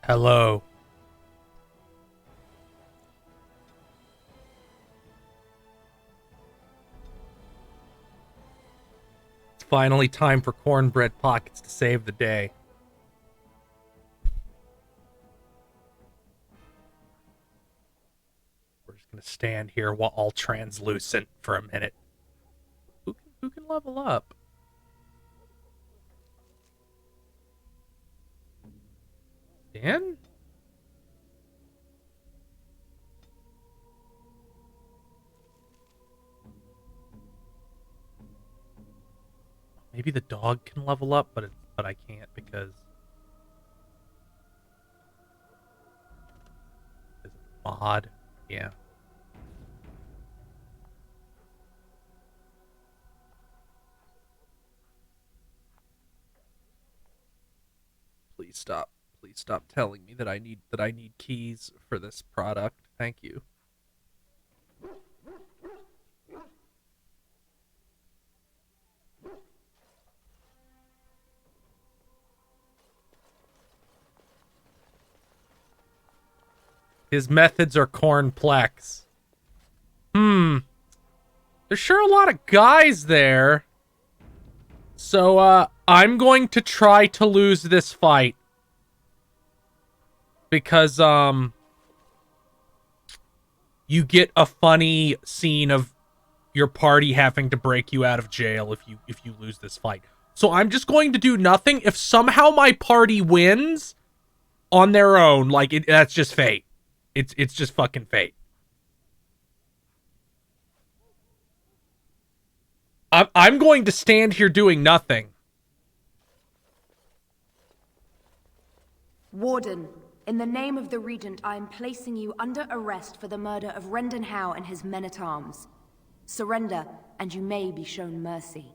Hello. It's finally time for Cornbread Pockets to save the day. We're just gonna stand here while all translucent for a minute. Who can level up? Dan? Maybe the dog can level up, but I can't because it's a mod. Yeah. Please stop. Please stop telling me that I need keys for this product. Thank you. His methods are cornplex. There's sure a lot of guys there. So, I'm going to try to lose this fight. Because, you get a funny scene of your party having to break you out of jail if you lose this fight. So I'm just going to do nothing. If somehow my party wins on their own, like, that's just fate. It's just fucking fate. I'm going to stand here doing nothing. Warden, in the name of the Regent, I am placing you under arrest for the murder of Rendon Howe and his men-at-arms. Surrender, and you may be shown mercy.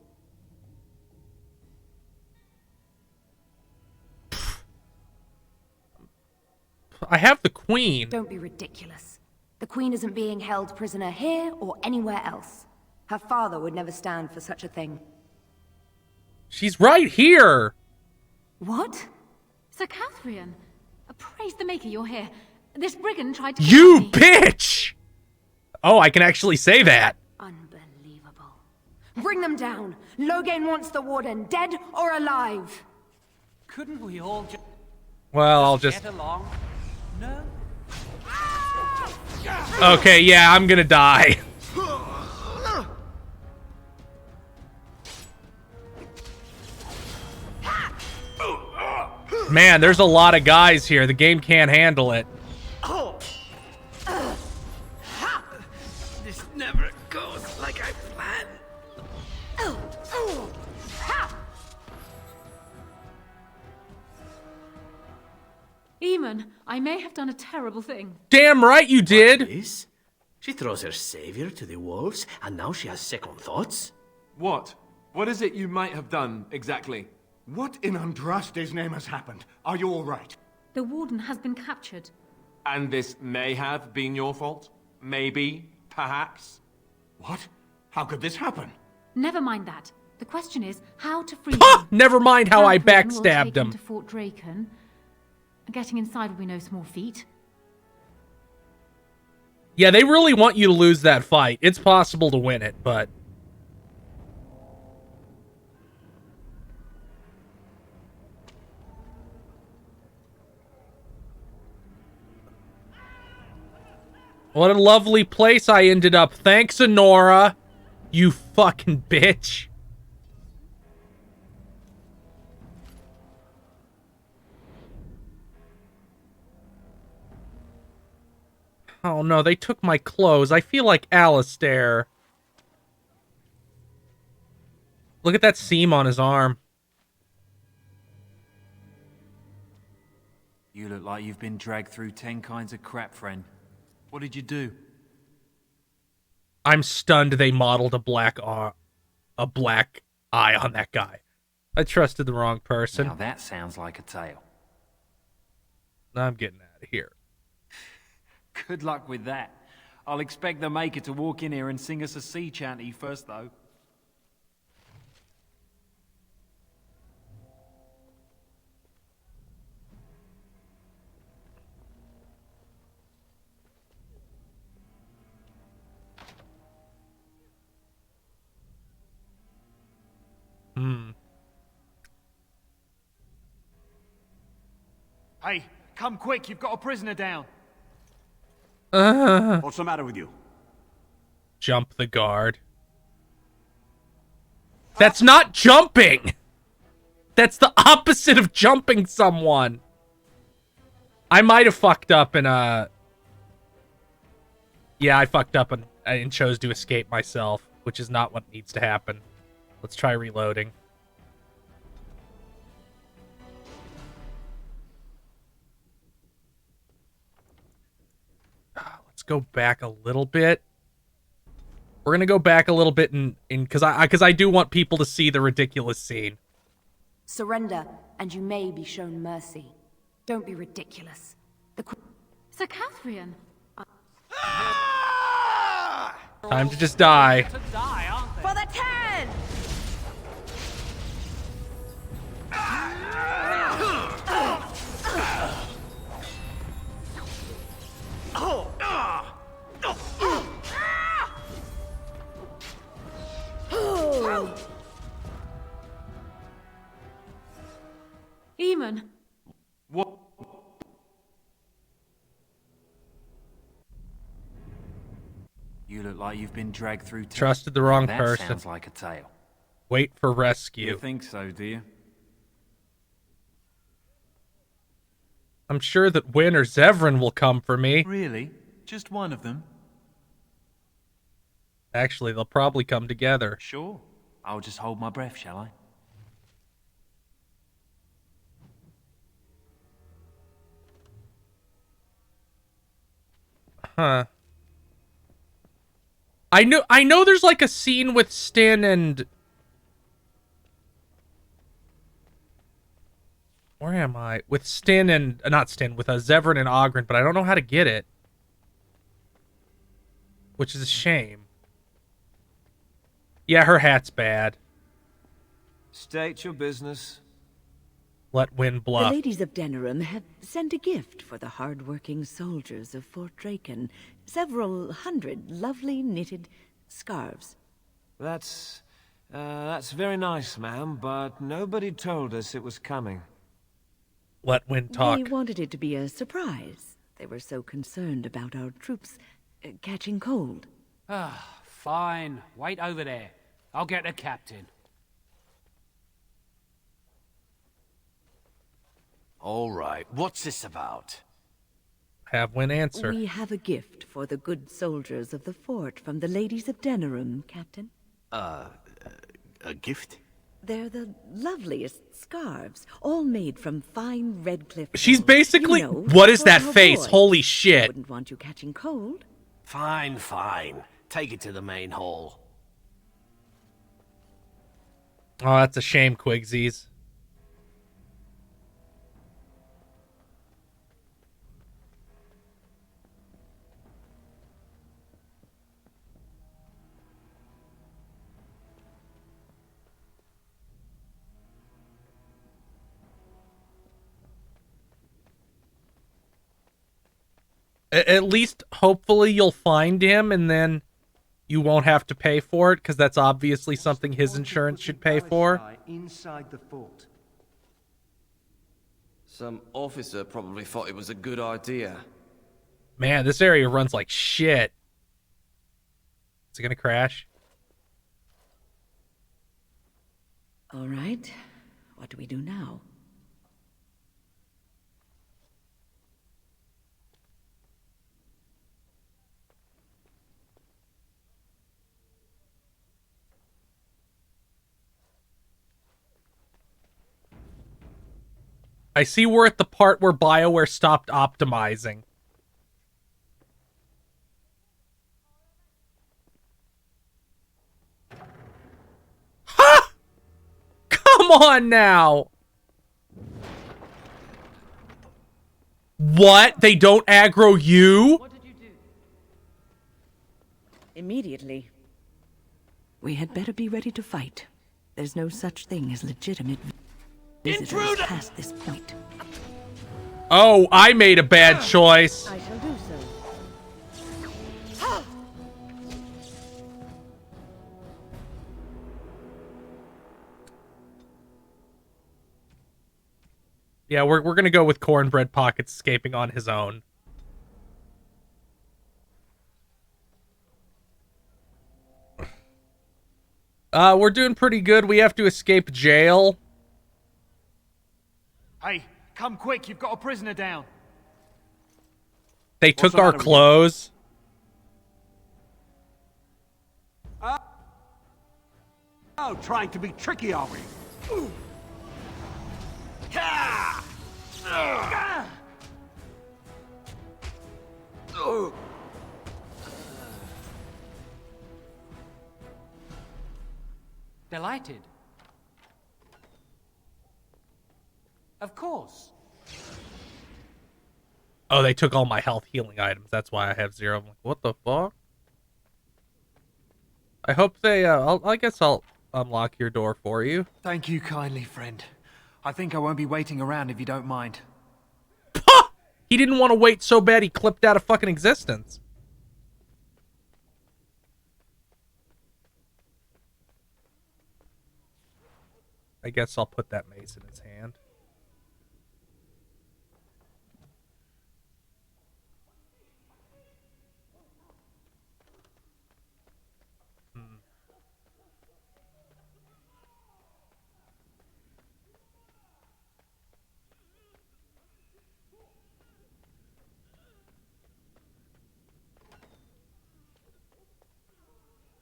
I have the Queen. Don't be ridiculous. The Queen isn't being held prisoner here or anywhere else. Her father would never stand for such a thing. She's right here. What? Sir Catherine, praise the Maker you're here. This brigand tried to You kill me. bitch! Oh, I can actually say that. Unbelievable. Bring them down. Loghain wants the Warden, dead or alive. Couldn't we all just Well, I'll just... get along? No? Okay, yeah, I'm gonna die. Man, there's a lot of guys here. The game can't handle it. This never goes like I planned. Eamon, I may have done a terrible thing. Damn right you did. This? She throws her savior to the wolves, and now she has second thoughts? What? What is it you might have done, exactly? What in Andraste's name has happened? Are you all right? The Warden has been captured. And this may have been your fault? Maybe? Perhaps? What? How could this happen? Never mind that. The question is how to free Ha! him. Never mind how I Catherine will backstabbed take him. to Fort Draken. Getting inside will be no small feat. Yeah, they really want you to lose that fight. It's possible to win it, but... What a lovely place I ended up. Thanks, Honora. You fucking bitch. Oh no, they took my clothes. I feel like Alistair. Look at that seam on his arm. You look like you've been dragged through 10 kinds of crap, friend. What did you do? I'm stunned they modeled a black eye on that guy. I trusted the wrong person. Now that sounds like a tale. I'm getting out of here. Good luck with that. I'll expect the Maker to walk in here and sing us a sea chanty first, though. Hey, come quick, you've got a prisoner down. What's the matter with you? Jump the guard. That's not jumping! That's the opposite of jumping someone. I might have fucked up and yeah, I fucked up and chose to escape myself, which is not what needs to happen. Let's try reloading. Let's go back a little bit. We're gonna go back a little bit in because I do want people to see the ridiculous scene. Surrender, and you may be shown mercy. Don't be ridiculous. Sir Catherine! Time to just die. To die, aren't they? For the 10! Eamon! What? You look like you've been dragged through. Trusted the wrong that person. Sounds like a tale. Wait for rescue. You think so, do you? I'm sure that Wynn or Zevran will come for me. Really? Just one of them? Actually, they'll probably come together. Sure. I'll just hold my breath, shall I? Huh. I know there's like a scene with Stin and... Where am I? With Stin and... not Stin, with Zevran and Oghren, but I don't know how to get it. Which is a shame. Yeah, her hat's bad. State your business. Let Wynn The bluff. ladies of Denerim have sent a gift for the hard-working soldiers of Fort Draken. Several hundred lovely knitted scarves. That's very nice, ma'am, but nobody told us it was coming. Let Wynn talk. They wanted it to be a surprise. They were so concerned about our troops catching cold. Ah, fine. Wait over there. I'll get the captain. All right, what's this about? Have Wynn answer. We have a gift for the good soldiers of the fort from the ladies of Denerim, Captain. A gift? They're the loveliest scarves, all made from fine Redcliffe She's wool. basically... You know, what is for that our face? boys. Holy I shit. wouldn't want you catching cold. Fine, fine. Take it to the main hall. Oh, that's a shame, Quigsies. At least, hopefully, you'll find him, and then you won't have to pay for it, because that's obviously something his insurance should pay for. Inside the fort. Some officer probably thought it was a good idea. Man, this area runs like shit. Is it gonna crash? All right. What do we do now? I see we're at the part where BioWare stopped optimizing. Ha! Come on now! What? They don't aggro you? What did you do? Immediately. We had better be ready to fight. There's no such thing as legitimate visitors past this point. Oh, I made a bad choice. I shall do so. Yeah, we're gonna go with Cornbread Pockets escaping on his own. We're doing pretty good. We have to escape jail. Hey, come quick, you've got a prisoner down. They What's took the our matter with you? clothes. Oh, trying to be tricky, are we? Delighted. Of course. Oh, they took all my health healing items. That's why I have 0. I'm like, what the fuck? I hope they, I guess I'll unlock your door for you. Thank you kindly, friend. I think I won't be waiting around if you don't mind. He didn't want to wait so bad he clipped out of fucking existence. I guess I'll put that mace in his hand.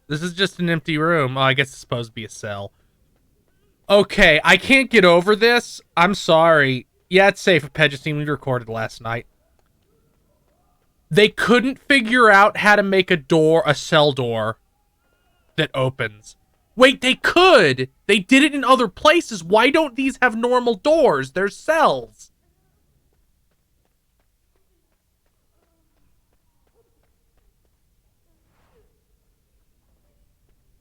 This is just an empty room. Oh, I guess it's supposed to be a cell. Okay, I can't get over this. I'm sorry. Yeah, it's safe. Pegestine, we recorded last night. They couldn't figure out how to make a cell door that opens. Wait, they could! They did it in other places. Why don't these have normal doors? They're cells.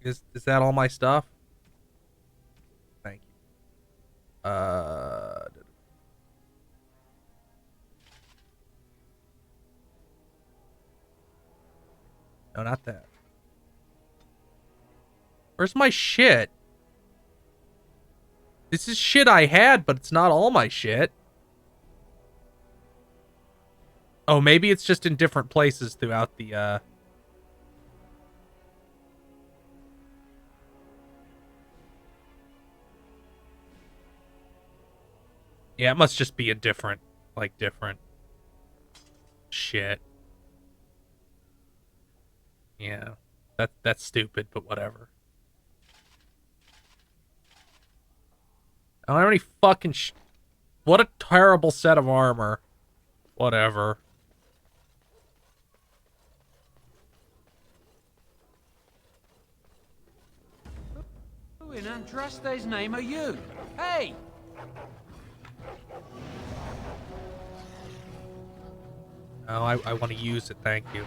Is that all my stuff? Thank you. No, not that. Where's my shit? This is shit I had, but it's not all my shit. Oh, maybe it's just in different places throughout the, Yeah, it must just be a different, like, different shit. Yeah, that's stupid, but whatever. I don't have any fucking what a terrible set of armor. Whatever. Who in Andraste's name are you? Hey! Oh, I want to use it, thank you.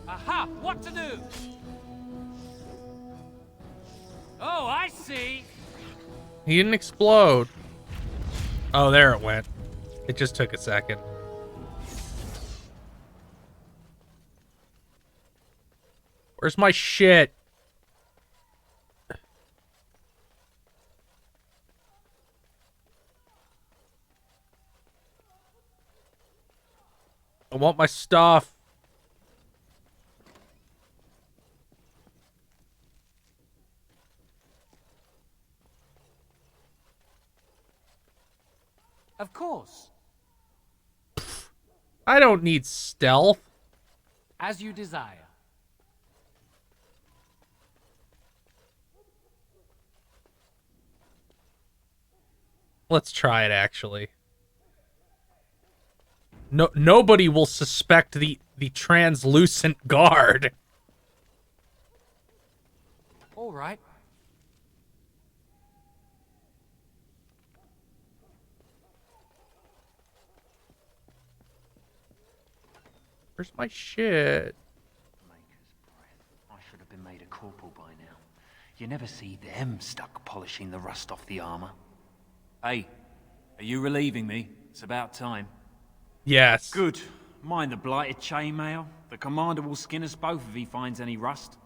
Aha! What to do? Oh, I see! He didn't explode. Oh, there it went. It just took a second. Where's my shit? I want my stuff. Of course. I don't need stealth. As you desire. Let's try it, actually. Nobody will suspect the translucent guard. All right. Where's my shit? Maker's breath. I should have been made a corporal by now. You never see them stuck polishing the rust off the armor. Hey, are you relieving me? It's about time. Yes. Good. Mind the blighted chainmail? The commander will skin us both if he finds any rust.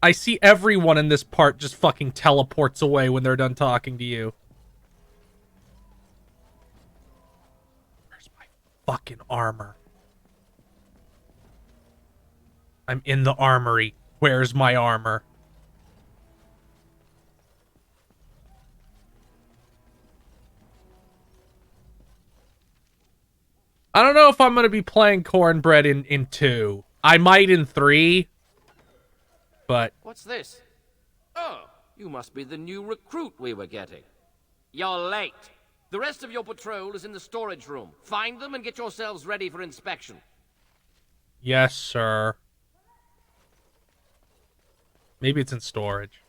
I see everyone in this part just fucking teleports away when they're done talking to you. Where's my fucking armor? I'm in the armory. Where's my armor? I don't know if I'm going to be playing Cornbread in 2. I might in 3. But... What's this? Oh, you must be the new recruit we were getting. You're late. The rest of your patrol is in the storage room. Find them and get yourselves ready for inspection. Yes, sir. Maybe it's in storage.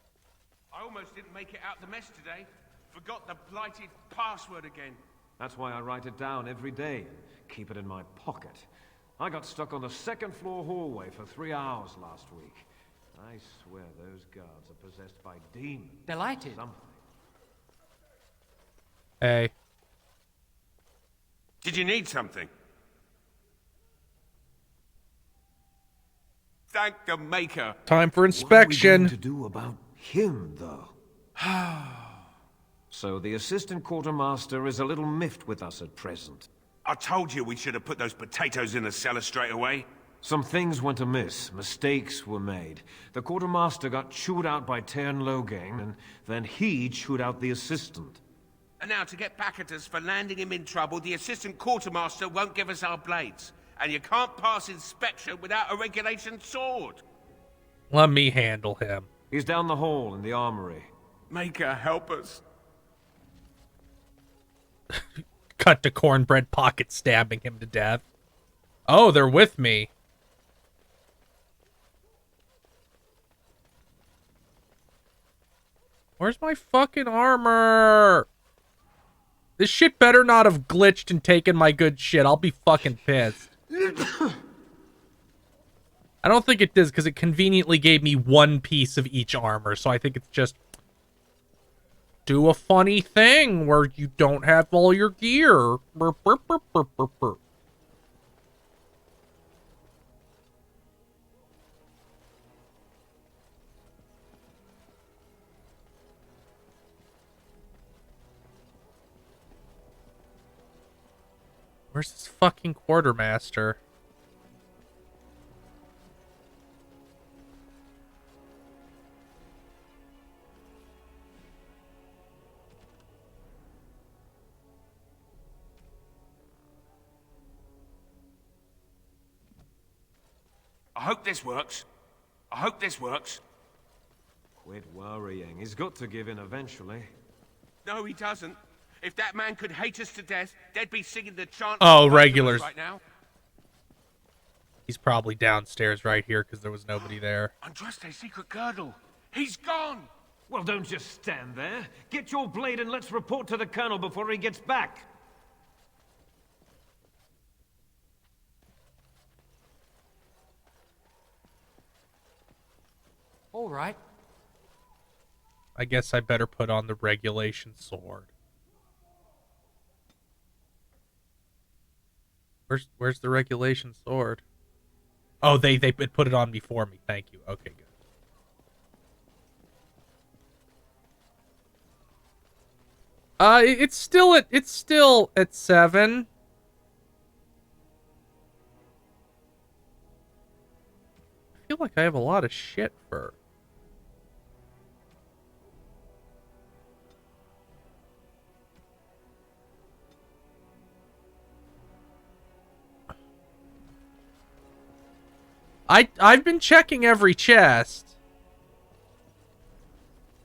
I almost didn't make it out the mess today. Forgot the blighted password again. That's why I write it down every day and keep it in my pocket. I got stuck on the second floor hallway for 3 hours last week. I swear those guards are possessed by demons. Delighted. Something. Hey. Did you need something? Thank the Maker. Time for inspection. What are we going to do about him, though? So the assistant quartermaster is a little miffed with us at present. I told you we should have put those potatoes in the cellar straight away. Some things went amiss. Mistakes were made. The quartermaster got chewed out by Tern Logain, and then he chewed out the assistant. And now to get back at us for landing him in trouble, the assistant quartermaster won't give us our blades. And you can't pass inspection without a regulation sword. Let me handle him. He's down the hall in the armory. Maker, help us. Cut to Cornbread pocket stabbing him to death. Oh, they're with me. Where's my fucking armor? This shit better not have glitched and taken my good shit. I'll be fucking pissed. I don't think it does, because it conveniently gave me one piece of each armor, so I think it's just... do a funny thing where you don't have all your gear. Burp, burp, burp, burp, burp, burp. Where's this fucking quartermaster? I hope this works. I hope this works. Quit worrying. He's got to give in eventually. No, he doesn't. If that man could hate us to death, they'd be singing the chant. Oh, regulars. Right now. He's probably downstairs right here because there was nobody there. Andraste's secret girdle. He's gone. Well, don't just stand there. Get your blade and let's report to the colonel before he gets back. All right. I guess I better put on the regulation sword. Where's the regulation sword? Oh, they put it on before me. Thank you. Okay, good. It's still at 7. I feel like I have a lot of shit for. I've been checking every chest.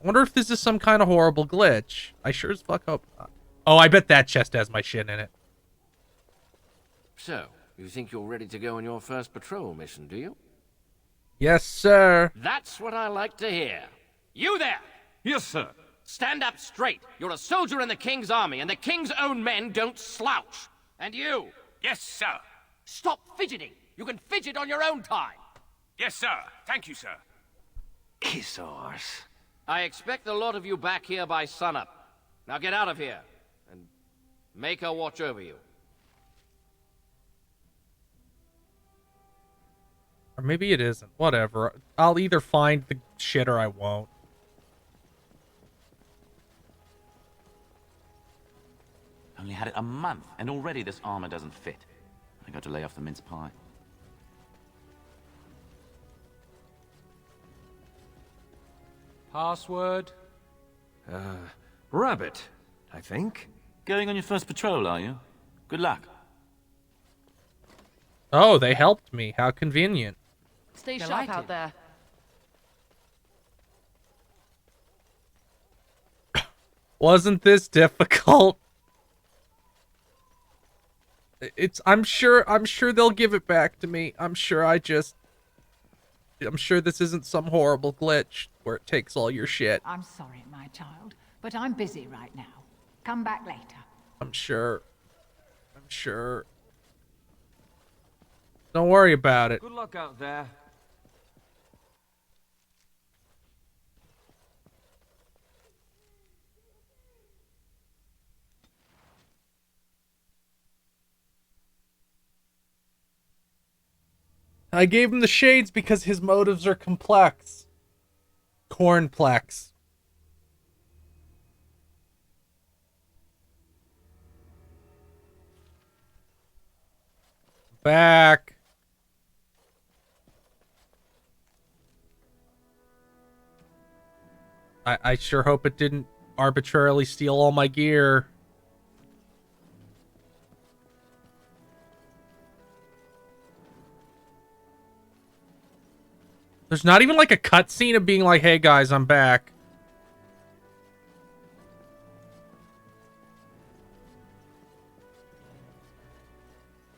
I wonder if this is some kind of horrible glitch. I sure as fuck hope not. Oh, I bet that chest has my shit in it. So, you think you're ready to go on your first patrol mission, do you? Yes, sir. That's what I like to hear. You there! Yes, sir. Stand up straight. You're a soldier in the King's army, and the King's own men don't slouch. And you! Yes, sir. Stop fidgeting. You can fidget on your own time. Yes, sir. Thank you, sir. Kiss arse. I expect a lot of you back here by sunup. Now get out of here, and make her watch over you. Or maybe it isn't. Whatever. I'll either find the shit or I won't. Only had it a month, and already this armor doesn't fit. I got to lay off the mince pie. Password? Rabbit, I think. Going on your first patrol, are you? Good luck. Oh, they helped me. How convenient. Stay sharp out there. Wasn't this difficult? I'm sure they'll give it back to me. I'm sure this isn't some horrible glitch where it takes all your shit. I'm sorry, my child, but I'm busy right now. Come back later. I'm sure. Don't worry about it. Good luck out there. I gave him the shades because his motives are complex. Cornplex. Back. I sure hope it didn't arbitrarily steal all my gear. There's not even like a cutscene of being like, hey guys, I'm back.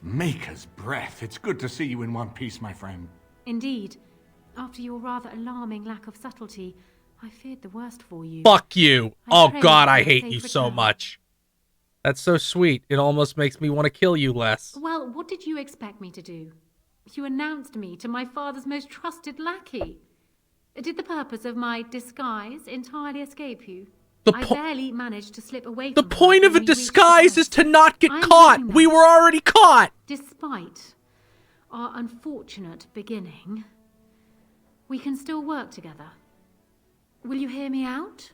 Maker's breath. It's good to see you in one piece, my friend. Indeed. After your rather alarming lack of subtlety, I feared the worst for you. Fuck you. Oh pray god, you I have a hate safe you so return. much. That's so sweet. It almost makes me want to kill you less. Well, what did you expect me to do? You announced me to my father's most trusted lackey. Did the purpose of my disguise entirely escape you? I barely managed to slip away The from her point of a when we reached the disguise house. is to not get I'm caught. doing We that. were already caught. Despite our unfortunate beginning, we can still work together. Will you hear me out?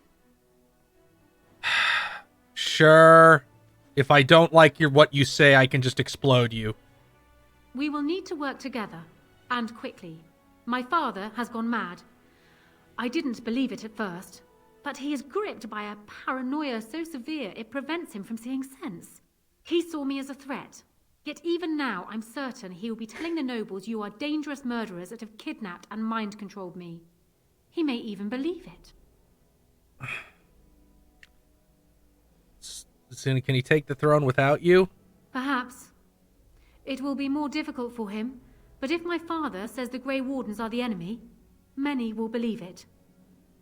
Sure. If I don't like what you say, I can just explode you. We will need to work together, and quickly. My father has gone mad. I didn't believe it at first, but he is gripped by a paranoia so severe it prevents him from seeing sense. He saw me as a threat, yet even now I'm certain he will be telling the nobles you are dangerous murderers that have kidnapped and mind-controlled me. He may even believe it. Soon, can he take the throne without you? Perhaps. It will be more difficult for him, but if my father says the Grey Wardens are the enemy, many will believe it.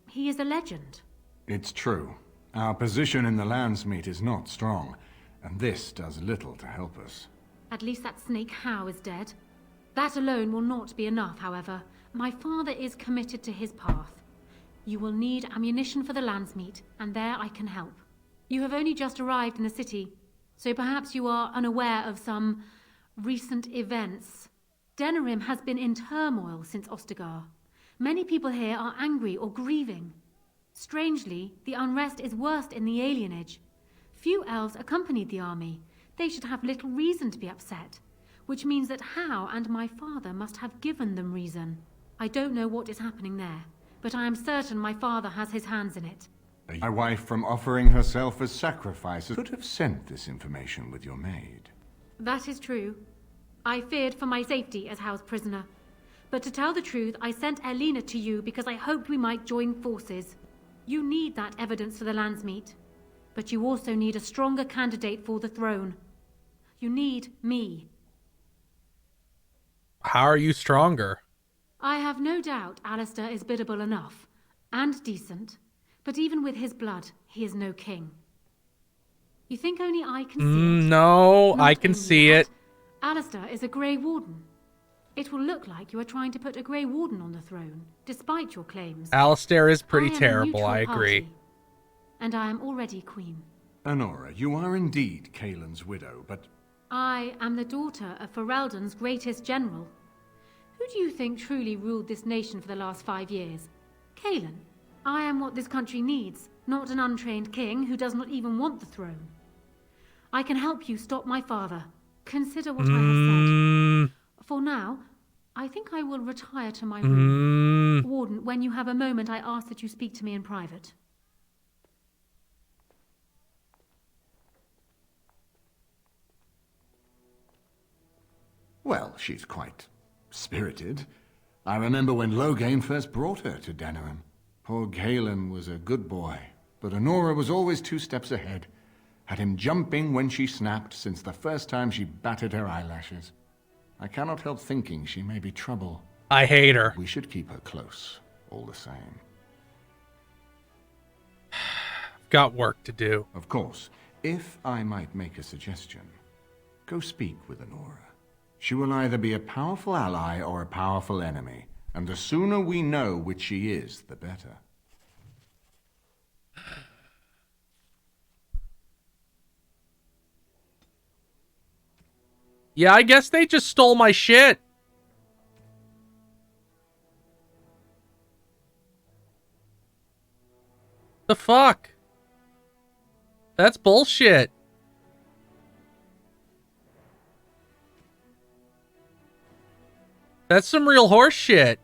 He is a legend. It's true. Our position in the Landsmeet is not strong, and this does little to help us. At least that snake Howe is dead. That alone will not be enough, however. My father is committed to his path. You will need ammunition for the Landsmeet, and there I can help. You have only just arrived in the city, so perhaps you are unaware of some recent events. Denerim has been in turmoil since Ostagar. Many people here are angry or grieving. Strangely, the unrest is worst in the alienage. Few elves accompanied the army. They should have little reason to be upset, which means that Howe and my father must have given them reason. I don't know what is happening there, but I am certain my father has his hands in it. My wife, from offering herself as sacrifice, could have sent this information with your maid. That is true. I feared for my safety as Howe's prisoner. But to tell the truth, I sent Elena to you because I hoped we might join forces. You need that evidence for the Landsmeet. But you also need a stronger candidate for the throne. You need me. How are you stronger? I have no doubt Alistair is biddable enough, and decent. But even with his blood, he is no king. You think only I can see it? No, Not I can only see that, it. Alistair is a Grey Warden. It will look like you are trying to put a Grey Warden on the throne, despite your claims. Alistair is pretty I am a terrible, neutral I agree. party, and I am already queen. Honora, you are indeed Kaelin's widow, but... I am the daughter of Ferelden's greatest general. Who do you think truly ruled this nation for the last 5 years? Kaelin. I am what this country needs, not an untrained king who does not even want the throne. I can help you stop my father. Consider what I have said. For now, I think I will retire to my room. Warden, when you have a moment, I ask that you speak to me in private. Well, she's quite spirited. I remember when Loghain first brought her to Denerim. Poor Galen was a good boy, but Honora was always 2 steps ahead. Had him jumping when she snapped since the first time she batted her eyelashes. I cannot help thinking she may be trouble. I hate her. We should keep her close, all the same. Got work to do. Of course. If I might make a suggestion, go speak with Honora. She will either be a powerful ally or a powerful enemy, and the sooner we know which she is, the better. Yeah, I guess they just stole my shit. The fuck? That's bullshit. That's some real horse shit.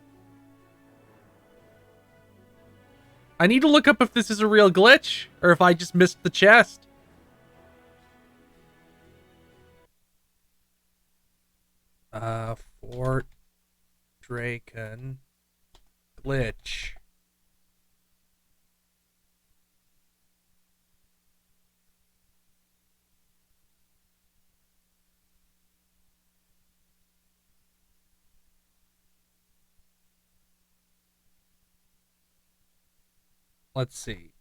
I need to look up if this is a real glitch, or if I just missed the chest. Fort Draken glitch. Let's see.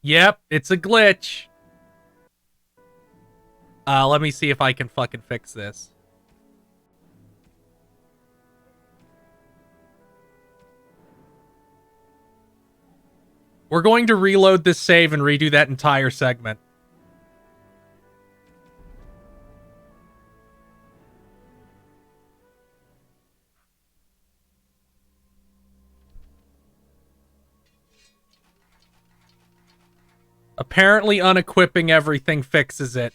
Yep, it's a glitch. Let me see if I can fucking fix this. We're going to reload this save and redo that entire segment. Apparently unequipping everything fixes it.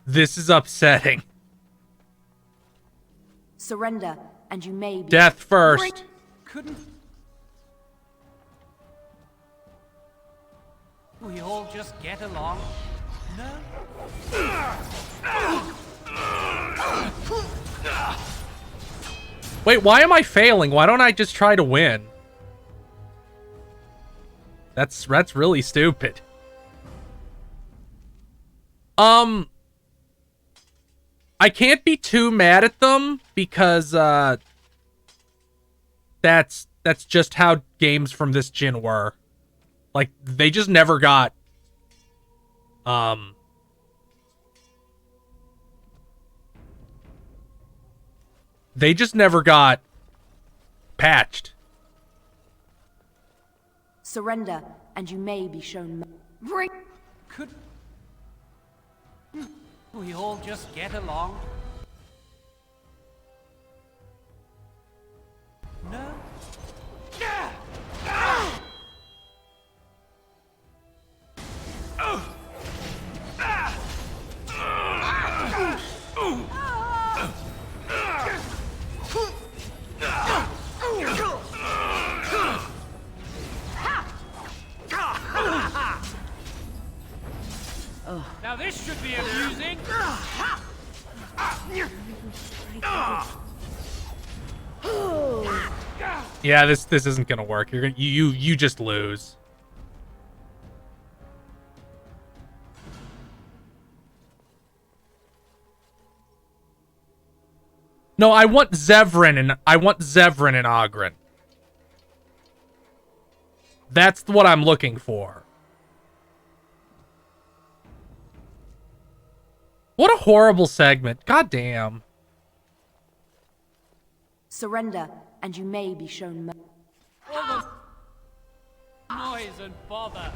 This is upsetting. Surrender, and you may be... Death first. Couldn't we all just get along? No? Wait, why am I failing? Why don't I just try to win? That's really stupid. I can't be too mad at them because that's just how games from this gen were. Like, they just never got they just never got patched. Surrender, and you may be shown... Bring... Could we all just get along? No? Yeah, this isn't gonna work. You're gonna you just lose. No, I want Zevran and Oghren. That's what I'm looking for. What a horrible segment. God damn. Surrender, and you may be shown mercy. All the noise and bother.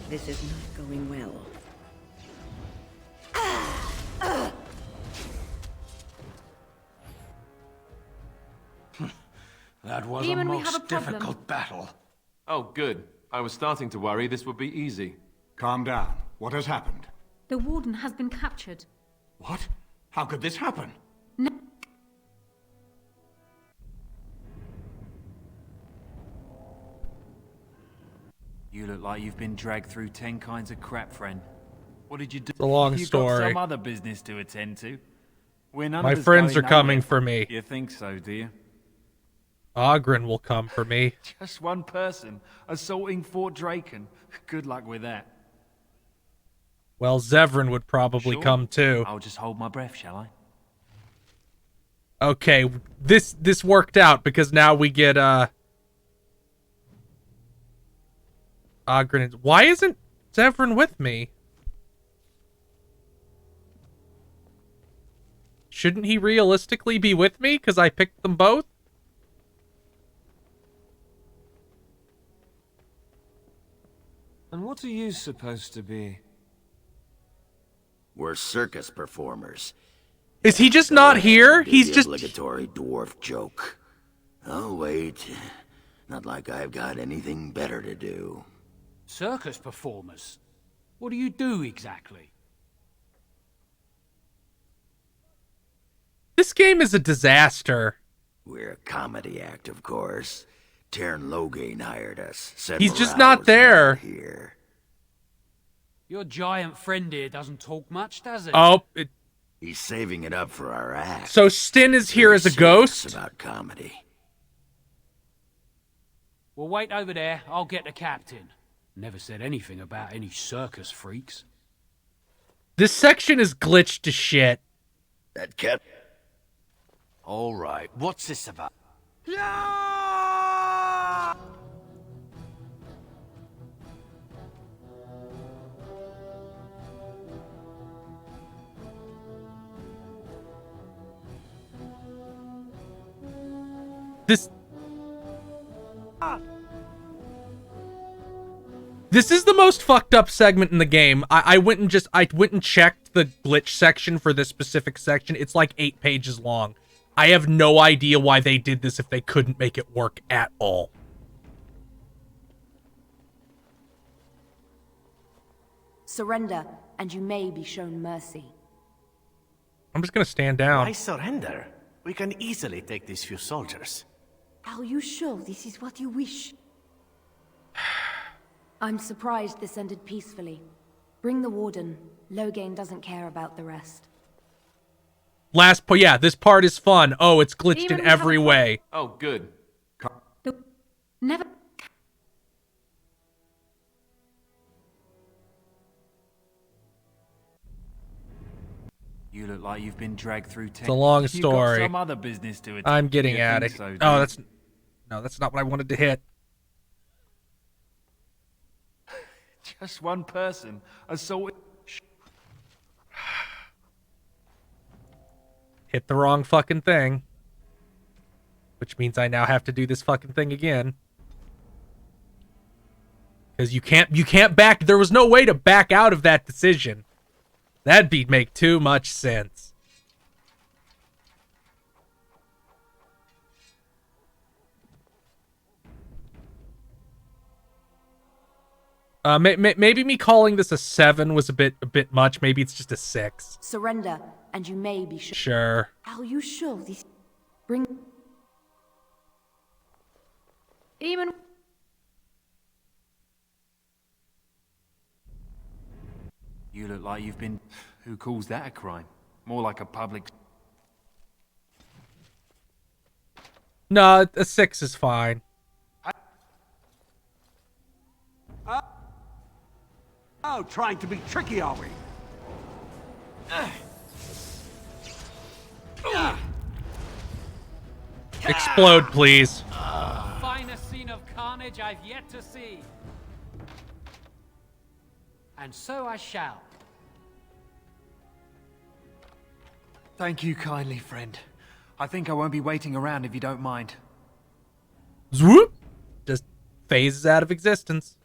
This is not going well. That was Demon, a we have a most problem. difficult battle. Oh, good. I was starting to worry this would be easy. Calm down. What has happened? The Warden has been captured. What? How could this happen? No. You look like you've been dragged through 10 kinds of crap, friend. What did you do? It's a long You've story. got some other business to attend to. We're none My of us friends going are coming nowhere. for me. You think so, do you? Oghren will come for me. Just one person assaulting Fort Draken. Good luck with that. Well, Zevran would probably Sure. come too. I'll just hold my breath, shall I? Okay, this worked out because now we get Oghren. Why isn't Zevran with me? Shouldn't he realistically be with me because I picked them both? And what are you supposed to be? We're circus performers. Is he just not here? Do He's the just... obligatory dwarf joke. Oh, wait. Not like I've got anything better to do. Circus performers? What do you do exactly? This game is a disaster. We're a comedy act, of course. Taryn Loghain hired us. He's just not there. Here. Your giant friend here doesn't talk much, does he? Oh, He's saving it up for our act. so Stin is here as a Serious ghost? about comedy. Well, wait over there. I'll get the captain. Never said anything about any circus freaks. This section is glitched to shit. That cat. All right, what's this about? This is the most fucked up segment in the game. I went and checked the glitch section for this specific section. It's like 8 pages long. I have no idea why they did this if they couldn't make it work at all. Surrender, and you may be shown mercy. I'm just gonna stand down. Why surrender? We can easily take these few soldiers. Are you sure this is what you wish? I'm surprised this ended peacefully. Bring the Warden. Loghain doesn't care about the rest. Last part, yeah, this part is fun. Oh, it's glitched Even in we have every a- way. Oh, good. Never. You look like you've been dragged through 10. It's a long You've got story. some other business to attend. I'm getting You at think it. so, do Oh, you? that's... No, that's not what I wanted to hit. Just one person assaulting. Hit the wrong fucking thing. Which means I now have to do this fucking thing again. Because you can't back... There was no way to back out of that decision. That'd make too much sense. Maybe me calling this a 7 was a bit much. Maybe it's just a 6. Surrender, and you may be shown. Sure. Are you sure this... Bring... Eamon... You look like you've been... Who calls that a crime? More like a public... No, a 6 is fine. Oh, trying to be tricky, are we? Explode, please. Finest scene of carnage I've yet to see. And so I shall. Thank you kindly, friend. I think I won't be waiting around if you don't mind. Swoop! Just phases out of existence.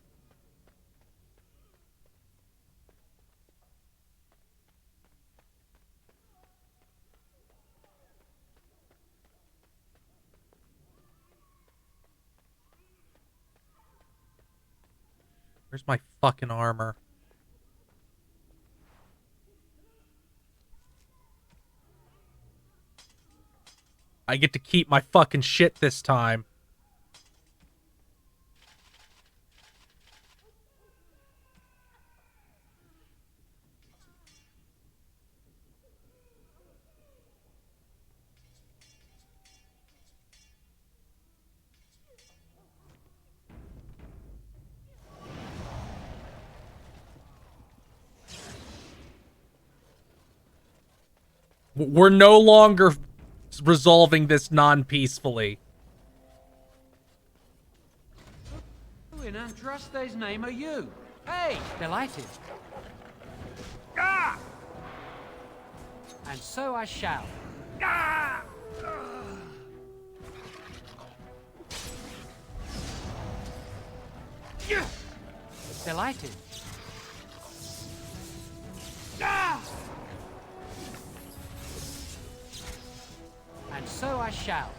Where's my fucking armor? I get to keep my fucking shit this time. We're no longer resolving this non-peacefully. Who in Andraste's name are you? Hey! Delighted. Ah! And so I shall. Ah! Delighted. Ah! And so I shall.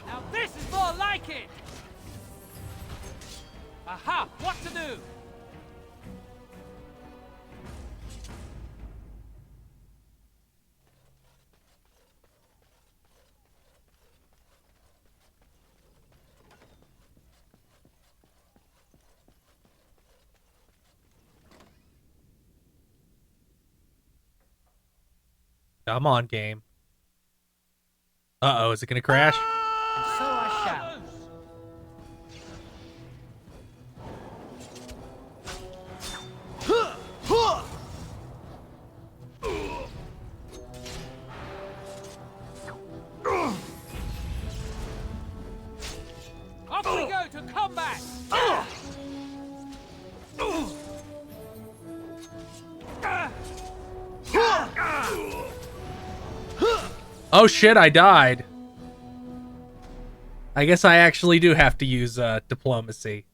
Now this is more like it! Aha! What to do? Come on, game. Uh-oh, is it gonna crash? And so I shall. Off we go to combat! Oh shit, I died. I guess I actually do have to use diplomacy.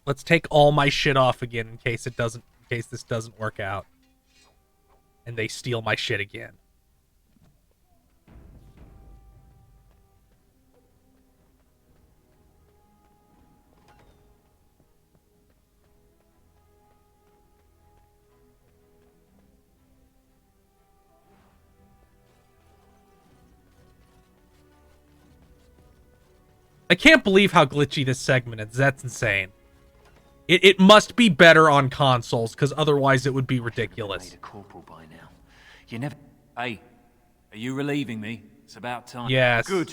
Let's take all my shit off again in case this doesn't work out. And they steal my shit again. I can't believe how glitchy this segment is. That's insane. It must be better on consoles, because otherwise it would be ridiculous. Made a corporal by now. You never... Hey, are you relieving me? It's about time. Yes. Good.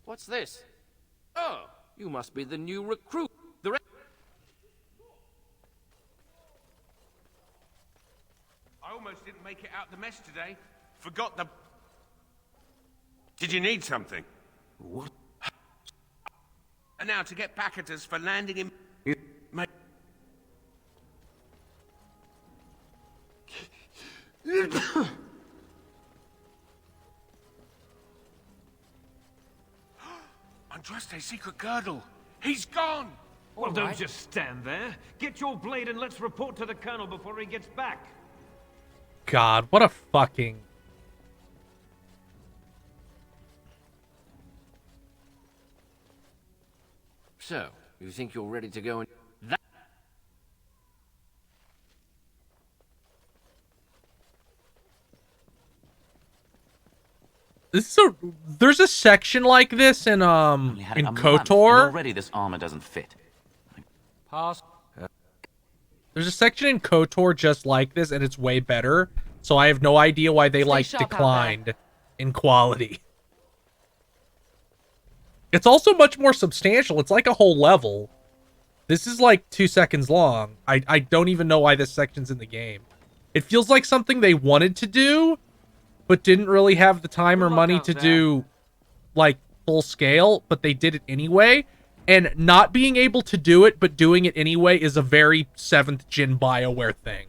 What's this? Oh, you must be the new recruit. I almost didn't make it out the mess today. Forgot the... Did you need something? What? And now to get back at us for landing in... Mate. Andraste's secret girdle. He's gone! Well, don't just stand there. Get your blade and let's report to the Colonel before he gets back. God, what a fucking... So, you think you're ready to go and... That... There's a section like this in KOTOR. Already this armor doesn't fit. Pass. There's a section in KOTOR just like this, and it's way better. So I have no idea why they declined in quality. It's also much more substantial. It's like a whole level. This is like 2 seconds long. I don't even know why this section's in the game. It feels like something they wanted to do, but didn't really have the time or money to do like full scale, but they did it anyway. And not being able to do it, but doing it anyway is a very 7th Gen BioWare thing.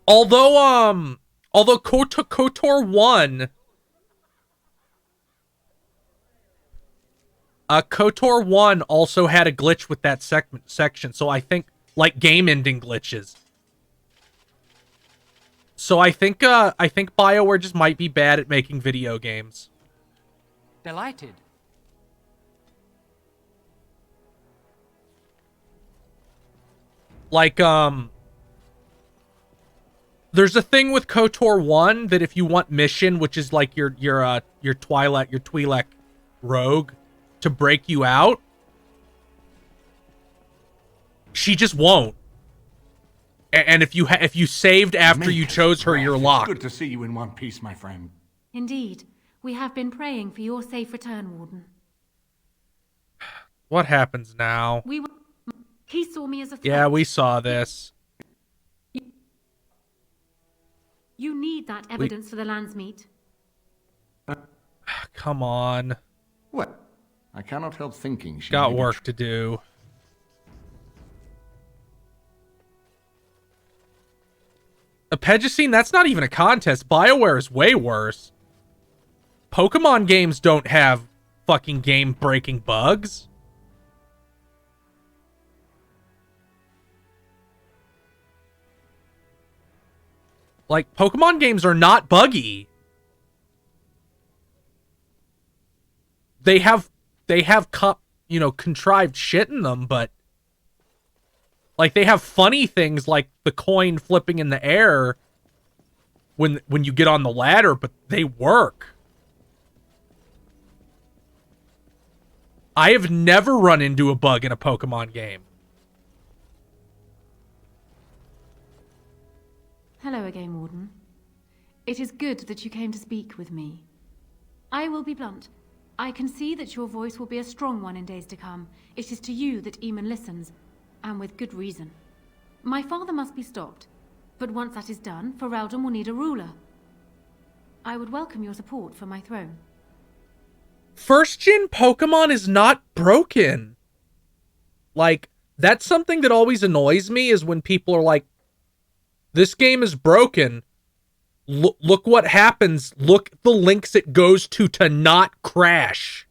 Although KOTOR 1... KOTOR 1 also had a glitch with that section, so I think, like, game-ending glitches. So I think BioWare just might be bad at making video games. Delighted. Like, there's a thing with KOTOR 1 that if you want mission, which is like your Twi'lek rogue, to break you out, she just won't. And if you saved after you chose her, you're locked. Good to see you in one piece, my friend. Indeed. We have been praying for your safe return, Warden. What happens now? He saw me as a threat. Yeah, we saw this. You need that evidence for the Landsmeet. Come on. What? I cannot help thinking she got work to do. Apegicine, that's not even a contest. BioWare is way worse. Pokemon games don't have fucking game-breaking bugs. Like, Pokemon games are not buggy. They have contrived shit in them, but like they have funny things like the coin flipping in the air when you get on the ladder, but they work. I have never run into a bug in a Pokemon game. Hello again, Warden. It is good that you came to speak with me. I will be blunt. I can see that your voice will be a strong one in days to come. It is to you that Eamon listens, and with good reason. My father must be stopped, but once that is done, Ferelden will need a ruler. I would welcome your support for my throne. First-gen Pokemon is not broken. Like, that's something that always annoys me is when people are like, this game is broken. Look what happens. Look the links it goes to not crash.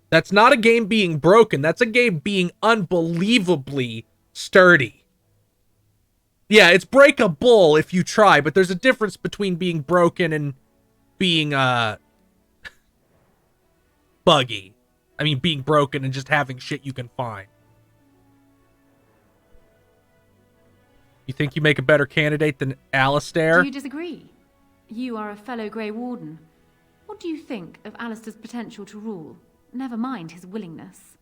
That's not a game being broken. That's a game being unbelievably sturdy. Yeah, it's breakable if you try, but there's a difference between being broken and being, buggy. I mean, being broken and just having shit you can find. You think you make a better candidate than Alistair? Do you disagree? You are a fellow Grey Warden. What do you think of Alistair's potential to rule? Never mind his willingness.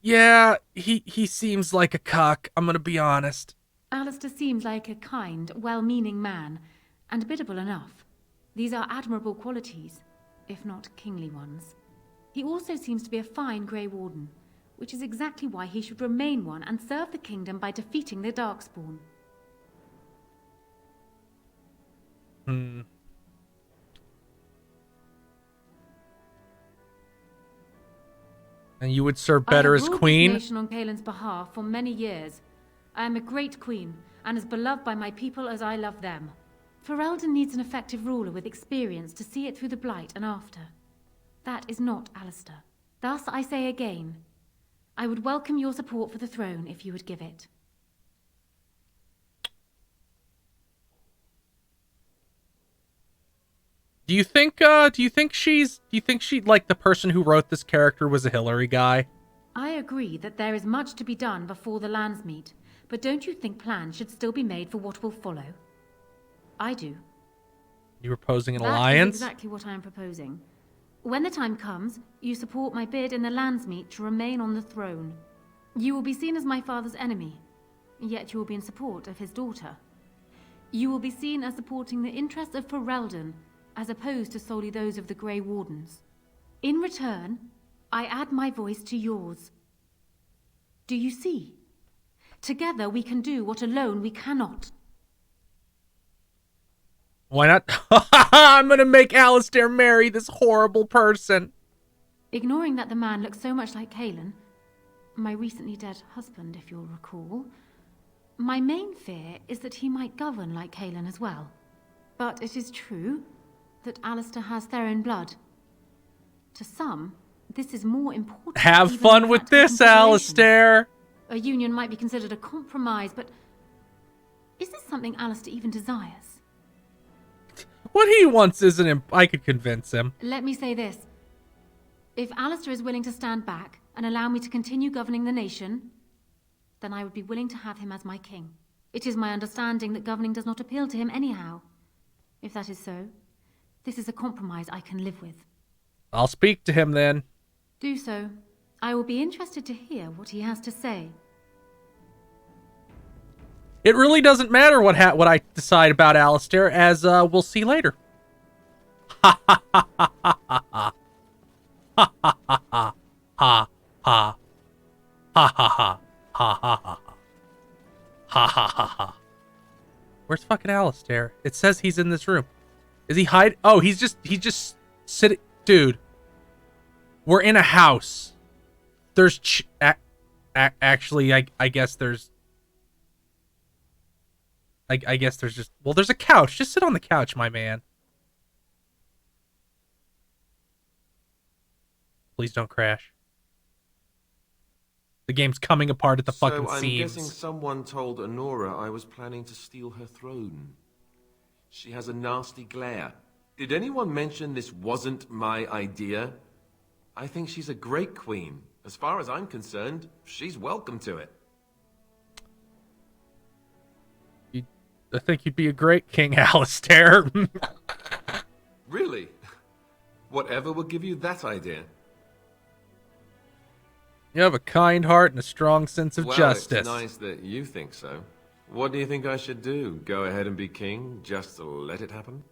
Yeah, he seems like a cuck, I'm gonna be honest. Alistair seems like a kind, well-meaning man, and biddable enough. These are admirable qualities, if not kingly ones. He also seems to be a fine Grey Warden, which is exactly why he should remain one and serve the kingdom by defeating the Darkspawn. And you would serve better as queen? I have ruled this nation on Kaelin's behalf for many years. I am a great queen, and as beloved by my people as I love them. Ferelden needs an effective ruler with experience to see it through the Blight and after. That is not Alistair. Thus, I say again, I would welcome your support for the throne if you would give it. Do you think she, like, the person who wrote this character was a Hillary guy? I agree that there is much to be done before the lands meet, but don't you think plans should still be made for what will follow? I do. You proposing an That alliance? is exactly what I am proposing. When the time comes, you support my bid in the Landsmeet to remain on the throne. You will be seen as my father's enemy, yet you will be in support of his daughter. You will be seen as supporting the interests of Ferelden, as opposed to solely those of the Grey Wardens. In return, I add my voice to yours. Do you see? Together we can do what alone we cannot. Why not? I'm gonna make Alistair marry this horrible person. Ignoring that the man looks so much like Cailan, my recently dead husband, if you'll recall, my main fear is that he might govern like Cailan as well. But it is true that Alistair has Theron blood. To some, this is more important. Have fun with this, Alistair. A union might be considered a compromise, but is this something Alistair even desires? What he wants isn't I could convince him. Let me say this. If Alistair is willing to stand back and allow me to continue governing the nation, then I would be willing to have him as my king. It is my understanding that governing does not appeal to him anyhow. If that is so, this is a compromise I can live with. I'll speak to him then. Do so. I will be interested to hear what he has to say. It really doesn't matter what I decide about Alistair, as we'll see later. Ha ha ha ha ha ha ha ha ha ha ha ha ha ha ha ha ha ha ha. Where's fucking Alistair? It says he's in this room. Is he hide? Oh, he's just sitting. Dude, we're in a house. There's actually, I guess there's. I guess there's just... Well, there's a couch. Just sit on the couch, my man. Please don't crash. The game's coming apart at the fucking I'm seams. guessing someone told Honora I was planning to steal her throne. She has a nasty glare. Did anyone mention this wasn't my idea? I think she's a great queen. As far as I'm concerned, she's welcome to it. I think you'd be a great king, Alistair. Really? Whatever will give you that idea? You have a kind heart and a strong sense of justice. It's nice that you think so. What do you think I should do? Go ahead and be king, just to let it happen?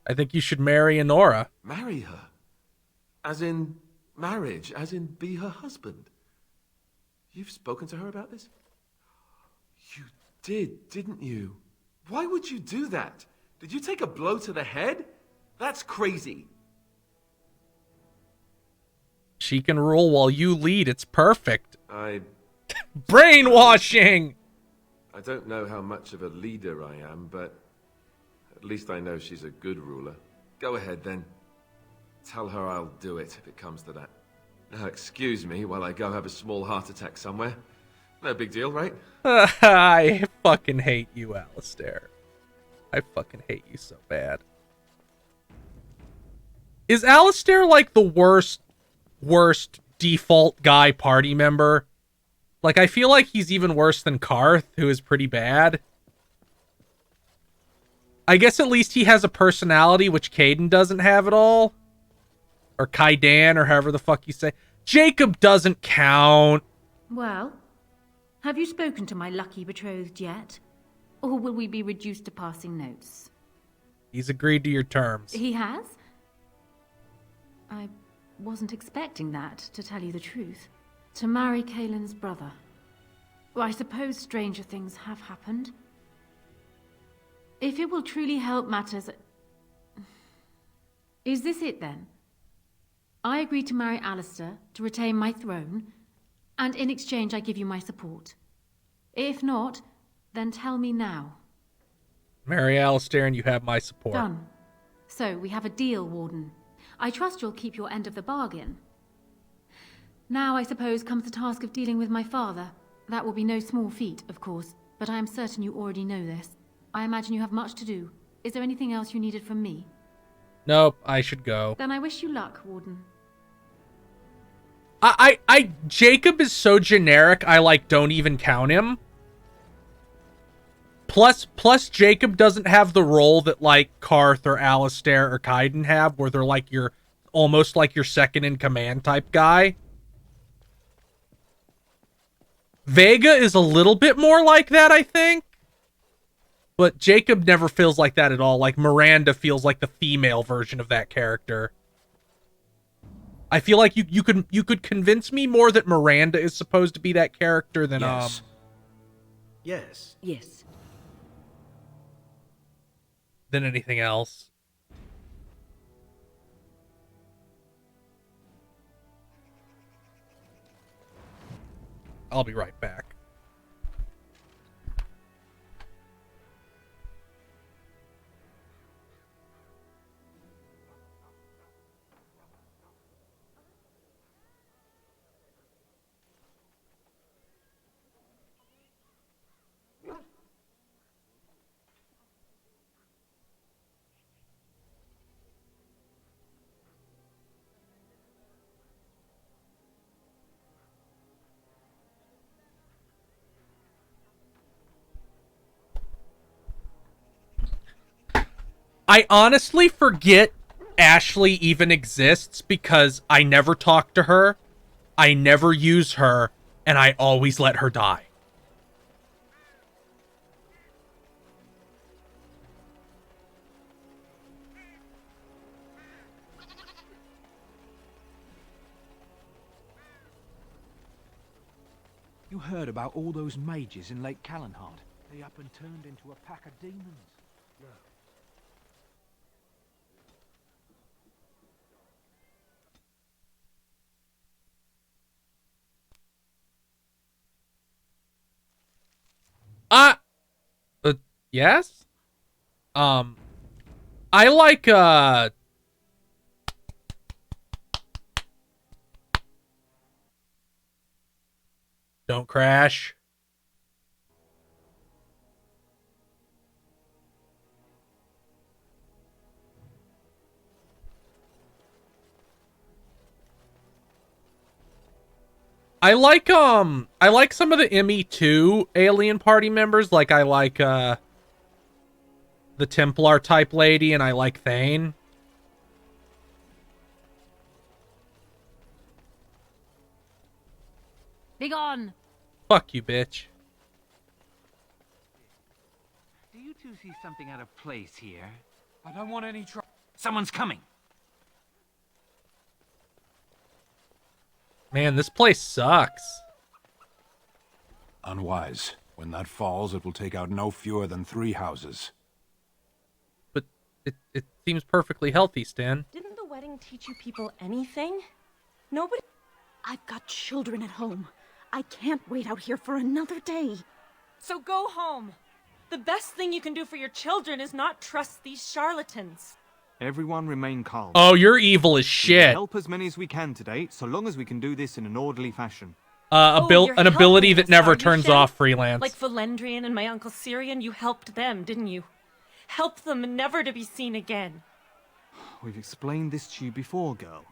I think you should marry Honora. Marry her? As in marriage? As in be her husband? You've spoken to her about this? You did, didn't you? Why would you do that? Did you take a blow to the head? That's crazy. She can rule while you lead. It's perfect. Brainwashing! I don't know how much of a leader I am, but at least I know she's a good ruler. Go ahead, then. Tell her I'll do it if it comes to that. Now, excuse me while I go have a small heart attack somewhere. No big deal, right? I fucking hate you, Alistair. I fucking hate you so bad. Is Alistair like the worst default guy party member? Like, I feel like he's even worse than Karth, who is pretty bad. I guess at least he has a personality, which Caden doesn't have at all. Or Kaidan, or however the fuck you say. Jacob doesn't count. Well, have you spoken to my lucky betrothed yet? Or will we be reduced to passing notes? He's agreed to your terms. He has? I wasn't expecting that, to tell you the truth. To marry Cailan's brother. Well, I suppose stranger things have happened. If it will truly help matters... Is this it, then? I agree to marry Alistair, to retain my throne, and in exchange I give you my support. If not, Then tell me now. Marry Alistair and you have my support. Done. So, we have a deal, Warden. I trust you'll keep your end of the bargain. Now, I suppose, comes the task of dealing with my father. That will be no small feat, of course, but I am certain you already know this. I imagine you have much to do. Is there anything else you needed from me? Nope, I should go. Then I wish you luck, Warden. Jacob is so generic, I, like, don't even count him. Plus, Jacob doesn't have the role that, like, Karth or Alistair or Kaiden have, where they're, like, almost like your second-in-command type guy. Vega is a little bit more like that, I think. But Jacob never feels like that at all. Like, Miranda feels like the female version of that character. I feel like you could convince me more that Miranda is supposed to be that character than Yes. Yes. than anything else. I'll be right back. I honestly forget Ashley even exists because I never talk to her, I never use her, and I always let her die. You heard about all those mages in Lake Callanhard? They up and turned into a pack of demons. No. Yes? I like, don't crash. I like some of the ME2 alien party members. Like, I like, the Templar type lady, and I like Thane. Begone! Fuck you, bitch. Do you two see something out of place here? I don't want any trouble. Someone's coming. Man, this place sucks. Unwise. When that falls, it will take out no fewer than 3 houses. But it seems perfectly healthy, Stan. Didn't the wedding teach you people anything? Nobody... I've got children at home. I can't wait out here for another day. So go home. The best thing you can do for your children is not trust these charlatans. Everyone remain calm. Oh, you're evil as We shit. can help as many as we can today, so long as we can do this in an orderly fashion. You're An ability helping that never us, are you, turns Shen? off freelance. Like Valendrian and my Uncle Syrian, you helped them, didn't you? Helped them never to be seen again. We've explained this to you before, girl.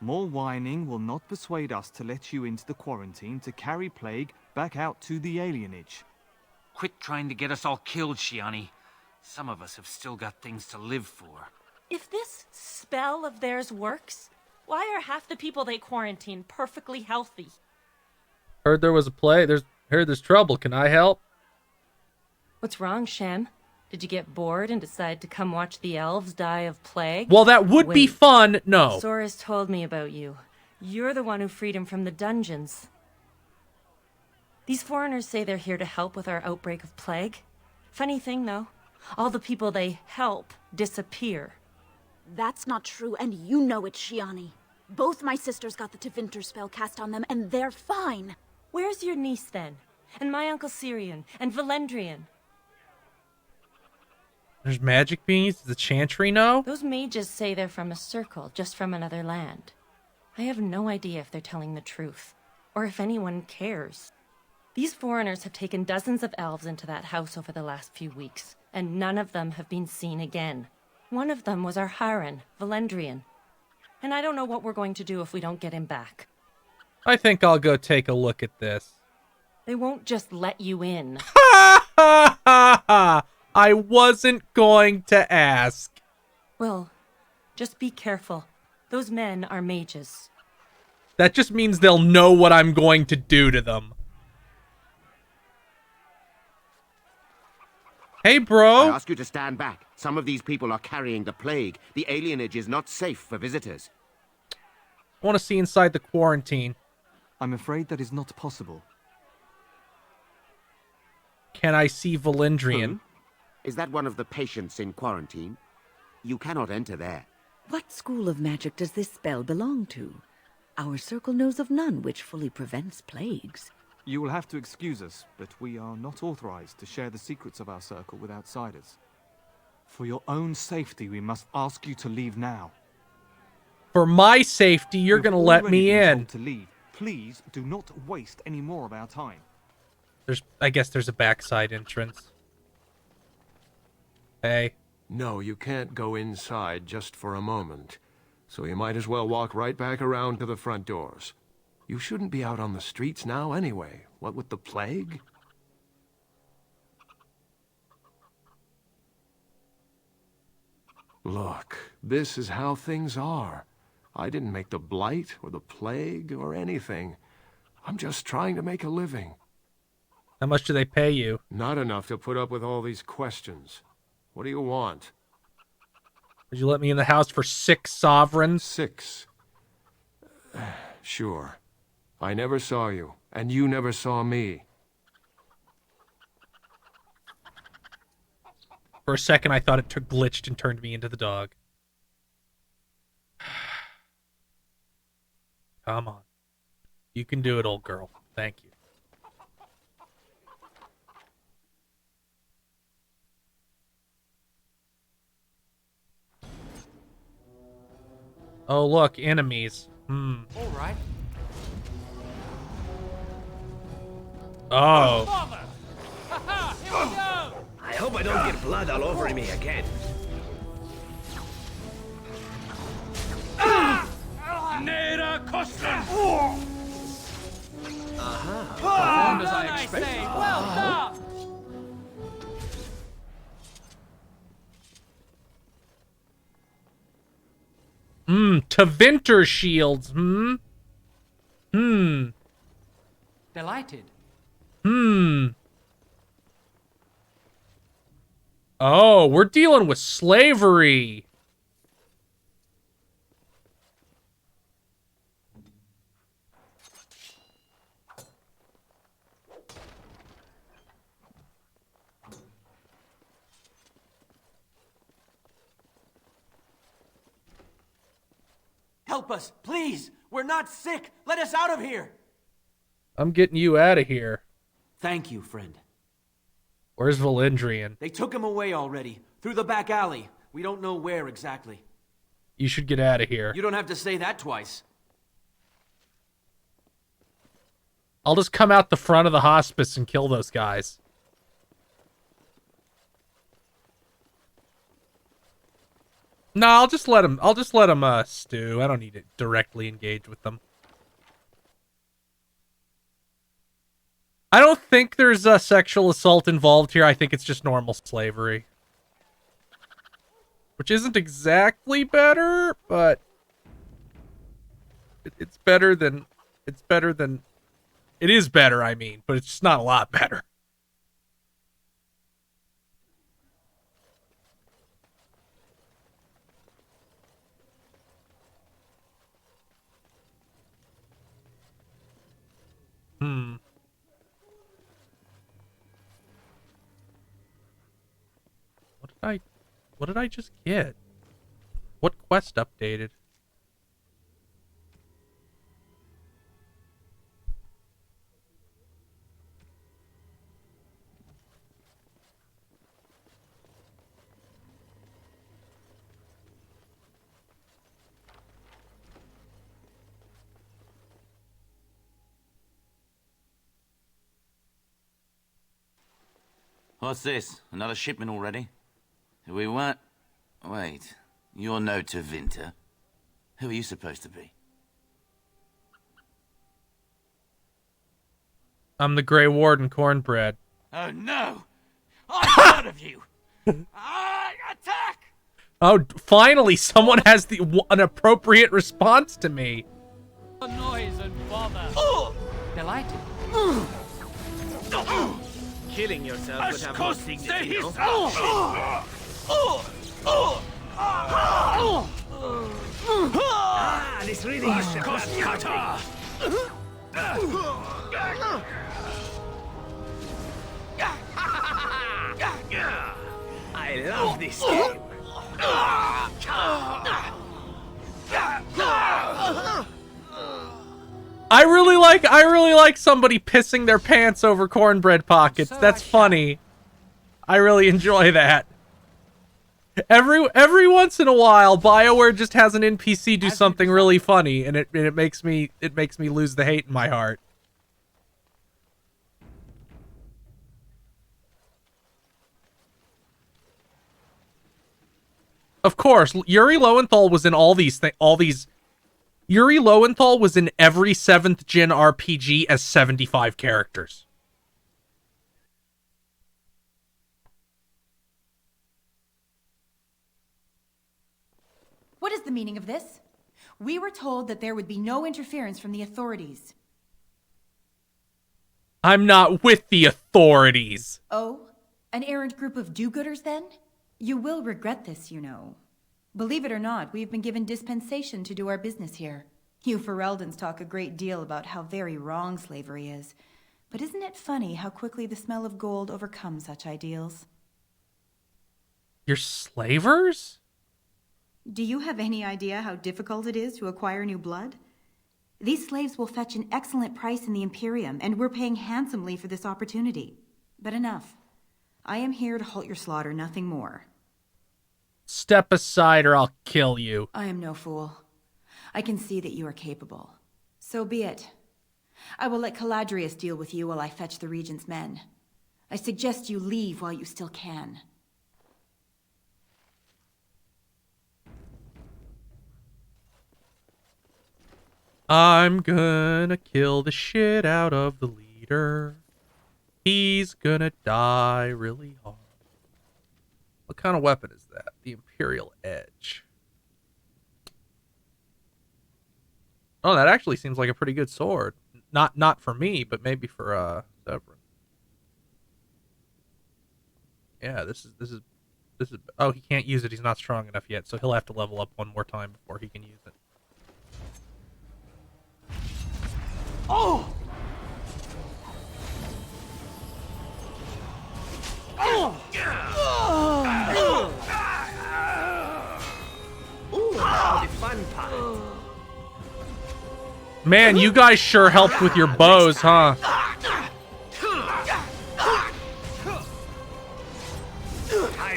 More whining will not persuade us to let you into the quarantine to carry plague back out to the alienage. Quit trying to get us all killed, Shiani. Some of us have still got things to live for. If this spell of theirs works, why are half the people they quarantine perfectly healthy? Heard there was a play. Heard there's trouble. Can I help? What's wrong, Shem? Did you get bored and decide to come watch the elves die of plague? Well, that would be Wait. fun. No. Sora's told me about you. You're the one who freed him from the dungeons. These foreigners say they're here to help with our outbreak of plague. Funny thing, though. All the people they help disappear. That's not true, and you know it, Shiani. Both my sisters got the Tevinter spell cast on them, and they're fine. Where's your niece, then? and my Uncle Syrian, and Valendrian. There's magic being used? Does the Chantry know? Those mages say they're from a circle, just from another land. I have no idea if they're telling the truth, or if anyone cares. These foreigners have taken dozens of elves into that house over the last few weeks, and none of them have been seen again. One of them was our Haran, Valendrian. And I don't know what we're going to do if we don't get him back. I think I'll go take a look at this. They won't just let you in. Ha ha ha ha! I wasn't going to ask. Well, just be careful. Those men are mages. That just means they'll know what I'm going to do to them. Hey, bro. I ask you to stand back. Some of these people are carrying the plague. The alienage is not safe for visitors. I want to see inside the quarantine. I'm afraid that is not possible. Can I see Valendrian? Is that one of the patients in quarantine? You cannot enter there. What school of magic does this spell belong to? Our circle knows of none which fully prevents plagues. You will have to excuse us, but we are not authorized to share the secrets of our circle with outsiders. For your own safety, we must ask you to leave now. For my safety, you're going to let me in. To leave. Please do not waste any more of our time. I guess there's a backside entrance. Hey. No, you can't go inside just for a moment. So you might as well walk right back around to the front doors. You shouldn't be out on the streets now anyway. What with the plague? Look, this is how things are. I didn't make the blight or the plague or anything. I'm just trying to make a living. How much do they pay you? Not enough to put up with all these questions. What do you want? Would you let me in the house for 6 sovereigns? 6? Sure. I never saw you, and you never saw me. For a second, I thought it glitched and turned me into the dog. Come on. You can do it, old girl. Thank you. Oh, look, enemies. All right. Oh. Father! Here we go! I hope I don't get blood all over me again. Nera Costin! Performed as I expected. Well done! Tevinter shields. Delighted. Oh, we're dealing with slavery. Help us, please! We're not sick! Let us out of here! I'm getting you out of here. Thank you, friend. Where's Valendrian? They took him away already. Through the back alley. We don't know where exactly. You should get out of here. You don't have to say that twice. I'll just come out the front of the hospice and kill those guys. No, I'll just let them stew. I don't need to directly engage with them. I don't think there's a sexual assault involved here. I think it's just normal slavery. Which isn't exactly better, but it's better than it is better, I mean, but it's just not a lot better. What did I just get? What quest updated? What's this? Another shipment already? We weren't... Wait. You're no Tevinter. Who are you supposed to be? I'm the Grey Warden, Cornbread. Oh no! I'm proud of you! Attack! Oh, finally, someone has an appropriate response to me. Noise and bother. Delighted. Killing yourself would have more dignity, you know? This really is the best country. I love this game. I really like somebody pissing their pants over cornbread pockets. That's funny. I really enjoy that. Every once in a while, BioWare just has an NPC do something really funny, and it makes me lose the hate in my heart. Of course, Yuri Lowenthal was in all these things. Yuri Lowenthal was in every 7th gen RPG as 75 characters. What is the meaning of this? We were told that there would be no interference from the authorities. I'm not with the authorities. Oh? An errant group of do-gooders, then? You will regret this, you know. Believe it or not, we've been given dispensation to do our business here. You Fereldans talk a great deal about how very wrong slavery is. But isn't it funny how quickly the smell of gold overcomes such ideals? You're slavers? Do you have any idea how difficult it is to acquire new blood? These slaves will fetch an excellent price in the Imperium, and we're paying handsomely for this opportunity. But enough. I am here to halt your slaughter, nothing more. Step aside or I'll kill you. I am no fool. I can see that you are capable. So be it. I will let Caladrius deal with you while I fetch the Regent's men. I suggest you leave while you still can. I'm gonna kill the shit out of the leader. He's gonna die really hard. What kind of weapon is that? The Imperial Edge. Oh, that actually seems like a pretty good sword. Not for me, but maybe for Severin. Yeah, this is oh, he can't use it. He's not strong enough yet, so he'll have to level up one more time before he can use it. Oh! Oh! Ooh, now the fun part. Man, you guys sure helped with your bows, huh? Time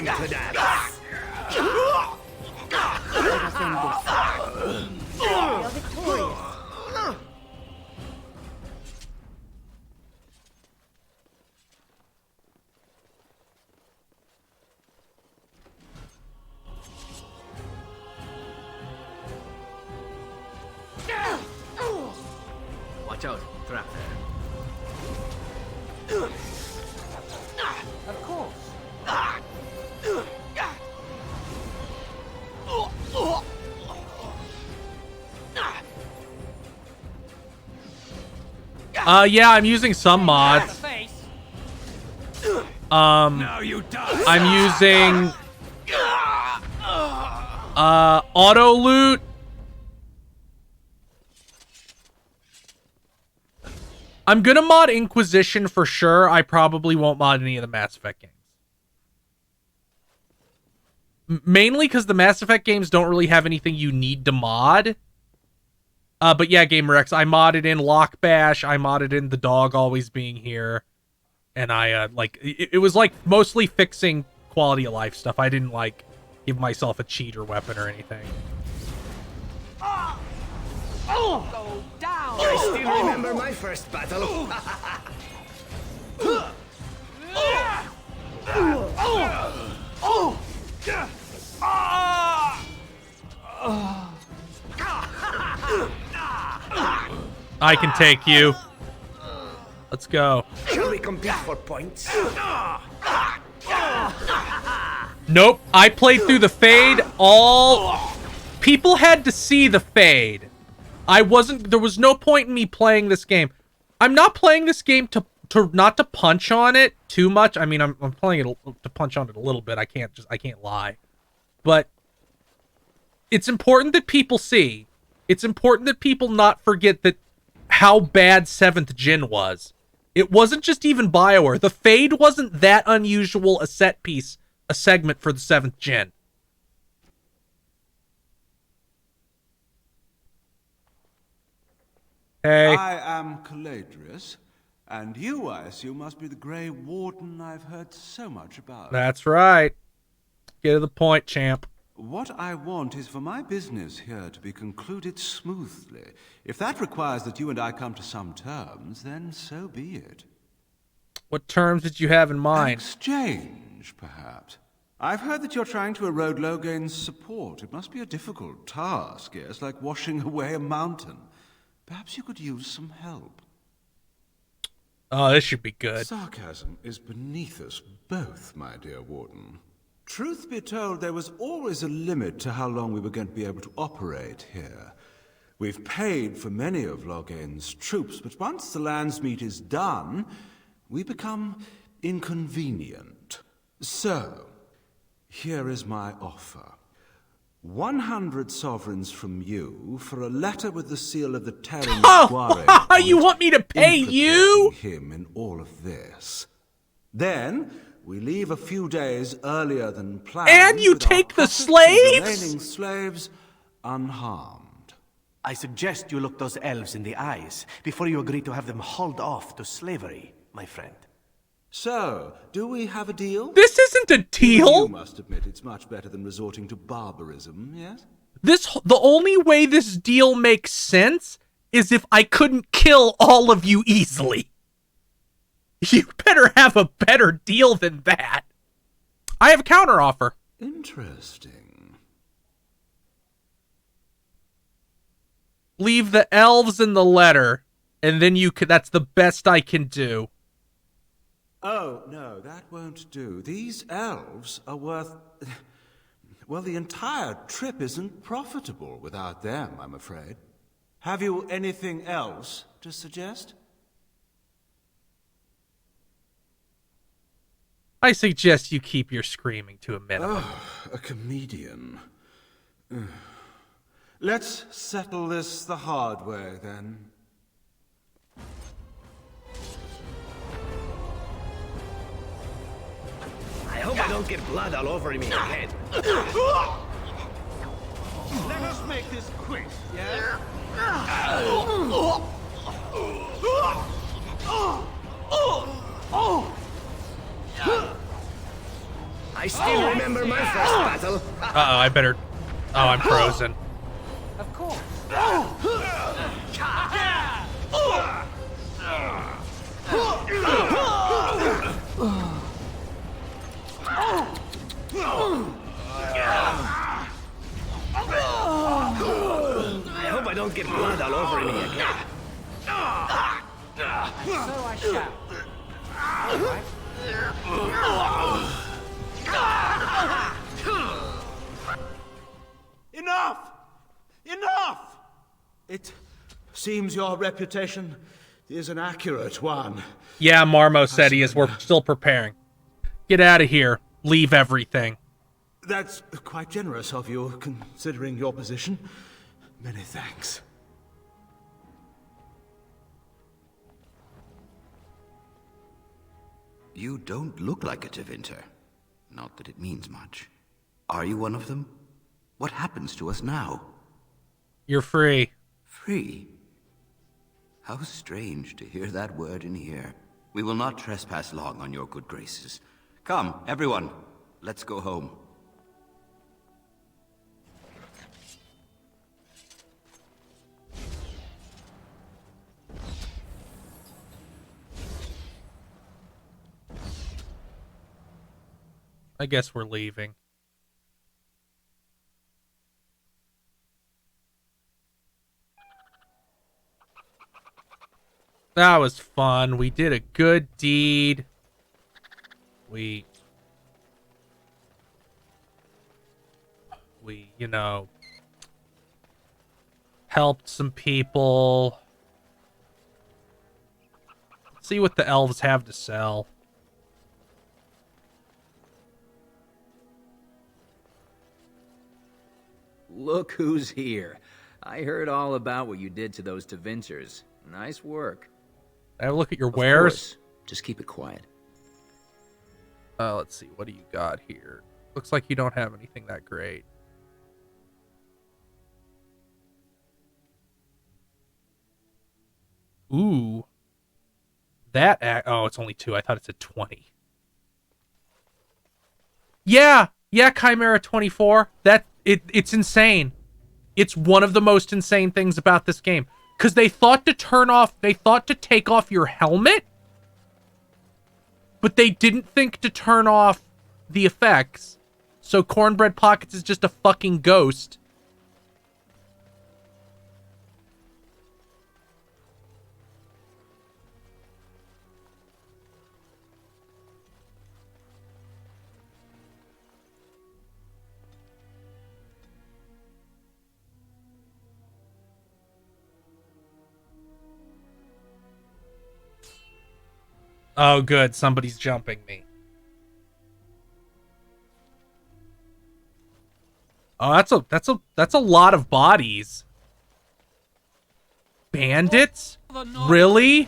to dance. Let us end this. We are victorious. Watch out, trap there. Of course. Yeah, I'm using some mods. Now you die. I'm using auto loot. I'm gonna mod Inquisition for sure. I probably won't mod any of the Mass Effect games. Mainly because the Mass Effect games don't really have anything you need to mod. But yeah, GamerX, I modded in Lock Bash. I modded in the dog always being here. And I, it was like mostly fixing quality of life stuff. I didn't like give myself a cheat or weapon or anything. Go down. I still remember my first battle. I can take you. Let's go. Shall we compete for points? Nope. I played through the Fade. People had to see the Fade. There was no point in me playing this game. I'm not playing this game to not to punch on it too much. I mean, I'm playing it to punch on it a little bit. I can't lie. But it's important that people see. It's important that people not forget that how bad 7th Gen was. It wasn't just even BioWare. The Fade wasn't that unusual a set piece, a segment for the 7th Gen. Hey. I am Caladrius, and you, I assume, must be the Grey Warden I've heard so much about. That's right. Get to the point, champ. What I want is for my business here to be concluded smoothly. If that requires that you and I come to some terms, then so be it. What terms did you have in mind? Exchange, perhaps. I've heard that you're trying to erode Logain's support. It must be a difficult task, yes, like washing away a mountain. Perhaps you could use some help. Oh, this should be good. Sarcasm is beneath us both, my dear Warden. Truth be told, there was always a limit to how long we were going to be able to operate here. We've paid for many of Logain's troops, but once the Landsmeet is done, we become inconvenient. So, here is my offer. 100 sovereigns from you for a letter with the seal of the Terran Square. You want me to pay you? Him in all of this. Then we leave a few days earlier than planned. And you take the slaves? Remaining slaves unharmed. I suggest you look those elves in the eyes before you agree to have them hauled off to slavery, my friend. So, do we have a deal? This isn't a deal. You must admit it's much better than resorting to barbarism, yes? The only way this deal makes sense is if I couldn't kill all of you easily. You better have a better deal than that. I have a counteroffer. Interesting. Leave the elves in the letter, and then you could. That's the best I can do. Oh, no, that won't do. These elves are worth... Well, the entire trip isn't profitable without them, I'm afraid. Have you anything else to suggest? I suggest you keep your screaming to a minimum. Oh, a comedian. Let's settle this the hard way, then. I hope I don't get blood all over me again. Let us make this quick, yeah? I still remember my first battle. Uh-oh, I better... Oh, I'm frozen. Of course. I hope I don't get blood all over me again. So I shall. All right. Enough! Enough! It seems your reputation is an accurate one. Yeah, Marmo said he is. We're still preparing. Get out of here. Leave everything. That's quite generous of you, considering your position. Many thanks. You don't look like a Tevinter. Not that it means much. Are you one of them? What happens to us now? You're free. Free? How strange to hear that word in here. We will not trespass long on your good graces. Come, everyone, let's go home. I guess we're leaving. That was fun. We did a good deed. We, you know, helped some people. Let's see what the elves have to sell. Look who's here. I heard all about what you did to those Tevinters. Nice work. Have a look at your Of wares. course. Just keep it quiet. Let's see. What do you got here? Looks like you don't have anything that great. Ooh. Oh, it's only 2. I thought it said 20. Yeah, Chimera 24. It's insane. It's one of the most insane things about this game. Because they thought to take off your helmet, but they didn't think to turn off the effects. So Cornbread Pockets is just a fucking ghost. Oh, good. Somebody's jumping me. Oh, that's a lot of bodies. Bandits? Really?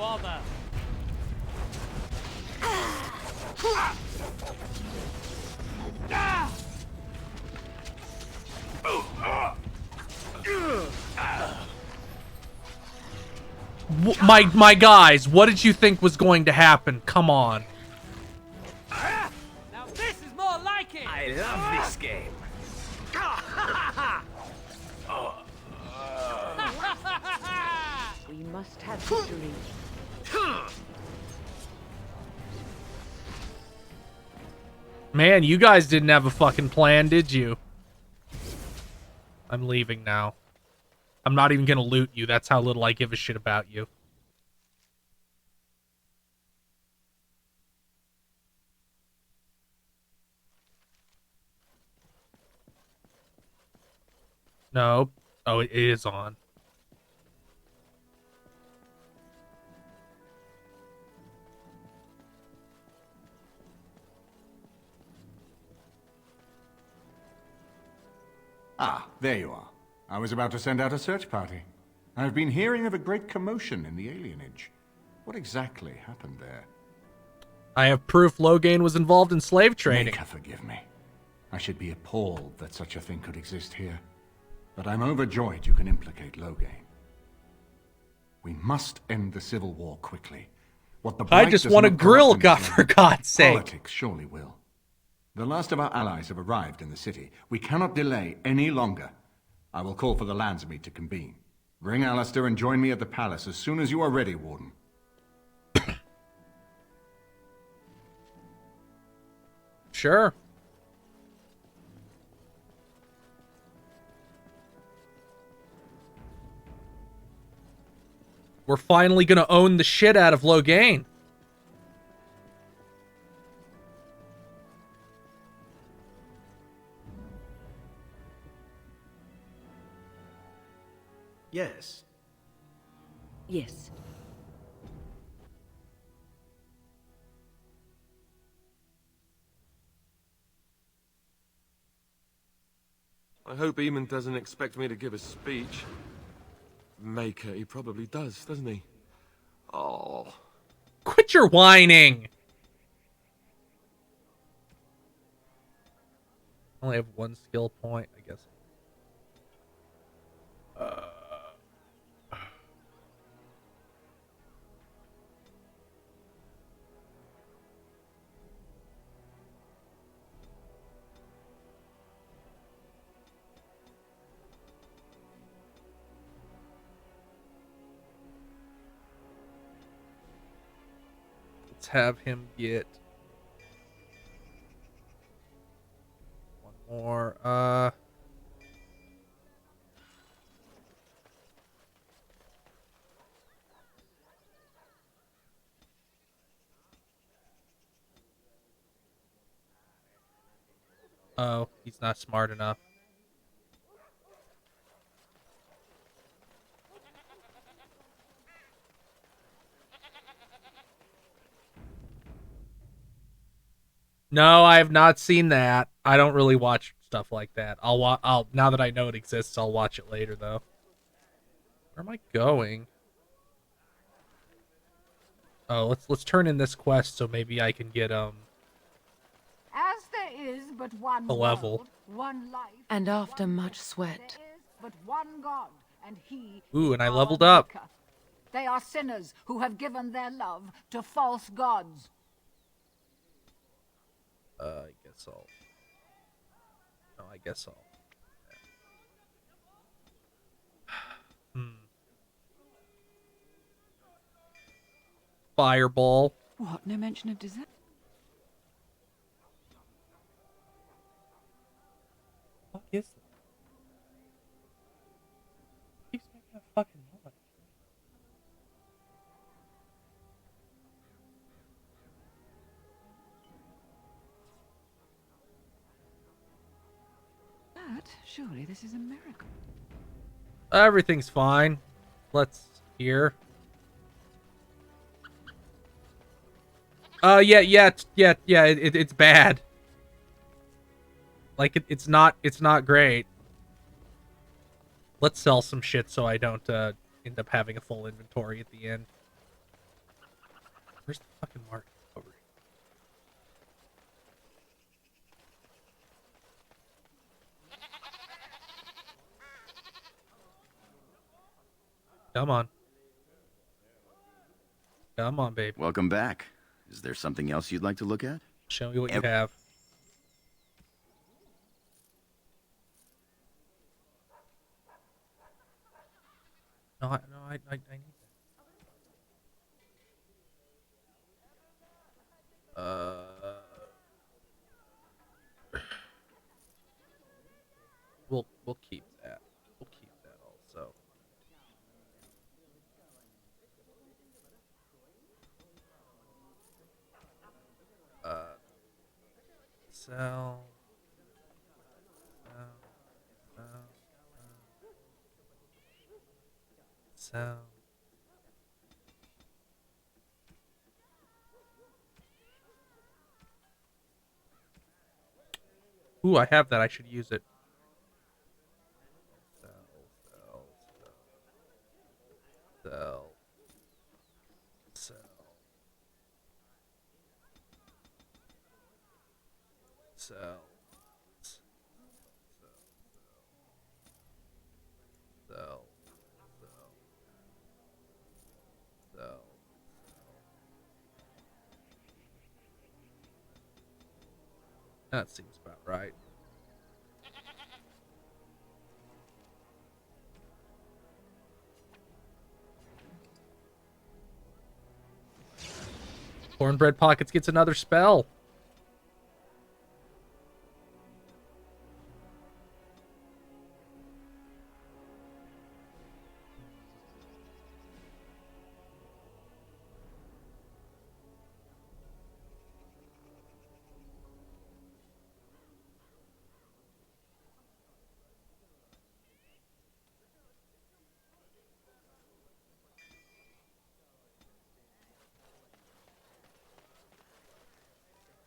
My guys, what did you think was going to happen? Come on. Now this is more like it. I love this game. We must have victory. Man, you guys didn't have a fucking plan, did you? I'm leaving now. I'm not even gonna loot you. That's how little I give a shit about you. Nope. Oh, it is on. Ah, there you are. I was about to send out a search party. I've been hearing of a great commotion in the alienage. What exactly happened there? I have proof Loghain was involved in slave trading. Maker, forgive me. I should be appalled that such a thing could exist here. But I'm overjoyed you can implicate Loghain. We must end the civil war quickly. What the I Blight just does want a not grill, corrupt God, themselves, for God's sake. Politics surely will. The last of our allies have arrived in the city. We cannot delay any longer. I will call for the Landsmeet to convene. Bring Alistair and join me at the palace as soon as you are ready, Warden. Sure. We're finally gonna own the shit out of Loghain. Yes. Yes. I hope Eamon doesn't expect me to give a speech. Maker, he probably does, doesn't he? Oh. Quit your whining. Only have 1 skill point, I guess. Let's have him get one more. Oh, he's not smart enough. No, I have not seen that. I don't really watch stuff like that. I'll now that I know it exists, I'll watch it later though. Where am I going? Oh, let's turn in this quest so maybe I can get As there is but one a level. world, one life, And after much sweat. there is but one God, and he Ooh, and I our leveled up. Maker. They are sinners who have given their love to false gods. I guess I'll. No, I guess I'll. Fireball. What? No mention of dessert? What is this? Keeps making a fucking noise. But surely this is a miracle. Everything's fine. Let's hear. Yeah. It's bad. Like it's not great. Let's sell some shit so I don't end up having a full inventory at the end. Where's the fucking mark? Over here. Come on. Come on, baby. Welcome back. Is there something else you'd like to look at? Show me what you have. No, I need that. We'll keep that. We'll keep that also. Sell. Sell. Ooh, I have that. I should use it. Sell. That seems about right. Cornbread Pockets gets another spell.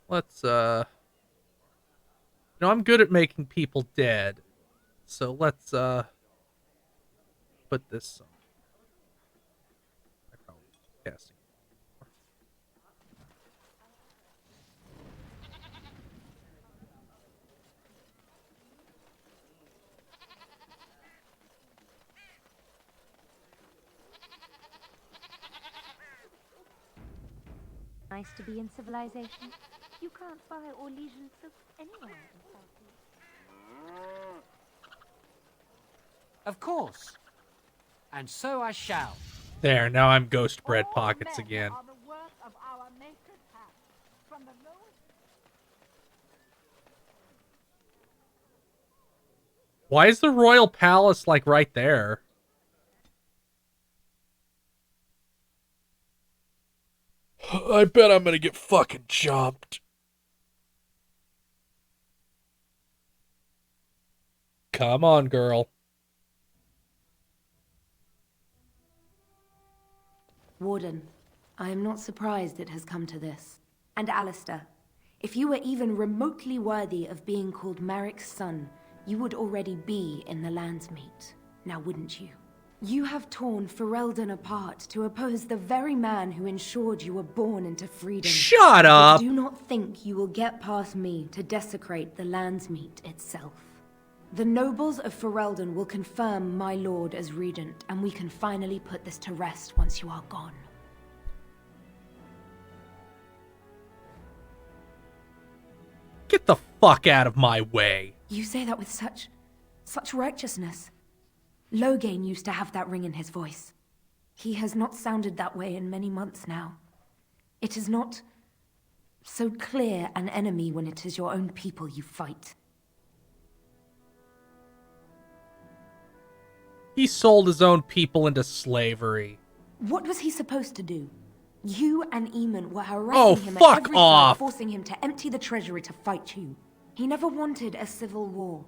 Let's, I'm good at making people dead. So let's, put this on. I probably casting. Nice to be in civilization. You can't buy Orlesian silk anywhere in Southeast. Of course. And so I shall. There, now I'm Ghost Bread Pockets again. Are the work of our maker's hand. From the lowest... Why is the Royal Palace, like, right there? I bet I'm gonna get fucking jumped. Come on, girl. Warden, I am not surprised it has come to this. And Alistair, if you were even remotely worthy of being called Marik's son, you would already be in the Landsmeet, now wouldn't you? You have torn Ferelden apart to oppose the very man who ensured you were born into freedom. Shut up! But do not think you will get past me to desecrate the Landsmeet itself. The nobles of Ferelden will confirm my lord as regent, and we can finally put this to rest once you are gone. Get the fuck out of my way. You say that with such righteousness. Loghain used to have that ring in his voice. He has not sounded that way in many months now. It is not so clear an enemy when it is your own people you fight. He sold his own people into slavery. What was he supposed to do? You and Eamon were harassing him fuck at every off. turn, forcing him to empty the treasury to fight you. He never wanted a civil war.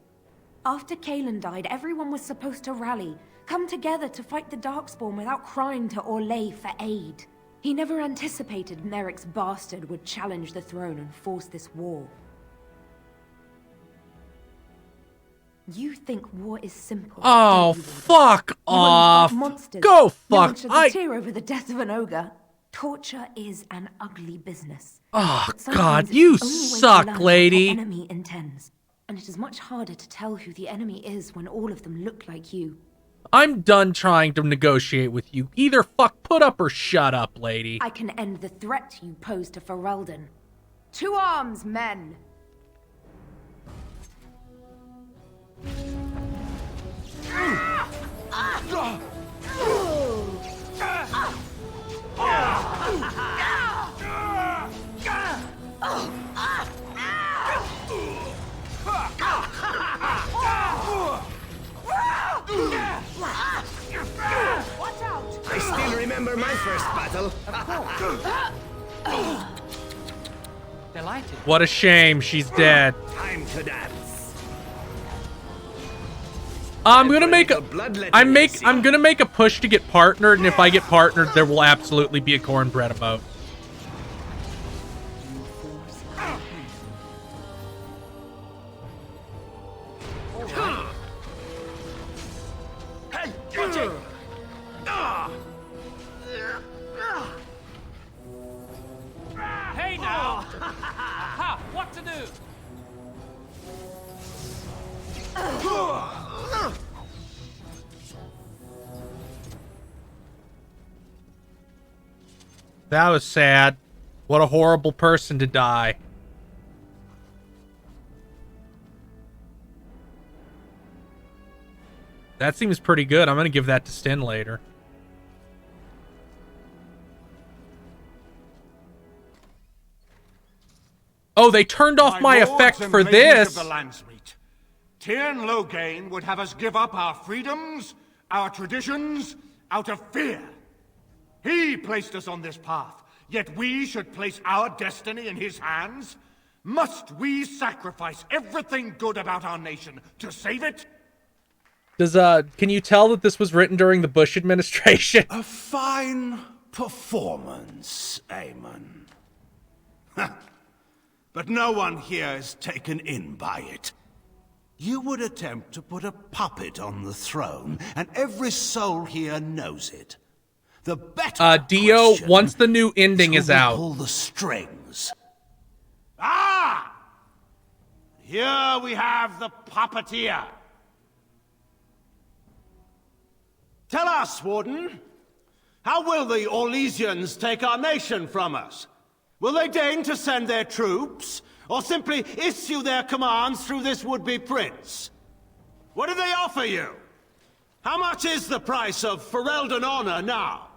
After Cailan died, everyone was supposed to rally, come together to fight the Darkspawn without crying to Orlais for aid. He never anticipated Merrick's bastard would challenge the throne and force this war. You think war is simple. Oh, fuck off. Monsters. Go No one fuck. should tear over the death of an ogre. Torture is an ugly business. Oh, But sometimes God, it's you the only way to suck, learn what lady. the enemy intends. And it is much harder to tell who the enemy is when all of them look like you. I'm done trying to negotiate with you. Either fuck put up or shut up, lady. I can end the threat you pose to Ferelden. To arms, men! I still remember my first battle. Delighted. What a shame she's dead. Time to dance. I'm gonna make a I'm gonna make a push to get partnered, and if I get partnered, there will absolutely be a cornbread emote. Hey, watch it! Hey now! Ha! What to do? That was sad. What a horrible person to die. That seems pretty good. I'm gonna give that to Sten later. Oh, they turned off my effect for this. The Landsmeet. Tyrn Loghain would have us give up our freedoms, our traditions, out of fear. He placed us on this path, yet we should place our destiny in his hands? Must we sacrifice everything good about our nation to save it? Can you tell that this was written during the Bush administration? A fine performance, Aemon. But no one here is taken in by it. You would attempt to put a puppet on the throne, and every soul here knows it. The better Dio, once the new ending is out. Pull the strings. Ah! Here we have the puppeteer. Tell us, Warden, how will the Orlesians take our nation from us? Will they deign to send their troops, or simply issue their commands through this would-be prince? What do they offer you? How much is the price of Ferelden honor now?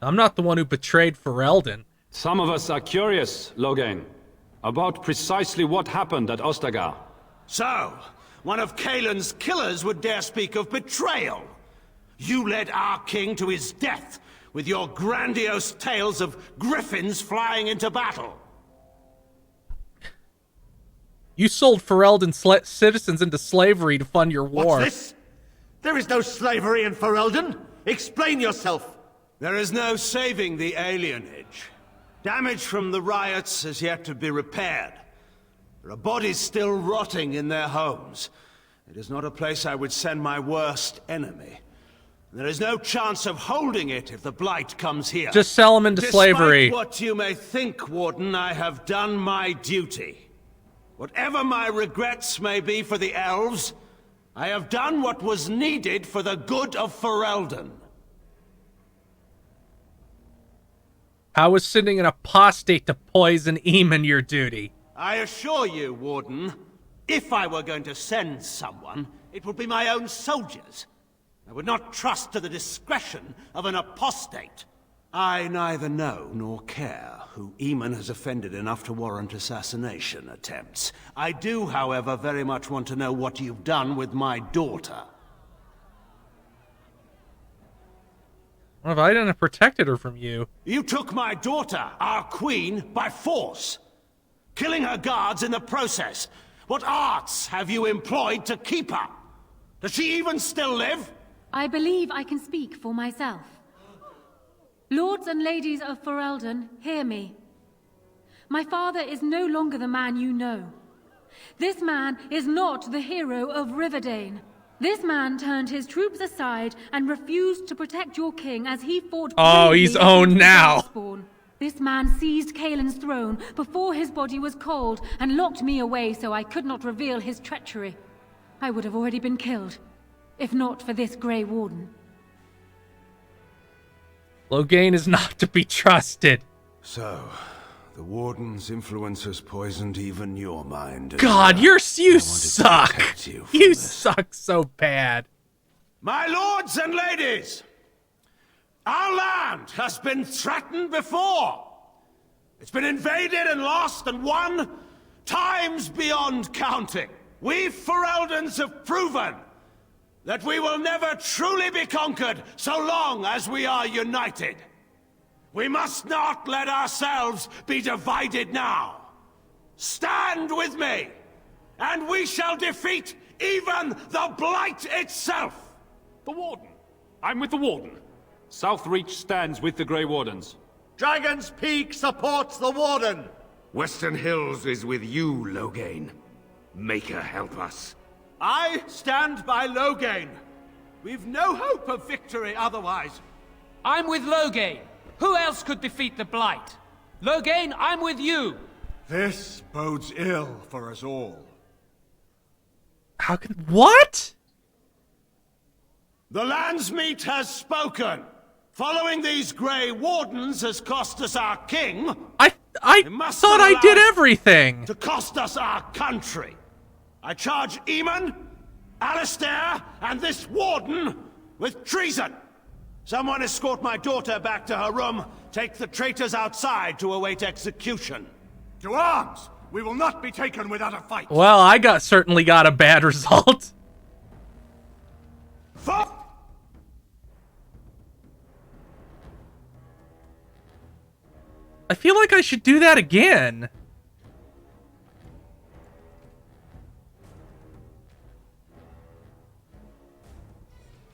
I'm not the one who betrayed Ferelden. Some of us are curious, Loghain, about precisely what happened at Ostagar. So, one of Cailan's killers would dare speak of betrayal. You led our king to his death with your grandiose tales of griffins flying into battle. You sold Ferelden citizens into slavery to fund your war. What's this? There is no slavery in Ferelden. Explain yourself. There is no saving the alienage. Damage from the riots has yet to be repaired. There are bodies still rotting in their homes. It is not a place I would send my worst enemy. There is no chance of holding it if the Blight comes here. Just sell them into slavery. Despite what you may think, Warden, I have done my duty. Whatever my regrets may be for the elves, I have done what was needed for the good of Ferelden. How is sending an apostate to poison Eamon your duty? I assure you, Warden, if I were going to send someone, it would be my own soldiers. I would not trust to the discretion of an apostate. I neither know nor care who Eamon has offended enough to warrant assassination attempts. I do, however, very much want to know what you've done with my daughter. What have I done to protected her from you? You took my daughter, our queen, by force, killing her guards in the process. What arts have you employed to keep her? Does she even still live? I believe I can speak for myself. Lords and ladies of Ferelden, hear me. My father is no longer the man you know. This man is not the hero of Riverdane. This man turned his troops aside and refused to protect your king as he fought. Oh, he's owned now. This man seized Kaelin's throne before his body was cold and locked me away so I could not reveal his treachery. I would have already been killed, if not for this Grey Warden. Loghain is not to be trusted. So, the Warden's influence has poisoned even your mind. God, you suck. You suck so bad. My lords and ladies, our land has been threatened before. It's been invaded and lost and won times beyond counting. We Fereldans have proven that we will never truly be conquered so long as we are united. We must not let ourselves be divided now. Stand with me, and we shall defeat even the Blight itself. The Warden. I'm with the Warden. Southreach stands with the Grey Wardens. Dragon's Peak supports the Warden. Western Hills is with you, Loghain. Make her help us. I stand by Loghain. We've no hope of victory otherwise. I'm with Loghain. Who else could defeat the Blight? Loghain, I'm with you. This bodes ill for us all. How can... What? The Landsmeet has spoken. Following these Grey Wardens has cost us our king. I thought I did everything. To cost us our country. I charge Eamon, Alistair, and this Warden with treason. Someone escort my daughter back to her room. Take the traitors outside to await execution. To arms! We will not be taken without a fight. Well, I certainly got a bad result. I feel like I should do that again.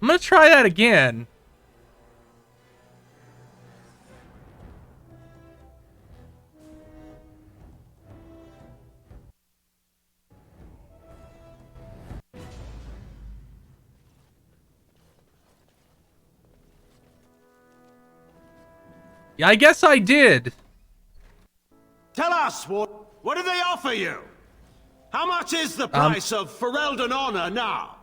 I'm gonna try that again. Yeah, I guess I did. Tell us, what do they offer you? How much is the price of Ferelden honor now?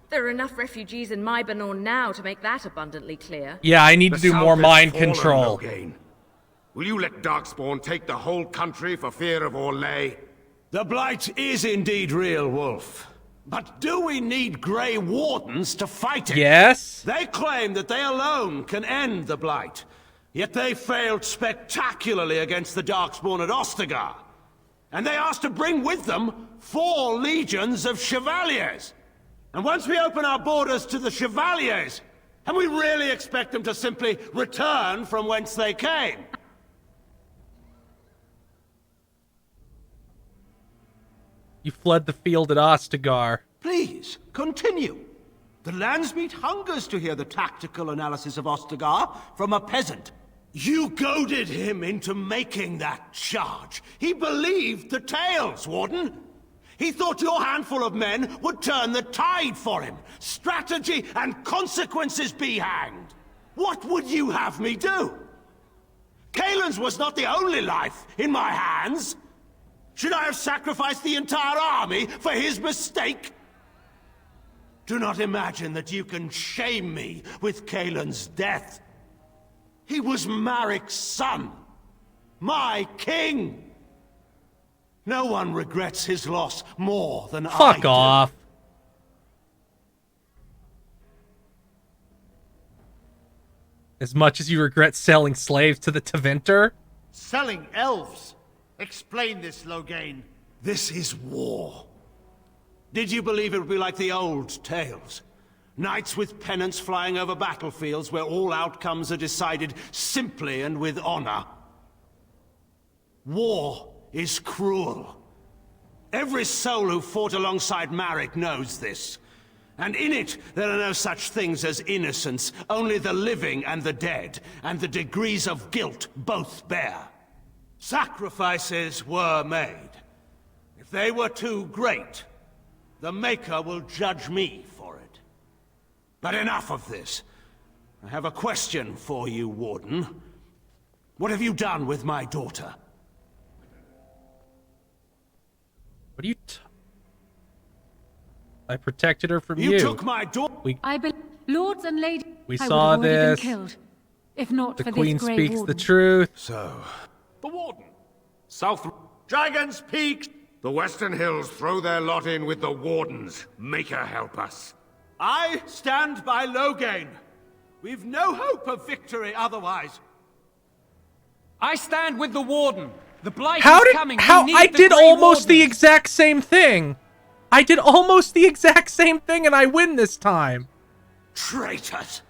There are enough refugees in Mybanor now to make that abundantly clear. Yeah, I need to do more mind control. Will you let Darkspawn take the whole country for fear of Orlais? The Blight is indeed real, Wolf. But do we need Grey Wardens to fight it? Yes. They claim that they alone can end the Blight. Yet they failed spectacularly against the Darkspawn at Ostagar. And they asked to bring with them 4 legions of Chevaliers. And once we open our borders to the Chevaliers, can we really expect them to simply return from whence they came? You fled the field at Ostagar. Please, continue. The Landsmeet hungers to hear the tactical analysis of Ostagar from a peasant. You goaded him into making that charge. He believed the tales, Warden. He thought your handful of men would turn the tide for him. Strategy and consequences be hanged. What would you have me do? Kaelin's was not the only life in my hands. Should I have sacrificed the entire army for his mistake? Do not imagine that you can shame me with Kaelin's death. He was Marik's son, my king. No one regrets his loss more than I do. Fuck off. As much as you regret selling slaves to the Tevinter? Selling elves? Explain this, Loghain. This is war. Did you believe it would be like the old tales? Knights with pennants flying over battlefields where all outcomes are decided simply and with honor. War is cruel. Every soul who fought alongside Marik knows this. And in it, there are no such things as innocence, only the living and the dead, and the degrees of guilt both bear. Sacrifices were made. If they were too great, the Maker will judge me for it. But enough of this. I have a question for you, Warden. What have you done with my daughter? What are you I protected her from you. You took my daughter. Lords and ladies, We I saw would have already this. been killed, if not The for Queen this Grey speaks Warden. the truth. So, The Warden. South... Dragon's Peak! The Western Hills throw their lot in with the Wardens. Maker help us. I stand by Loghain. We've no hope of victory otherwise. I stand with the Warden. The Blight How is did coming. how We need I the did Grey almost the Wardens. exact same thing. I did almost the exact same thing and I win this time. Traitors!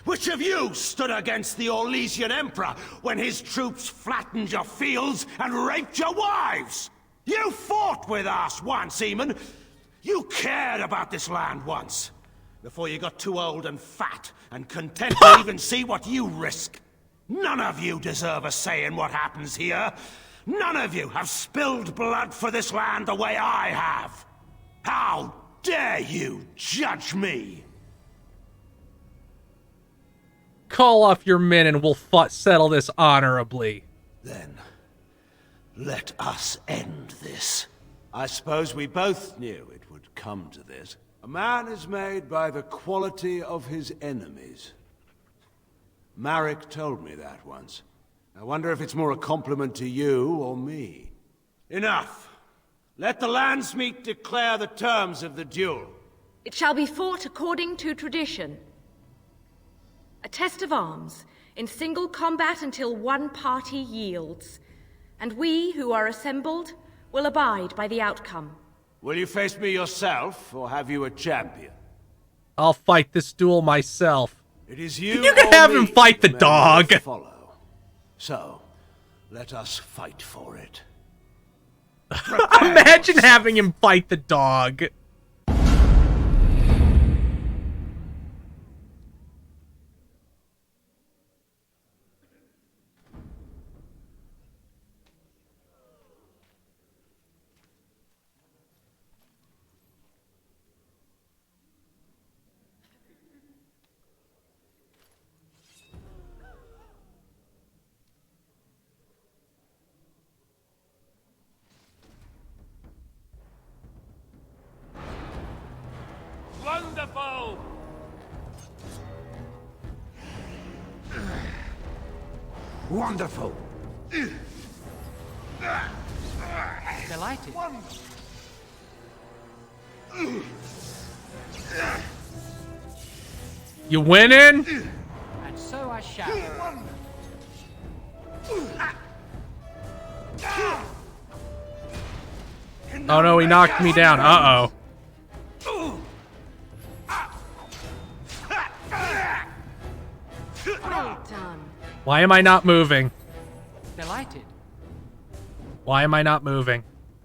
Which of you stood against the Orlesian Emperor when his troops flattened your fields and raped your wives? You fought with us once, Eamon. You cared about this land once. Before you got too old and fat and content to even see what you risk. None of you deserve a say in what happens here. None of you have spilled blood for this land the way I have. How dare you judge me? Call off your men and we'll settle this honorably. Then, let us end this. I suppose we both knew it would come to this. A man is made by the quality of his enemies. Marik told me that once. I wonder if it's more a compliment to you or me. Enough. Let the Landsmeet declare the terms of the duel. It shall be fought according to tradition. A test of arms, in single combat until one party yields. And we, who are assembled, will abide by the outcome. Will you face me yourself, or have you a champion? I'll fight this duel myself. It is you. You can or have me him fight the men dog. will follow. So, let us fight for it. Imagine having him fight the dog. Wonderful! Wonderful. Delighted. You winning? And so I shall. Oh no, he knocked me down. Uh-oh. Well done. Why am I not moving? Delighted. Why am I not moving?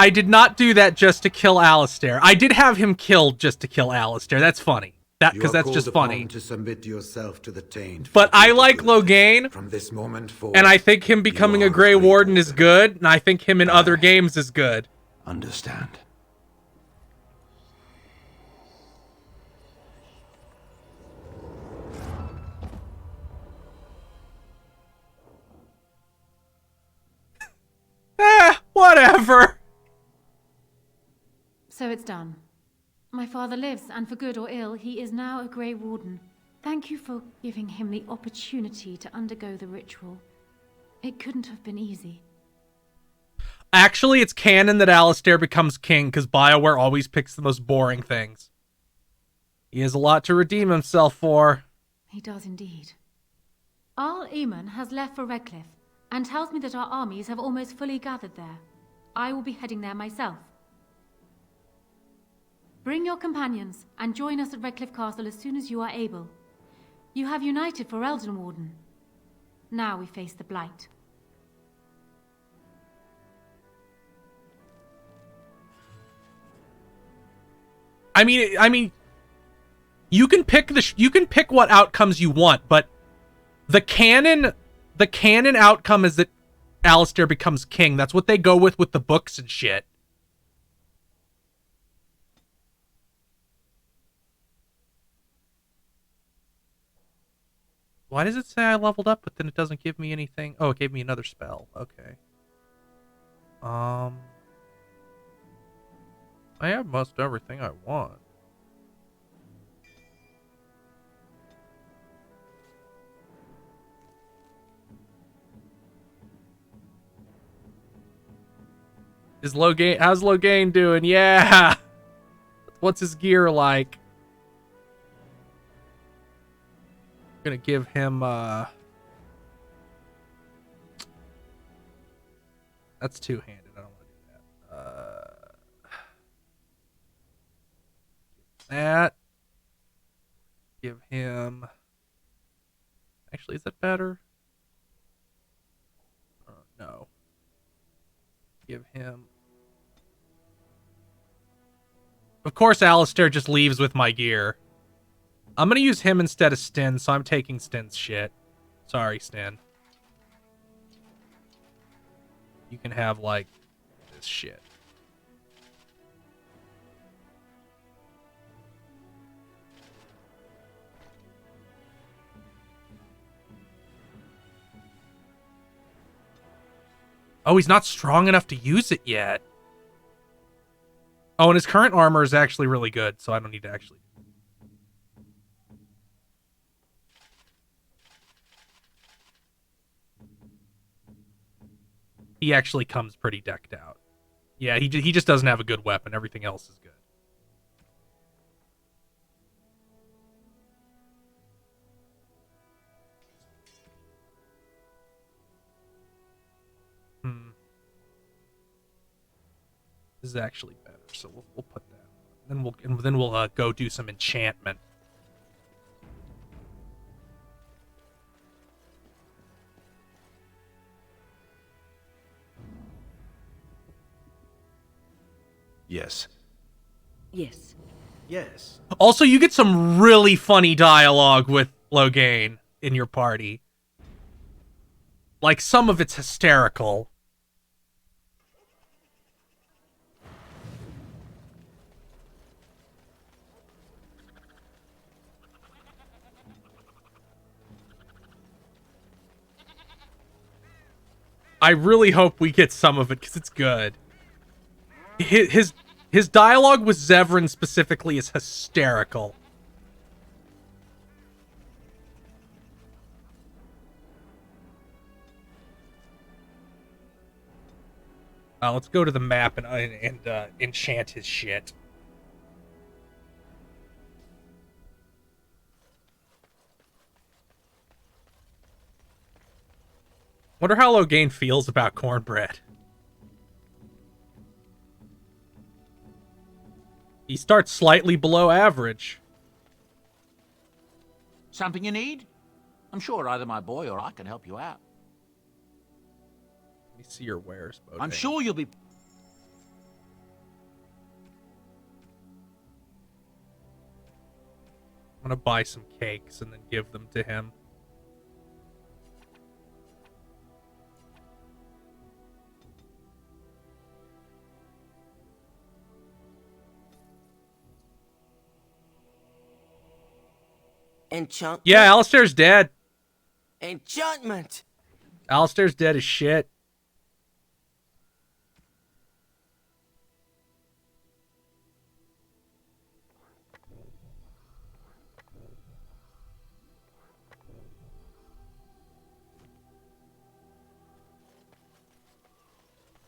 I did not do that just to kill Alistair. I did have him killed just to kill Alistair. That's funny. Because that's just funny. To submit yourself to the taint. But I like Loghain. From this moment forward, and I think him becoming a Grey Warden is good, and I think him in other games is good. Understand. Whatever. So it's done. My father lives, and for good or ill, he is now a Grey Warden. Thank you for giving him the opportunity to undergo the ritual. It couldn't have been easy. Actually, it's canon that Alistair becomes king, because BioWare always picks the most boring things. He has a lot to redeem himself for. He does indeed. Arl Eamon has left for Redcliffe, and tells me that our armies have almost fully gathered there. I will be heading there myself. Bring your companions, and join us at Redcliffe Castle as soon as you are able. You have united for Elden Warden. Now we face the Blight. I mean, you can pick what outcomes you want, but the canon outcome is that Alistair becomes king. That's what they go with the books and shit. Why does it say I leveled up, but then it doesn't give me anything? Oh, it gave me another spell. Okay. I have most everything I want. How's Loghain doing? Yeah! What's his gear like? Gonna give him, that's two-handed. I don't want to do that. Give him... Actually, is that better? No. Give him... Of course, Alistair just leaves with my gear. I'm gonna use him instead of Sten, so I'm taking Sten's shit. Sorry, Sten. You can have, like, this shit. Oh, he's not strong enough to use it yet. Oh, and his current armor is actually really good, so I don't need to actually... He actually comes pretty decked out. Yeah, he just doesn't have a good weapon. Everything else is good. This is actually better, so we'll put that on. Then we'll go do some enchantment. Yes. Yes. Yes. Also, you get some really funny dialogue with Loghain in your party. Like, some of it's hysterical. I really hope we get some of it, because it's good. His dialogue with Zevran specifically is hysterical. Let's go to the map and enchant his shit. Wonder how Loghain feels about cornbread. He starts slightly below average. Something you need? I'm sure either my boy or I can help you out. Let me see your wares, Bodine. I'm sure you'll be... I'm gonna buy some cakes and then give them to him. Enchantment? Yeah, Alistair's dead. Enchantment! Alistair's dead as shit.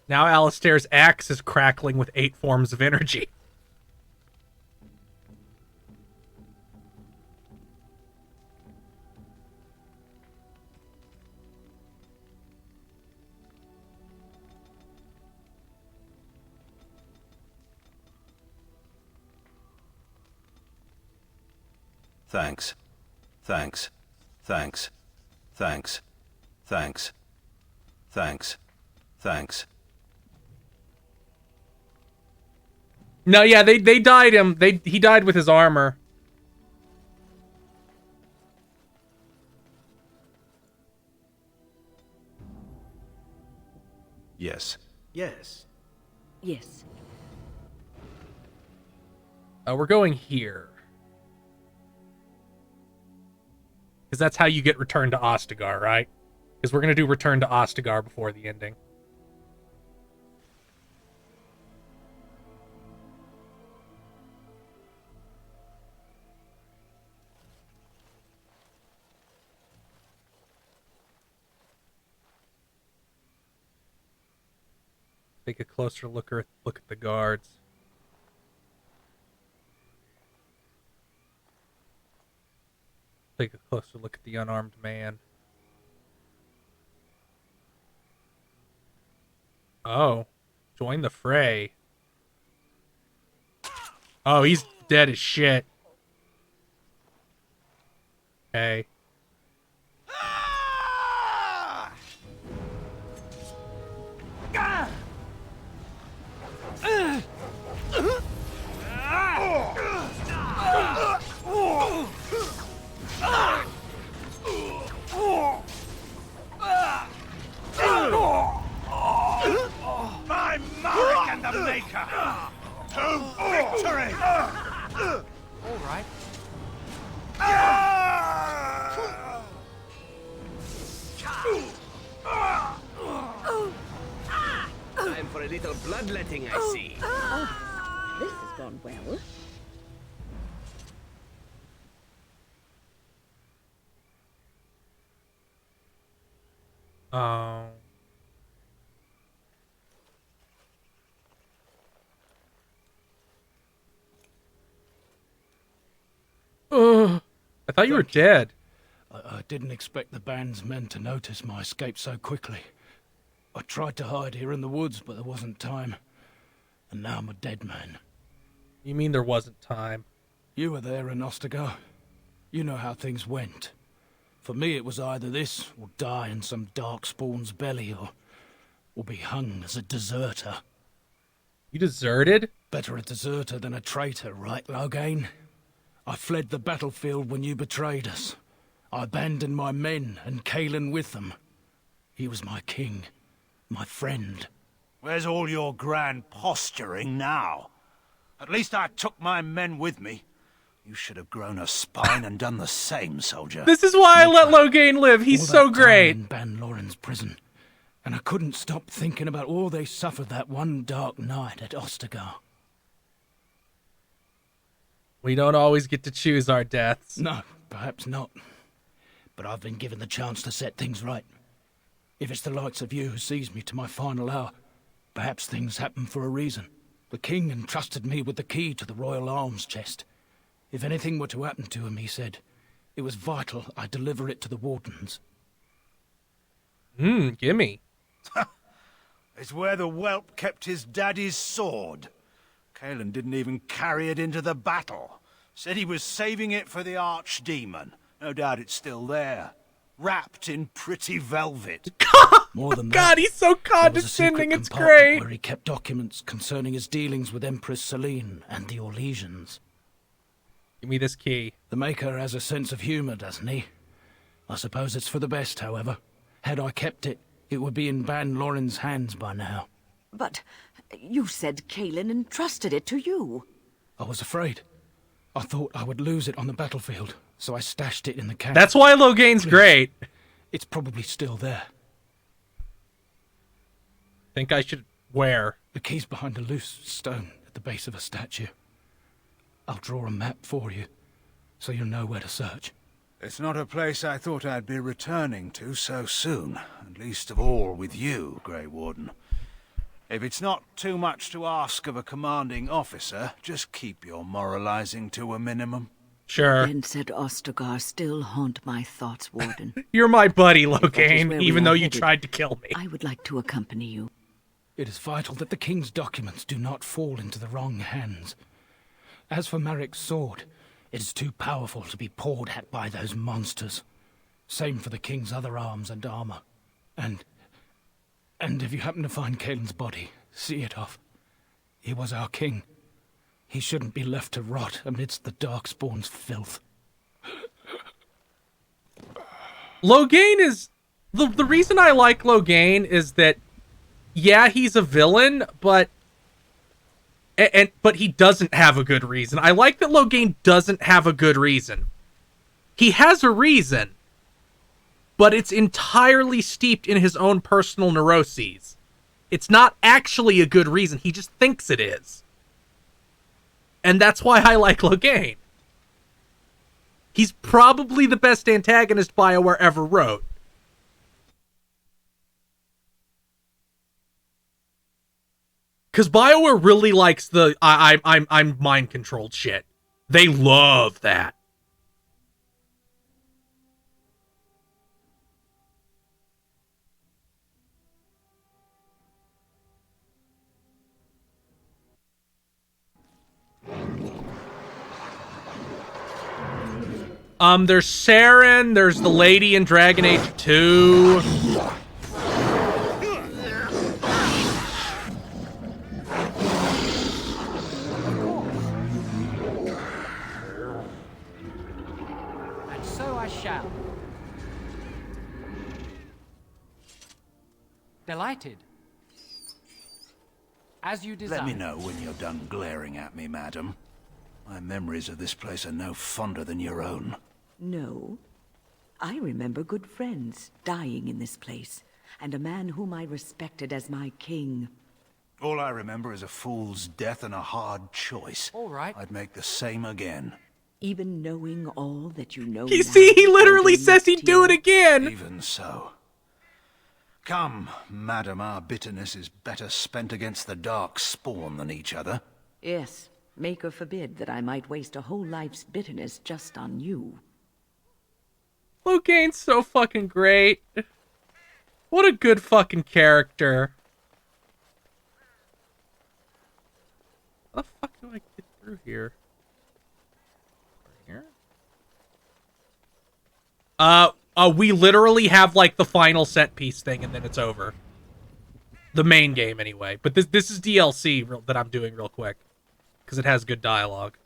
Now Alistair's axe is crackling with 8 forms of energy. Thanks. Thanks. Thanks. Thanks. Thanks. Thanks. Thanks. No, yeah, they died him. He died with his armor. Yes. Yes. Yes. We're going here. Because that's how you get Return to Ostagar, right? Because we're going to do Return to Ostagar before the ending. Take a closer look at the guards. Take a closer look at the unarmed man. Oh, join the fray. Oh, he's dead as shit. Hey. My Marek and the Maker! To victory! All right. Time for a little bloodletting, I see. This has gone well. Oh. I thought you were dead. I didn't expect the band's men to notice my escape so quickly. I tried to hide here in the woods, but there wasn't time. And now I'm a dead man. You mean there wasn't time? You were there in Ostagar. You know how things went. For me, it was either this, or die in some darkspawn's belly, or be hung as a deserter. You deserted? Better a deserter than a traitor, right, Loghain? I fled the battlefield when you betrayed us. I abandoned my men, and Cailan with them. He was my king, my friend. Where's all your grand posturing now? At least I took my men with me. You should have grown a spine and done the same, soldier. This is why I let Loghain live. He's so great. In Ban Loren's prison, and I couldn't stop thinking about all they suffered that one dark night at Ostagar. We don't always get to choose our deaths. No, perhaps not. But I've been given the chance to set things right. If it's the likes of you who sees me to my final hour, perhaps things happen for a reason. The king entrusted me with the key to the royal arms chest. If anything were to happen to him, he said, it was vital I deliver it to the wardens. Gimme. It's where the whelp kept his daddy's sword. Cailan didn't even carry it into the battle. Said he was saving it for the archdemon. No doubt it's still there. Wrapped in pretty velvet. More than that, God, he's so condescending, it's great. Where he kept documents concerning his dealings with Empress Selene and the Orlesians. Give me this key. The Maker has a sense of humor, doesn't he? I suppose it's for the best, however. Had I kept it, it would be in Ban Loren's hands by now. But you said Kaelin entrusted it to you. I was afraid. I thought I would lose it on the battlefield, so I stashed it in the camp. That's why Loghain's great. It's probably still there. Think I should... Where? The key's behind a loose stone at the base of a statue. I'll draw a map for you, so you'll know where to search. It's not a place I thought I'd be returning to so soon, and least of all with you, Grey Warden. If it's not too much to ask of a commanding officer, just keep your moralizing to a minimum. Sure. Then said Ostagar still haunt my thoughts, Warden. You're my buddy, Loghain, even though you tried to kill me. I would like to accompany you. It is vital that the king's documents do not fall into the wrong hands. As for Maric's sword, it is too powerful to be pawed at by those monsters. Same for the king's other arms and armor. And if you happen to find Kaelin's body, see it off. He was our king. He shouldn't be left to rot amidst the Darkspawn's filth. Loghain is... The reason I like Loghain is that, yeah, he's a villain, but he doesn't have a good reason. I like that Loghain doesn't have a good reason. He has a reason, but it's entirely steeped in his own personal neuroses. It's not actually a good reason. He just thinks it is. And that's why I like Loghain. He's probably the best antagonist BioWare ever wrote. Because BioWare really likes the I'm mind controlled shit. They love that. There's Saren, there's the lady in Dragon Age 2. And so I shall. Delighted. As you desire. Let me know when you're done glaring at me, madam. My memories of this place are no fonder than your own. No. I remember good friends dying in this place, and a man whom I respected as my king. All I remember is a fool's death and a hard choice. All right. I'd make the same again. Even knowing all that you know You see, he literally says he'd do it again. Even so. Come, madam, our bitterness is better spent against the Darkspawn than each other. Yes, Maker forbid that I might waste a whole life's bitterness just on you. Loghain's so fucking great. What a good fucking character. How the fuck do I get through here? Here? We literally have like the final set piece thing and then it's over. The main game anyway. But this is DLC that I'm doing real quick. Because it has good dialogue.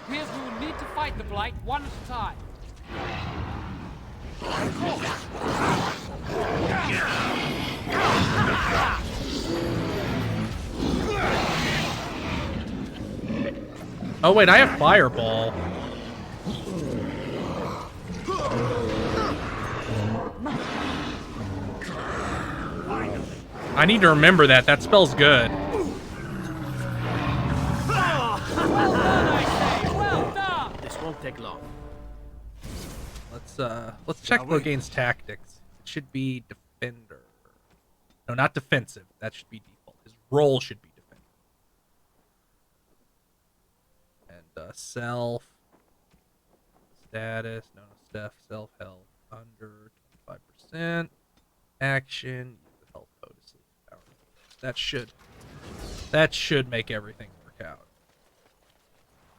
Appears we will need to fight the Blight one at a time. Oh wait, I have Fireball. I need to remember that. That spell's good. This won't take long. Let's check Loghain's tactics. It should be defender. No, not defensive. That should be default. His role should be defender. And self status. No, stuff. Self health under 25%. Action. Use the health bonus. That should make everything work out.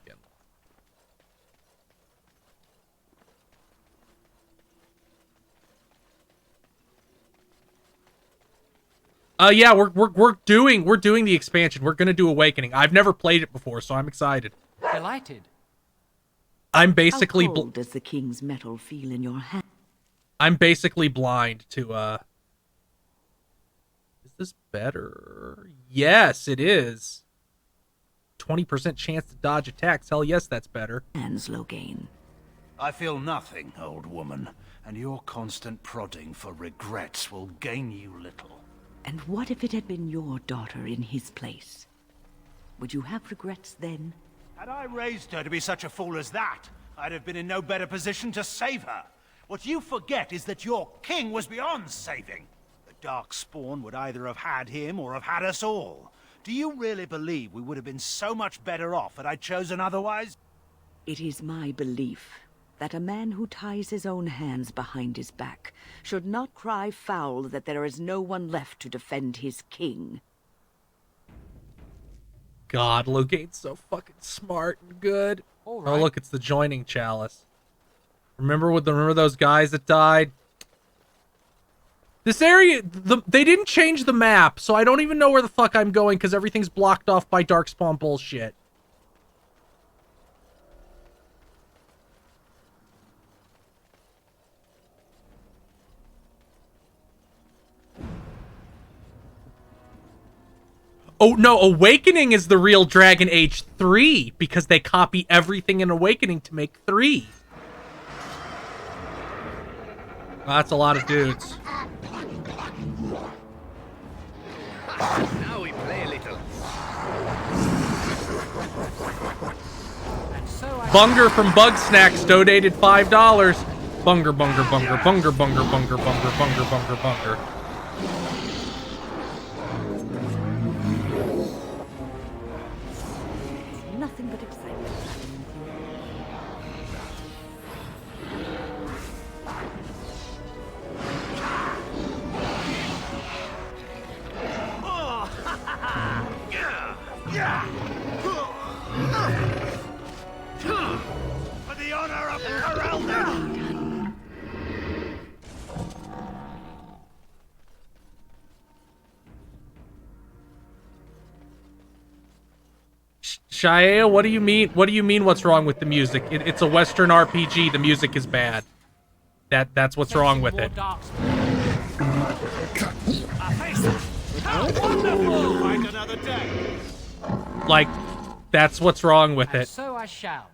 Again. Yeah, we're doing the expansion. We're gonna do Awakening. I've never played it before, so I'm excited. Delighted. I'm basically How cold does the king's metal feel in your hand? I'm basically blind to Is this better? Yes, it is. 20% chance to dodge attacks. Hell yes, that's better. Hands, Loghain. I feel nothing, old woman, and your constant prodding for regrets will gain you little. And what if it had been your daughter in his place? Would you have regrets then? Had I raised her to be such a fool as that, I'd have been in no better position to save her. What you forget is that your king was beyond saving. The Darkspawn would either have had him or have had us all. Do you really believe we would have been so much better off had I chosen otherwise? It is my belief that a man who ties his own hands behind his back should not cry foul that there is no one left to defend his king. God, Loghain's so fucking smart and good. All Oh right. look, it's the joining chalice. Remember those guys that died? This area, they didn't change the map, so I don't even know where the fuck I'm going because everything's blocked off by Darkspawn bullshit. Oh no, Awakening is the real Dragon Age 3 because they copy everything in Awakening to make 3. Well, that's a lot of dudes. Now we play a little. Bunger from Bug Snacks donated $5. Bunger, bunger, bunger, bunger, bunger, bunger, bunger, bunger, bunger, bunger. Nothing but excitement. For the honor of Ferelden! Shia, what do you mean? What do you mean? What's wrong with the music? It's a Western RPG. The music is bad. That's what's wrong with it. Find another day. Like, that's what's wrong with it. So I shall.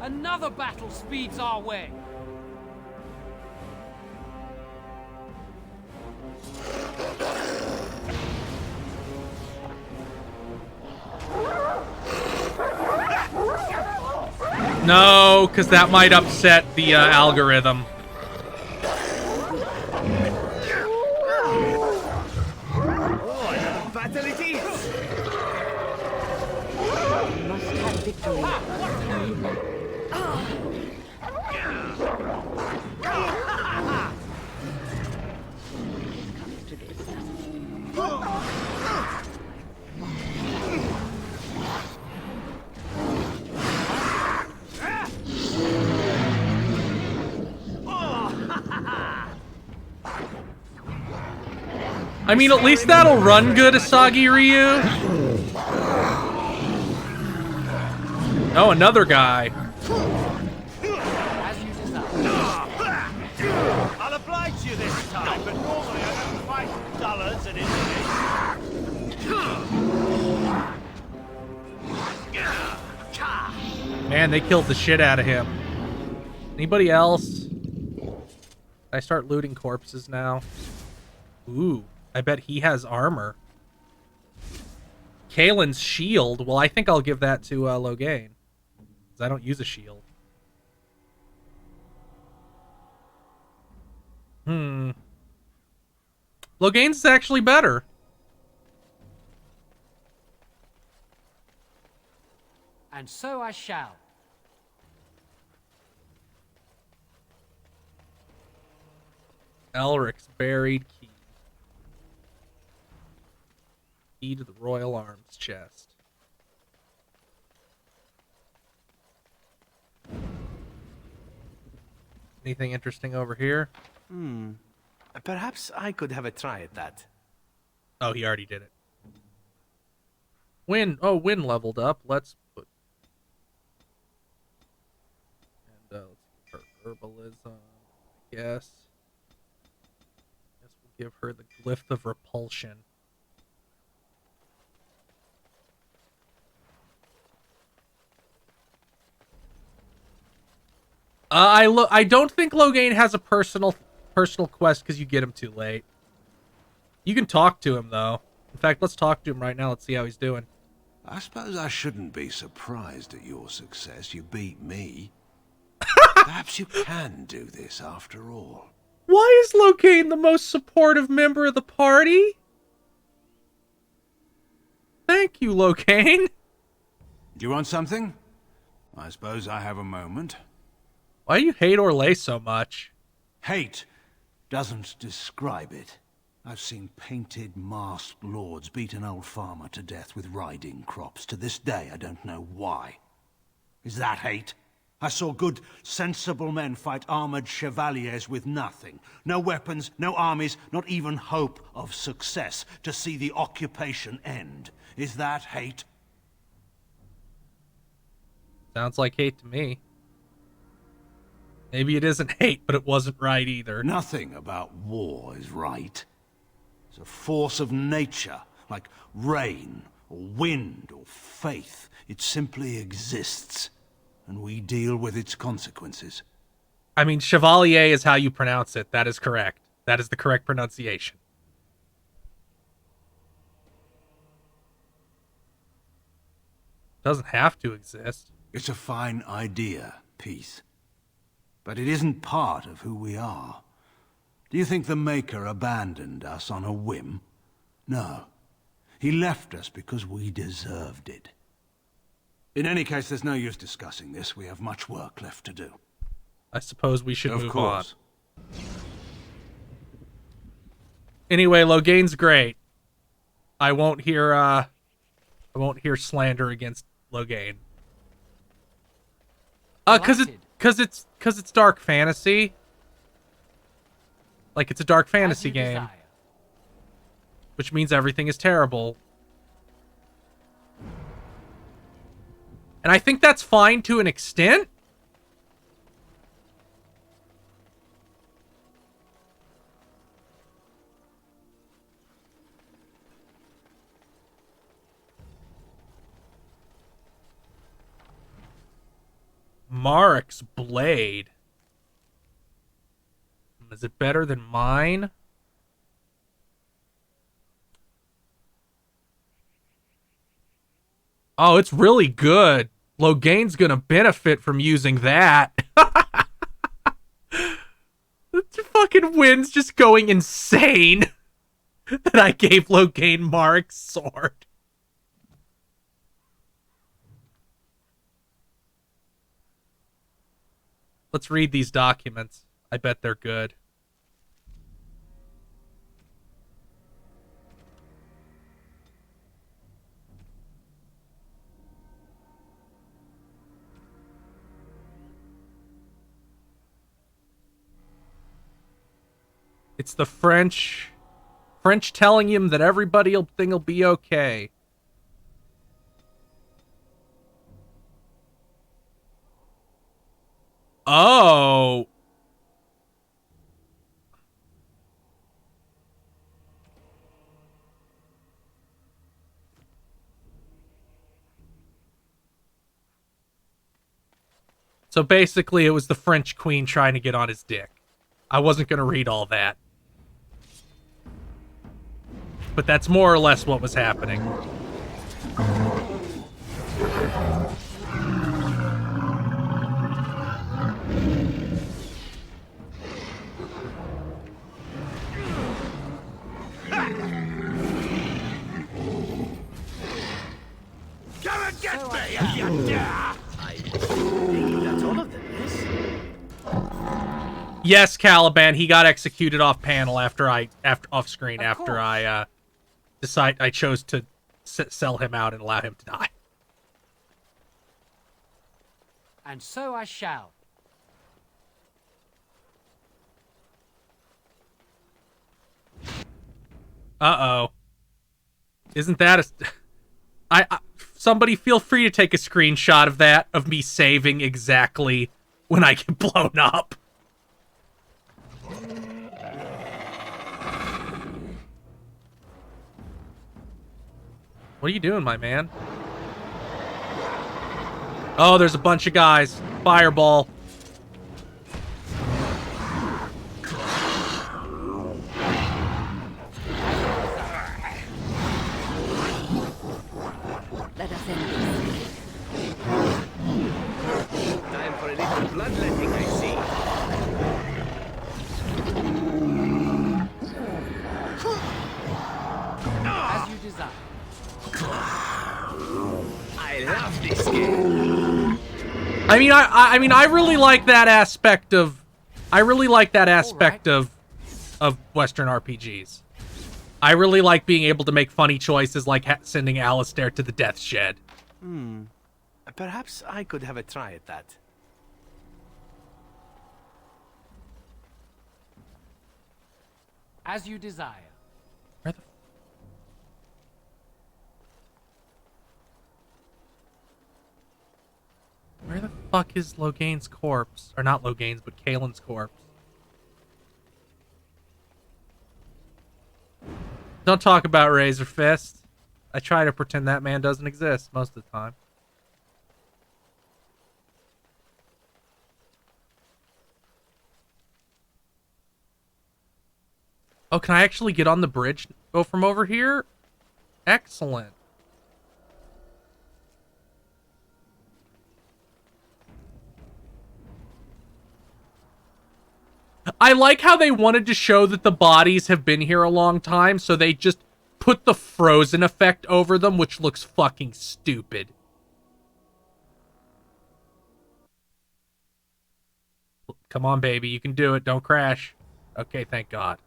Another battle speeds our way. No, because that might upset the algorithm. Battle it is! Must have victory. I mean, at least that'll run good, Asagi Ryu. Oh, another guy. I'll oblige you this time, but normally I don't fight dullards and idiots. Man, they killed the shit out of him. Anybody else? I start looting corpses now. Ooh, I bet he has armor. Kalen's shield. Well, I think I'll give that to Loghain. Because I don't use a shield. Loghain's is actually better. And so I shall. Elric's buried key. Key to the Royal Arms chest. Anything interesting over here? Perhaps I could have a try at that. Oh, he already did it. Win. Oh, Win leveled up. Let's put. And let's give her herbalism. I guess we'll give her the glyph of repulsion. I don't think Loghain has a personal quest because you get him too late. You can talk to him though. In fact, let's talk to him right now. Let's see how he's doing. I suppose I shouldn't be surprised at your success. You beat me. Perhaps you can do this after all. Why is Loghain the most supportive member of the party? Thank you, Loghain. Do you want something? I suppose I have a moment. Why do you hate Orlais so much? Hate doesn't describe it. I've seen painted, masked lords beat an old farmer to death with riding crops. To this day, I don't know why. Is that hate? I saw good, sensible men fight armored chevaliers with nothing. No weapons, no armies, not even hope of success to see the occupation end. Is that hate? Sounds like hate to me. Maybe it isn't hate, but it wasn't right either. Nothing about war is right. It's a force of nature, like rain, or wind, or faith. It simply exists, and we deal with its consequences. I mean, chevalier is how you pronounce it. That is correct. That is the correct pronunciation. Doesn't have to exist. It's a fine idea, peace. But it isn't part of who we are. Do you think the Maker abandoned us on a whim? No. He left us because we deserved it. In any case, there's no use discussing this. We have much work left to do. I suppose we should move on. Of course. Anyway, Loghain's great. I won't hear slander against Loghain. Cause it's dark fantasy. Like, it's a dark fantasy game. Which means everything is terrible. And I think that's fine to an extent. Marik's blade. Is it better than mine? Oh, it's really good. Loghain's gonna benefit from using that. The fucking wind's just going insane that I gave Loghain Marik's sword. Let's read these documents. I bet they're good. It's the French telling him that everybody'll think it'll be okay. Oh. So basically, it was the French queen trying to get on his dick. I wasn't going to read all that. But that's more or less what was happening. Come and get me if you dare! I think that's all of them, yes? Yes, Caliban, he got executed off panel after I chose to sell him out and allow him to die. And so I shall. Uh-oh. Isn't that a... Somebody feel free to take a screenshot of that, of me saving exactly when I get blown up. What are you doing, my man? Oh, there's a bunch of guys. Fireball. Let us end this. Time for a little bloodletting, I see. As you desire. I love this game. I mean, I really like that aspect of... I really like that aspect of Western RPGs. I really like being able to make funny choices like sending Alistair to the death shed. Perhaps I could have a try at that. As you desire. Where the fuck is Loghain's corpse? Or not Loghain's, but Kaelin's corpse. Don't talk about Razor Fist. I try to pretend that man doesn't exist most of the time. Oh, can I actually get on the bridge? Go from over here? Excellent. I like how they wanted to show that the bodies have been here a long time, so they just put the frozen effect over them, which looks fucking stupid. Come on, baby. You can do it. Don't crash. Okay, thank God.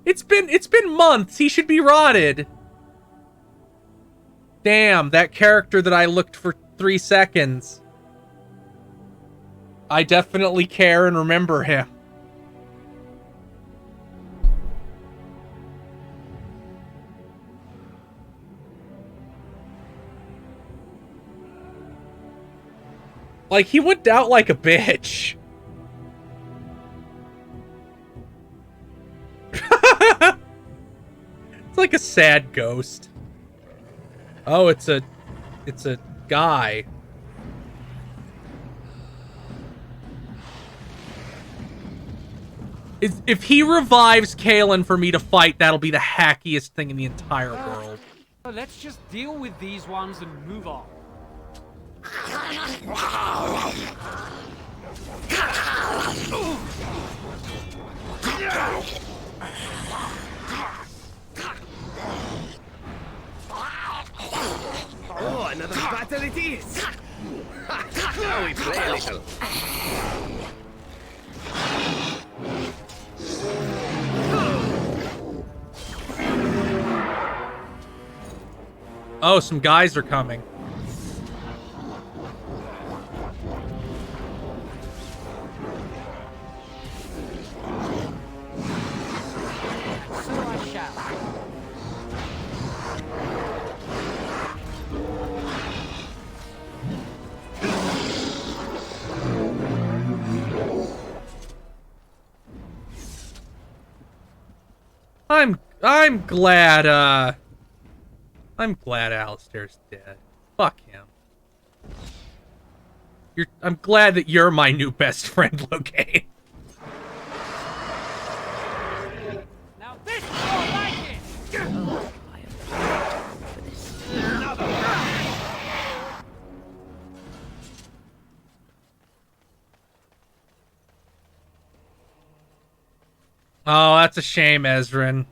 It's been months. He should be rotted. Damn, that character that I looked for 3 seconds. I definitely care and remember him. Like, he went out like a bitch. It's like a sad ghost. Oh, it's a guy. If he revives Kaelin for me to fight, that'll be the hackiest thing in the entire world. Let's just deal with these ones and move on. Oh, another battle it is! Now we play a little. Oh, some guys are coming. So I shall. I'm glad Alistair's dead. Fuck him. I'm glad that you're my new best friend, Loghain. Now this is more like it! Oh, that's a shame, Ezran.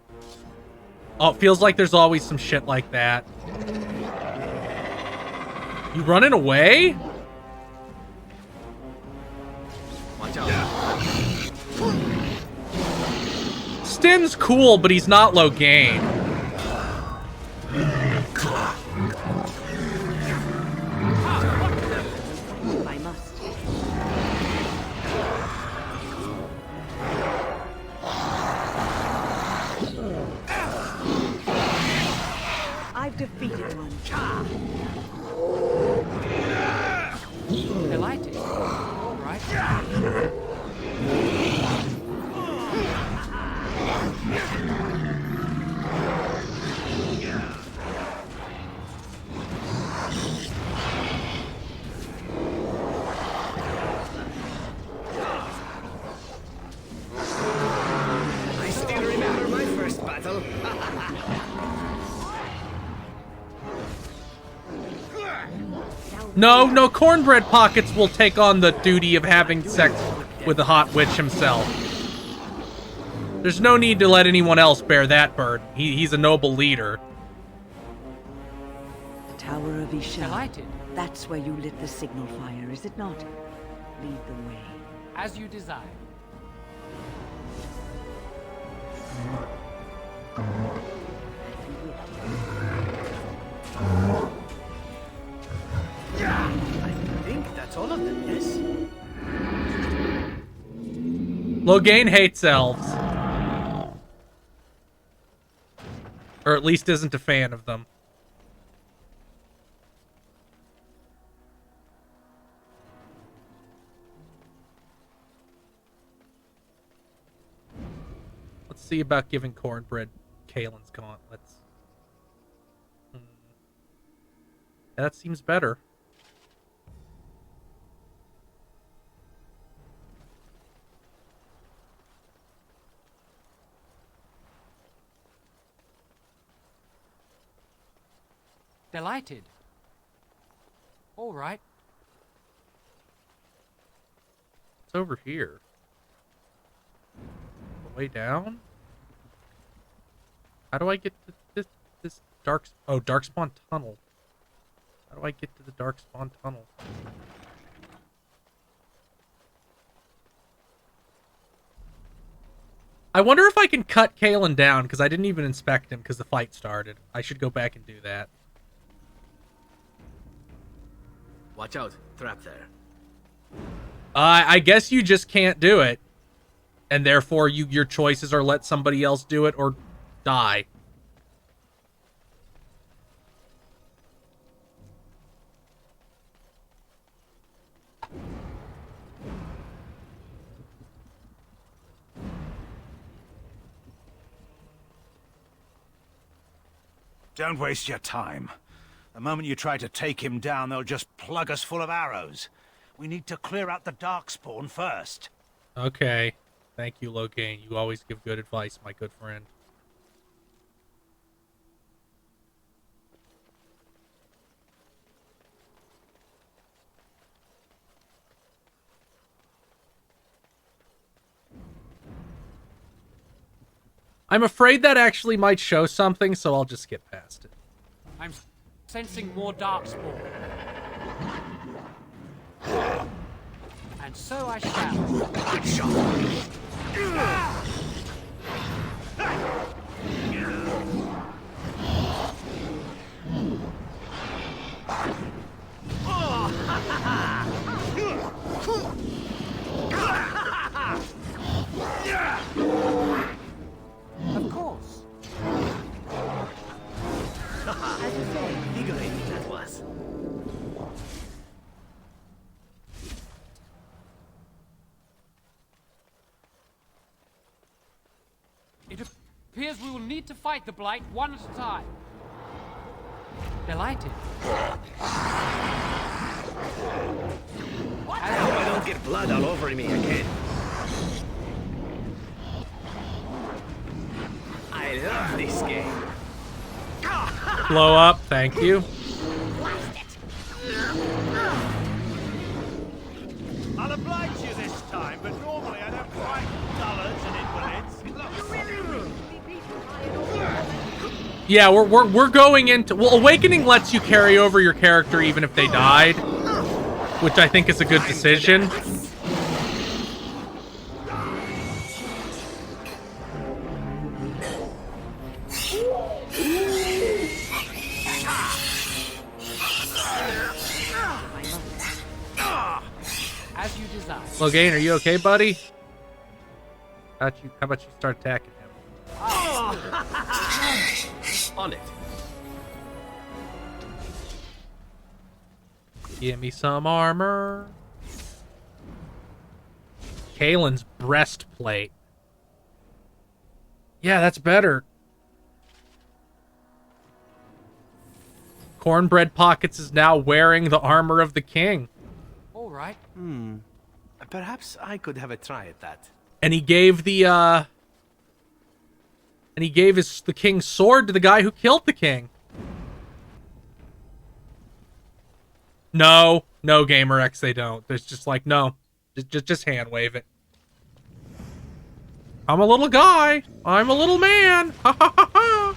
Oh, it feels like there's always some shit like that. You running away? Watch out. Sten's cool, but he's not Loghain. Delighted. All right. I still remember my first battle. No, Cornbread Pockets will take on the duty of having sex with the hot witch himself. There's no need to let anyone else bear that burden. He's a noble leader. The Tower of Ishal. Delighted. That's where you lit the signal fire, is it not? Lead the way. As you desire. I think that's all of them, yes? Loghain hates elves. Or at least isn't a fan of them. Let's see about giving Cornbread Kaelin's gauntlets. Yeah, that seems better. Delighted. All right. It's over here. The way down? How do I get to this Darkspawn Tunnel? How do I get to the Darkspawn Tunnel? I wonder if I can cut Kaelin down, because I didn't even inspect him because the fight started. I should go back and do that. Watch out, trap there. I guess you just can't do it. And therefore your choices are let somebody else do it or die. Don't waste your time. The moment you try to take him down, they'll just plug us full of arrows. We need to clear out the Darkspawn first. Okay. Thank you, Loghain. You always give good advice, my good friend. I'm afraid that actually might show something, so I'll just skip past it. I'm sensing more Darkspawn. And so I shall. Of course. As you say, invigorating that was. It appears we will need to fight the Blight one at a time. Delighted. I hope I don't get blood all over me again. I love this game. Blow up, thank you. I'll oblige you this time, but normally I don't fight dullards and invalids. Yeah, we're going into... Well, Awakening lets you carry over your character even if they died, which I think is a good decision. As you desire. Loghain, are you okay, buddy? How about you start attacking him? On it. Give me some armor. Kalen's breastplate. Yeah, that's better. Cornbread Pockets is now wearing the armor of the king. All right. Perhaps I could have a try at that. And he gave the the king's sword to the guy who killed the king. No, Gamer X, they don't. There's just like, no. Just hand wave it. I'm a little guy. I'm a little man. Ha ha ha ha.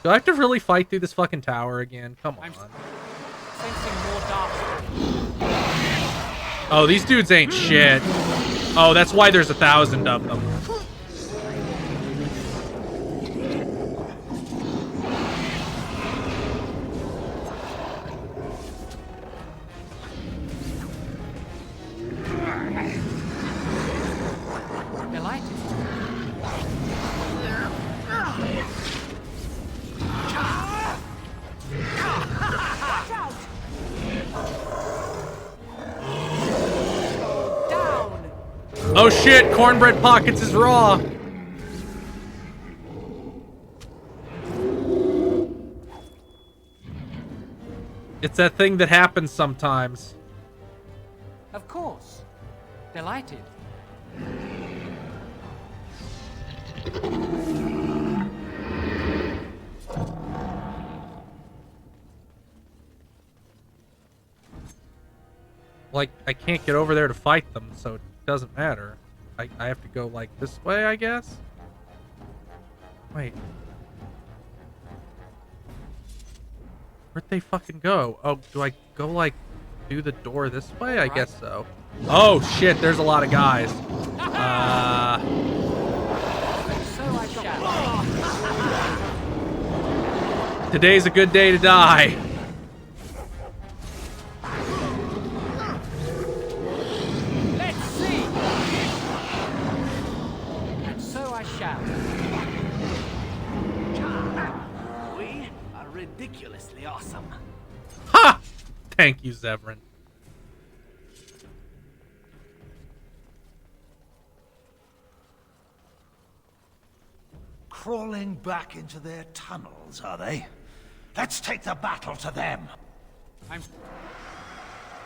Do I have to really fight through this fucking tower again? Come on. Sensing more dark. Oh, these dudes ain't shit. Oh, that's why there's 1,000 of them. Oh shit, Cornbread Pockets is raw. It's that thing that happens sometimes. Of course. Delighted. Like, I can't get over there to fight them, so it doesn't matter. I have to go, like, this way, I guess? Wait. Where'd they fucking go? Oh, do I go, like, through the door this way? I guess so. Oh, shit, there's a lot of guys. Today's a good day to die. Let's see. And so I shall. We are ridiculously awesome. Ha! Thank you, Zevran. Crawling back into their tunnels, are they? Let's take the battle to them. I'm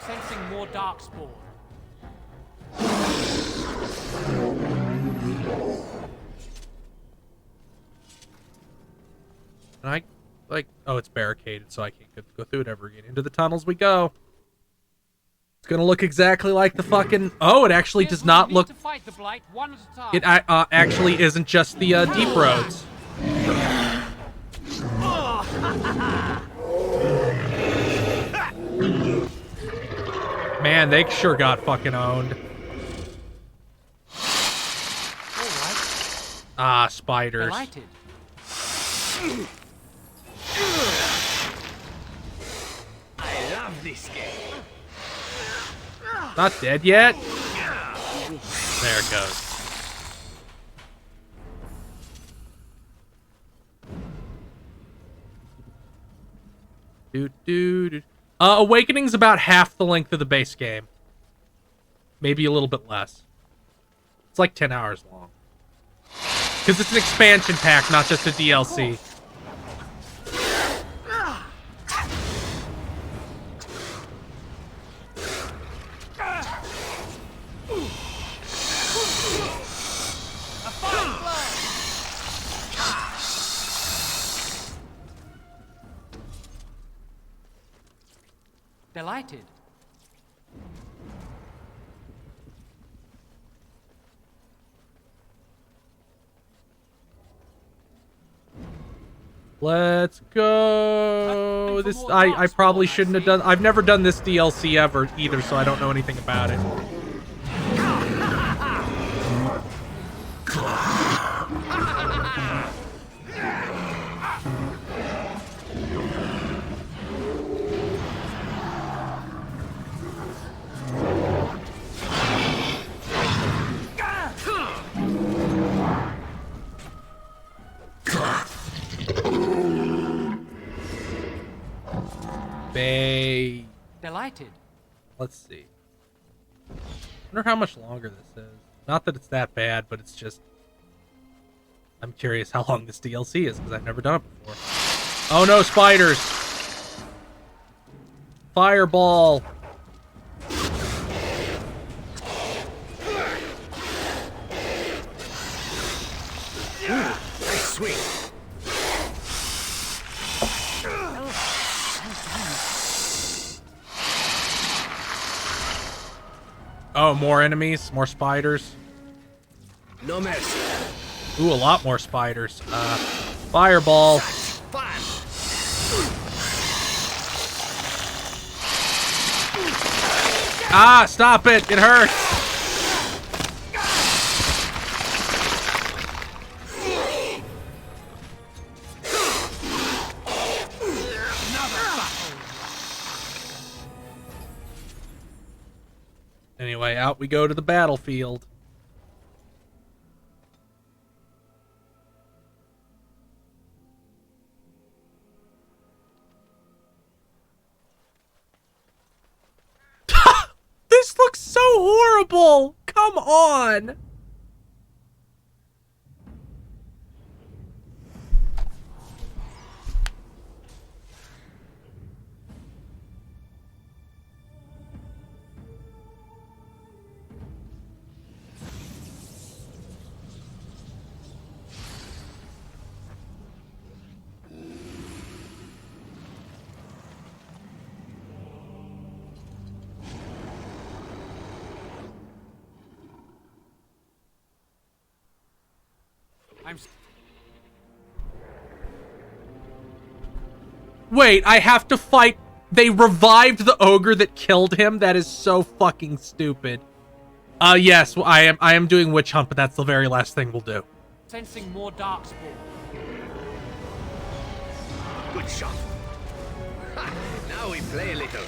sensing more darkspawn. And I, like, oh, it's barricaded, so I can't go through it ever again. Into the tunnels we go. It's gonna look exactly like the fucking... Oh, it actually does not look... To fight the blight one at a time. It actually isn't just the deep roads. Man, they sure got fucking owned. Ah, spiders. Delighted. I love this game. Not dead yet? There it goes. Awakening's about half the length of the base game. Maybe a little bit less. It's like 10 hours long. Because it's an expansion pack, not just a DLC. Delighted. Let's go. This I probably shouldn't have done. I've never done this DLC ever either, so I don't know anything about it. Bay. Delighted. Let's see. I wonder how much longer this is. Not that it's that bad, but it's just... I'm curious how long this DLC is, because I've never done it before. Oh no, spiders! Fireball! Nice swing. Oh, more enemies, more spiders. No mercy. Ooh, a lot more spiders. Fireball. Ah, stop it! It hurts! Anyway, out we go to the battlefield. This looks so horrible! Come on! Wait, I have to fight... They revived the ogre that killed him? That is so fucking stupid. Yes, I am doing Witch Hunt, but that's the very last thing we'll do. Sensing more darkspawn. Good shot. Ha, now we play a little.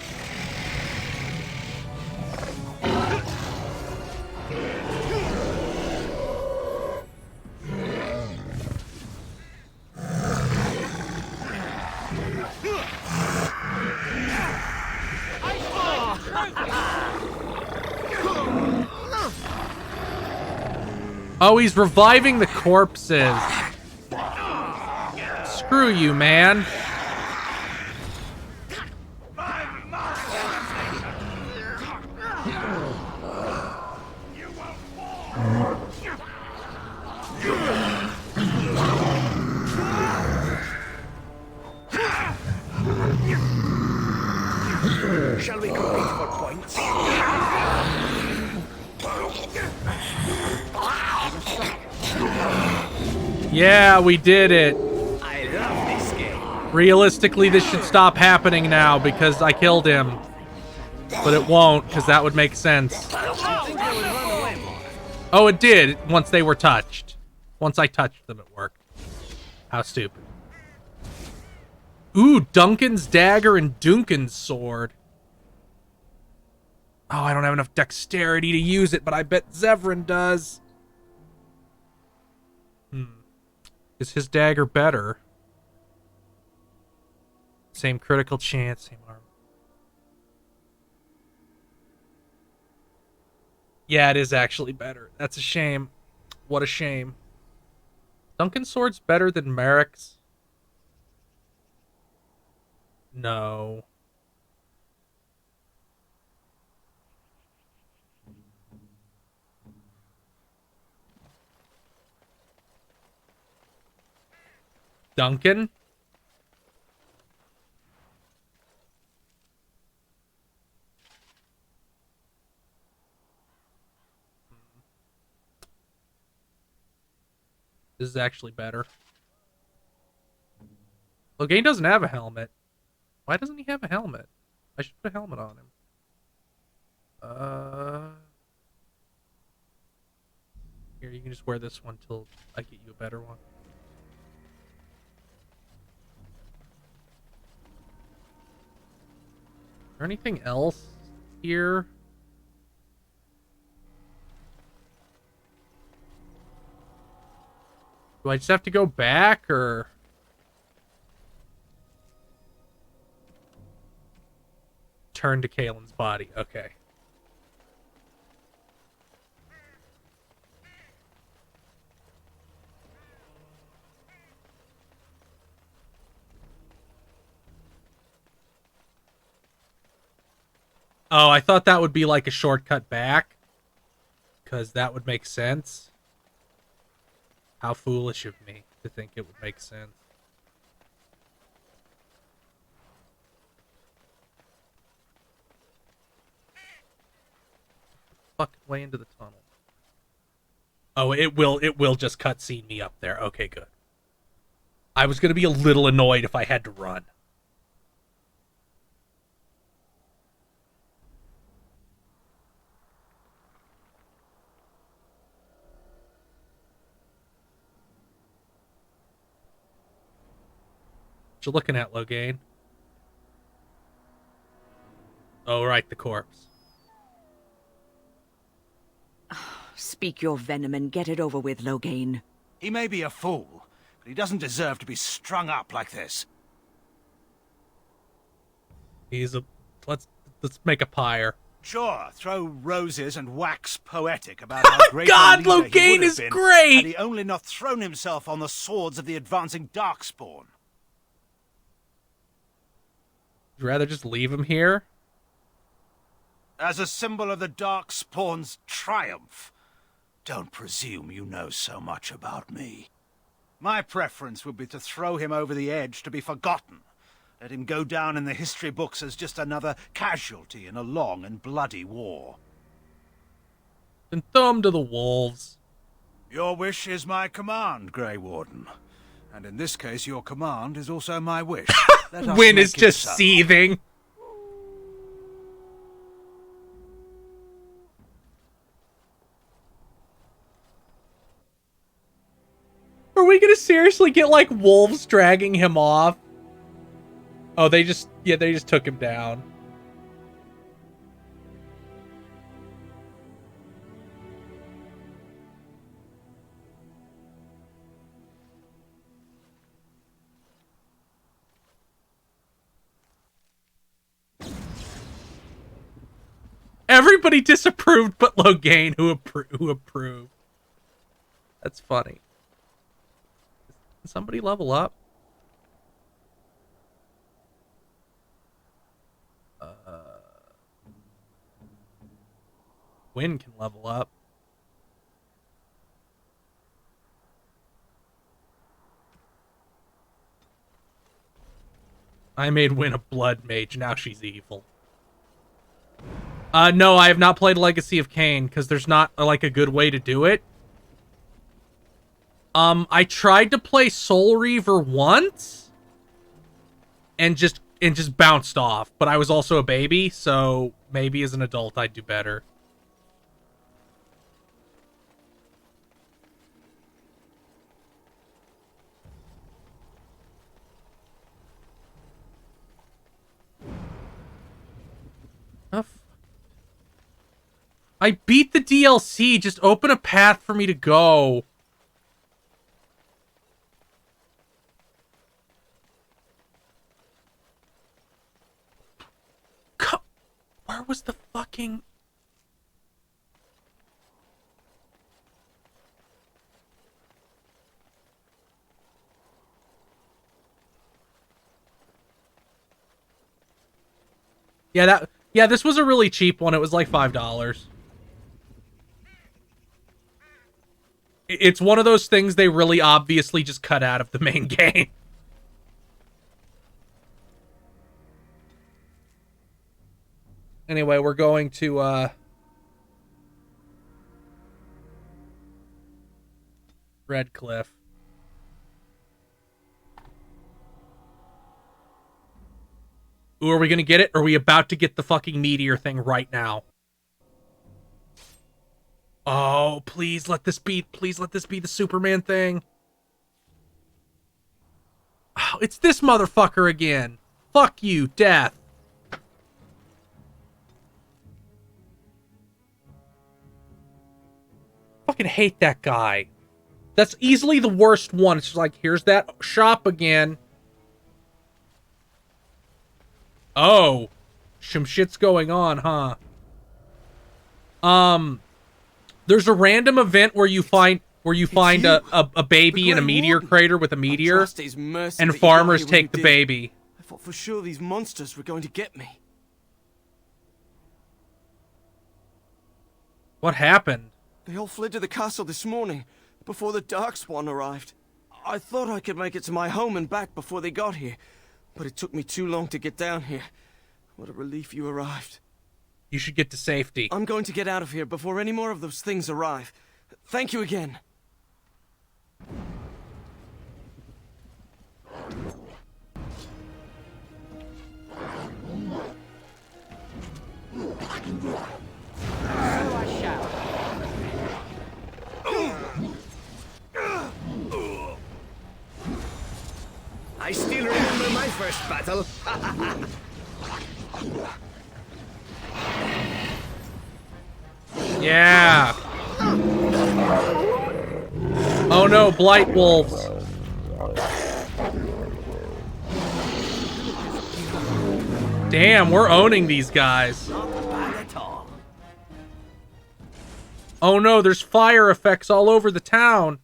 Oh, he's reviving the corpses. Screw you, man. Shall we compete for points? Yeah, we did it. I love this game. Realistically, this should stop happening now because I killed him. But it won't, because that would make sense. Oh, it did, once they were touched. Once I touched them, it worked. How stupid. Ooh, Duncan's dagger and Duncan's sword. Oh, I don't have enough dexterity to use it, but I bet Zevran does. Is his dagger better? Same critical chance, same armor. Yeah, it is actually better. That's a shame. What a shame. Duncan's sword's better than Merrick's? No. Duncan? This is actually better. Loghain doesn't have a helmet. Why doesn't he have a helmet? I should put a helmet on him. Here, you can just wear this one till I get you a better one. Is there anything else here? Do I just have to go back, or... return to Kaelin's body. Okay. Oh, I thought that would be like a shortcut back. Because that would make sense. How foolish of me to think it would make sense. Fucking way into the tunnel. Oh, it will just cutscene me up there. Okay, good. I was gonna be a little annoyed if I had to run. What you looking at, Loghain? Oh, right, the corpse. Speak your venom and get it over with, Loghain. He may be a fool, but he doesn't deserve to be strung up like this. He's a... Let's make a pyre. Sure, throw roses and wax poetic about how great God, a leader he Loghain would have is been great! had he only not thrown himself on the swords of the advancing Darkspawn. Would you rather just leave him here? As a symbol of the Darkspawn's triumph. Don't presume you know so much about me. My preference would be to throw him over the edge to be forgotten. Let him go down in the history books as just another casualty in a long and bloody war. And throw him to the wolves. Your wish is my command, Grey Warden. And in this case, your command is also my wish. Wynn is just seething. Are we gonna seriously get, like, wolves dragging him off? Oh, they just took him down. Everybody disapproved but Loghain, who approved. That's funny. Can somebody level up? Wynn can level up. I made Wynn a blood mage, now she's evil. No, I have not played Legacy of Kain, because there's not, like, a good way to do it. I tried to play Soul Reaver once, and just bounced off, but I was also a baby, so maybe as an adult I'd do better. I beat the DLC, just open a path for me to go. Where was the fucking... Yeah, this was a really cheap one. It was like $5. It's one of those things they really obviously just cut out of the main game. Anyway, we're going to, Redcliffe. Ooh, are we gonna get it? Or are we about to get the fucking meteor thing right now? Oh, please let this be the Superman thing. Oh, it's this motherfucker again. Fuck you, Death. Fucking hate that guy. That's easily the worst one. It's just like, here's that shop again. Oh. Some shit's going on, huh? There's a random event where you find a baby in a meteor crater with a meteor, and farmers take the baby. I thought for sure these monsters were going to get me. What happened? They all fled to the castle this morning, before the Darkspawn arrived. I thought I could make it to my home and back before they got here, but it took me too long to get down here. What a relief you arrived. You should get to safety. I'm going to get out of here before any more of those things arrive. Thank you again. I shall. I still remember my first battle. Yeah. Oh no, Blight Wolves. Damn, we're owning these guys. Oh no, there's fire effects all over the town.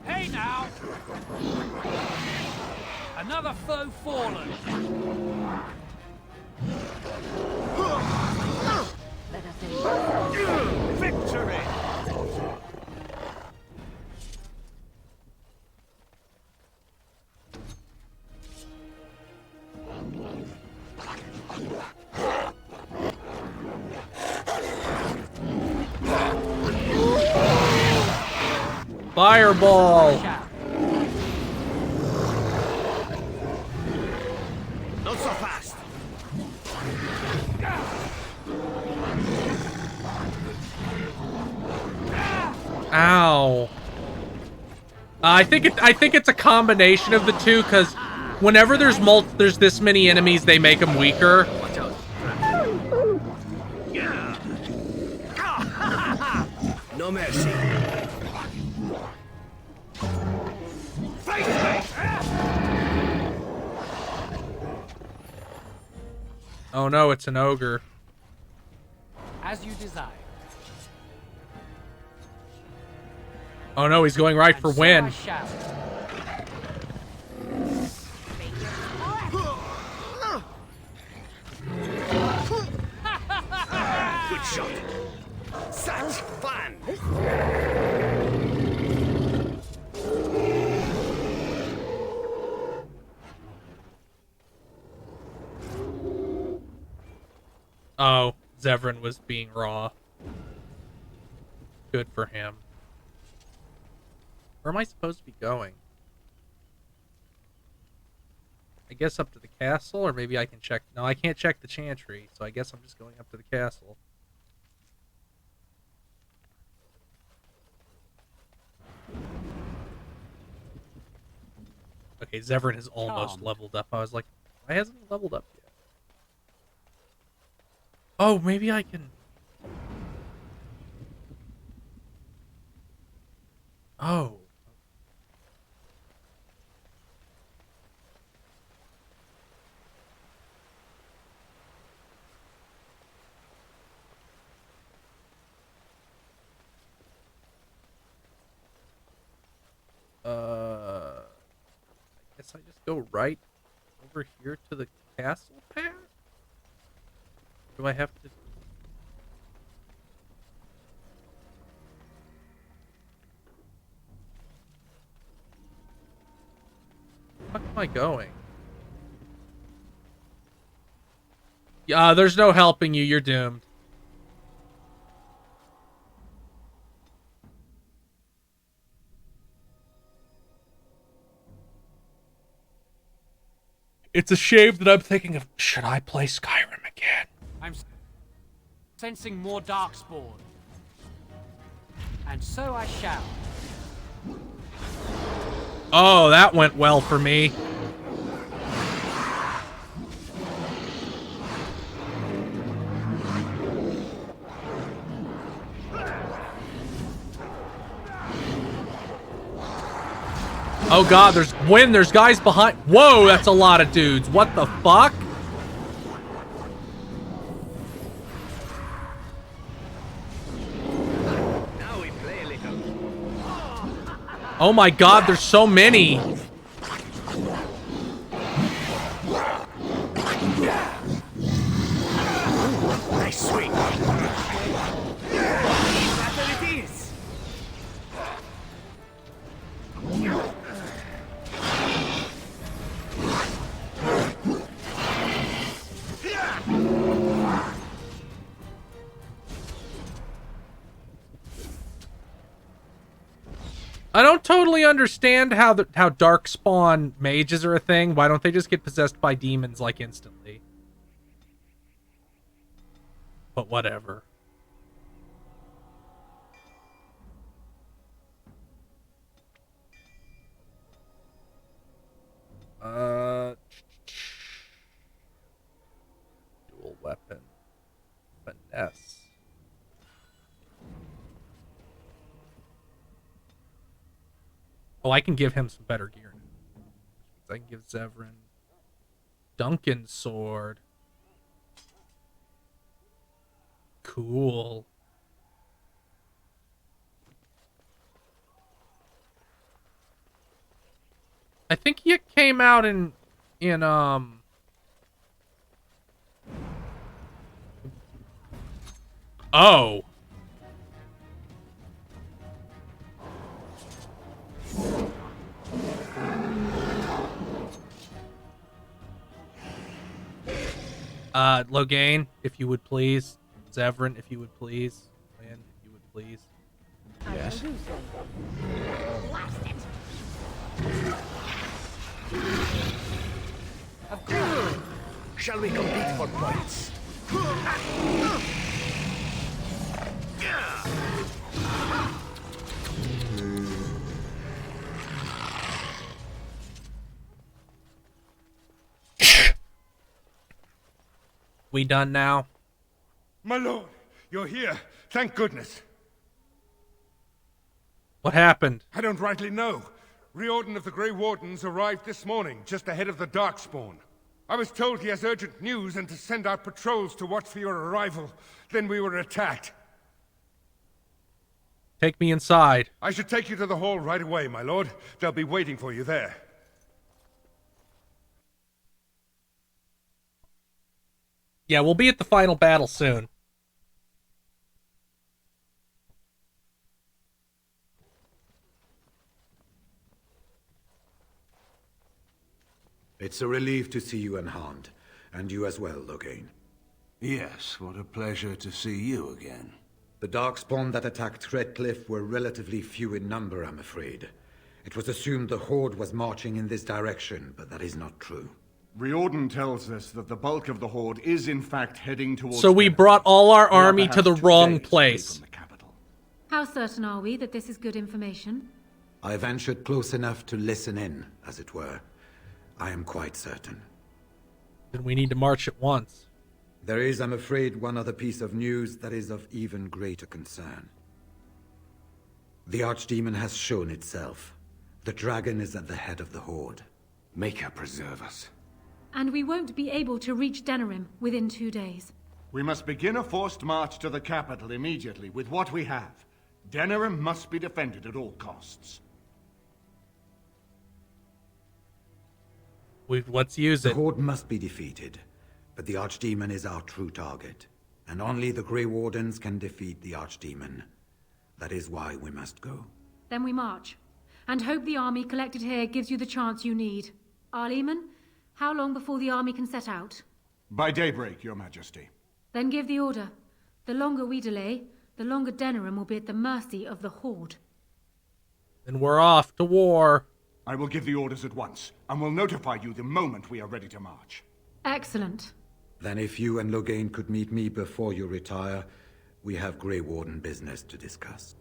Hey now! Another foe fallen. Victory! Fireball! Not so fast. Ow. I think it's a combination of the two, because whenever there's this many enemies, they make them weaker. No mercy. Oh no, it's an ogre. As you desire. Oh no, he's going right for win. I shall. Good shot. Such fun. Oh, Zevran was being raw. Good for him. Where am I supposed to be going? I guess up to the castle, or maybe I can check... No, I can't check the chantry, so I guess I'm just going up to the castle. Okay, Zevran is almost leveled up. I was like, why hasn't he leveled up yet? Oh, maybe I can... Oh. I guess I just go right over here to the castle path? Do I have to... Where am I going? Yeah, there's no helping you. You're doomed. It's a shame that I'm thinking of, should I play Skyrim again? I'm sensing more Darkspawn. And so I shall. Oh, that went well for me. Oh god, there's guys behind. Whoa, that's a lot of dudes. What the fuck? Now we play a little. Oh my god, there's so many. Nice swing. That's what it is. I don't totally understand how Darkspawn mages are a thing. Why don't they just get possessed by demons like instantly? But whatever. Dual weapon. Finesse. Oh, I can give him some better gear. I can give Zevran Duncan's sword. Cool. I think he came out in Oh. Loghain, if you would please. Zevran, if you would please. Lynn, if you would please. Yes. Of course. Shall we compete for points? We done now? My lord, you're here. Thank goodness. What happened? I don't rightly know. Riordan of the Grey Wardens arrived this morning, just ahead of the Darkspawn. I was told he has urgent news and to send out patrols to watch for your arrival. Then we were attacked. Take me inside. I should take you to the hall right away, my lord. They'll be waiting for you there. Yeah, we'll be at the final battle soon. It's a relief to see you unharmed. And you as well, Loghain. Yes, what a pleasure to see you again. The Darkspawn that attacked Redcliffe were relatively few in number, I'm afraid. It was assumed the Horde was marching in this direction, but that is not true. Riordan tells us that the bulk of the Horde is in fact heading towards... So we brought all our army to the wrong place. How certain are we that this is good information? I ventured close enough to listen in, as it were. I am quite certain. Then we need to march at once. There is, I'm afraid, one other piece of news that is of even greater concern. The Archdemon has shown itself. The dragon is at the head of the Horde. Maker preserve us. And we won't be able to reach Denerim within 2 days. We must begin a forced march to the capital immediately with what we have. Denerim must be defended at all costs. Let's use it. The Horde must be defeated, but the Archdemon is our true target, and only the Grey Wardens can defeat the Archdemon. That is why we must go. Then we march, and hope the army collected here gives you the chance you need. Arleman, how long before the army can set out? By daybreak, Your Majesty. Then give the order. The longer we delay, the longer Denerim will be at the mercy of the Horde. Then we're off to war. I will give the orders at once, and will notify you the moment we are ready to march. Excellent. Then if you and Loghain could meet me before you retire, we have Grey Warden business to discuss.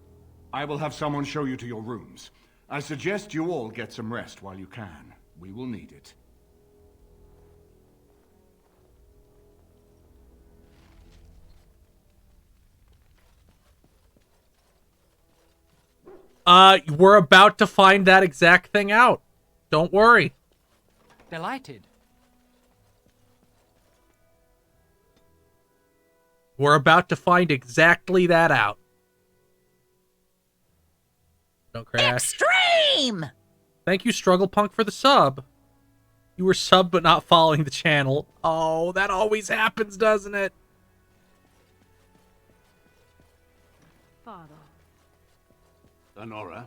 I will have someone show you to your rooms. I suggest you all get some rest while you can. We will need it. We're about to find that exact thing out. Don't worry. Delighted. We're about to find exactly that out. Don't crash. Extreme! Thank you, Struggle Punk, for the sub. You were sub but not following the channel. Oh, that always happens, doesn't it? Father, Lenora?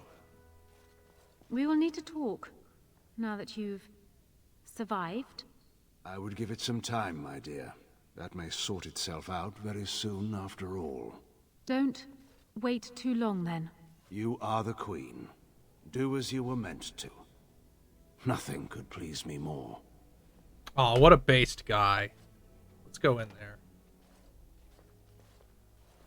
we will need to talk now that you've survived. I would give it some time, my dear. That may sort itself out very soon, after all. Don't wait too long, then. You are the Queen. Do as you were meant to. Nothing could please me more. Oh, what a based guy. Let's go in there.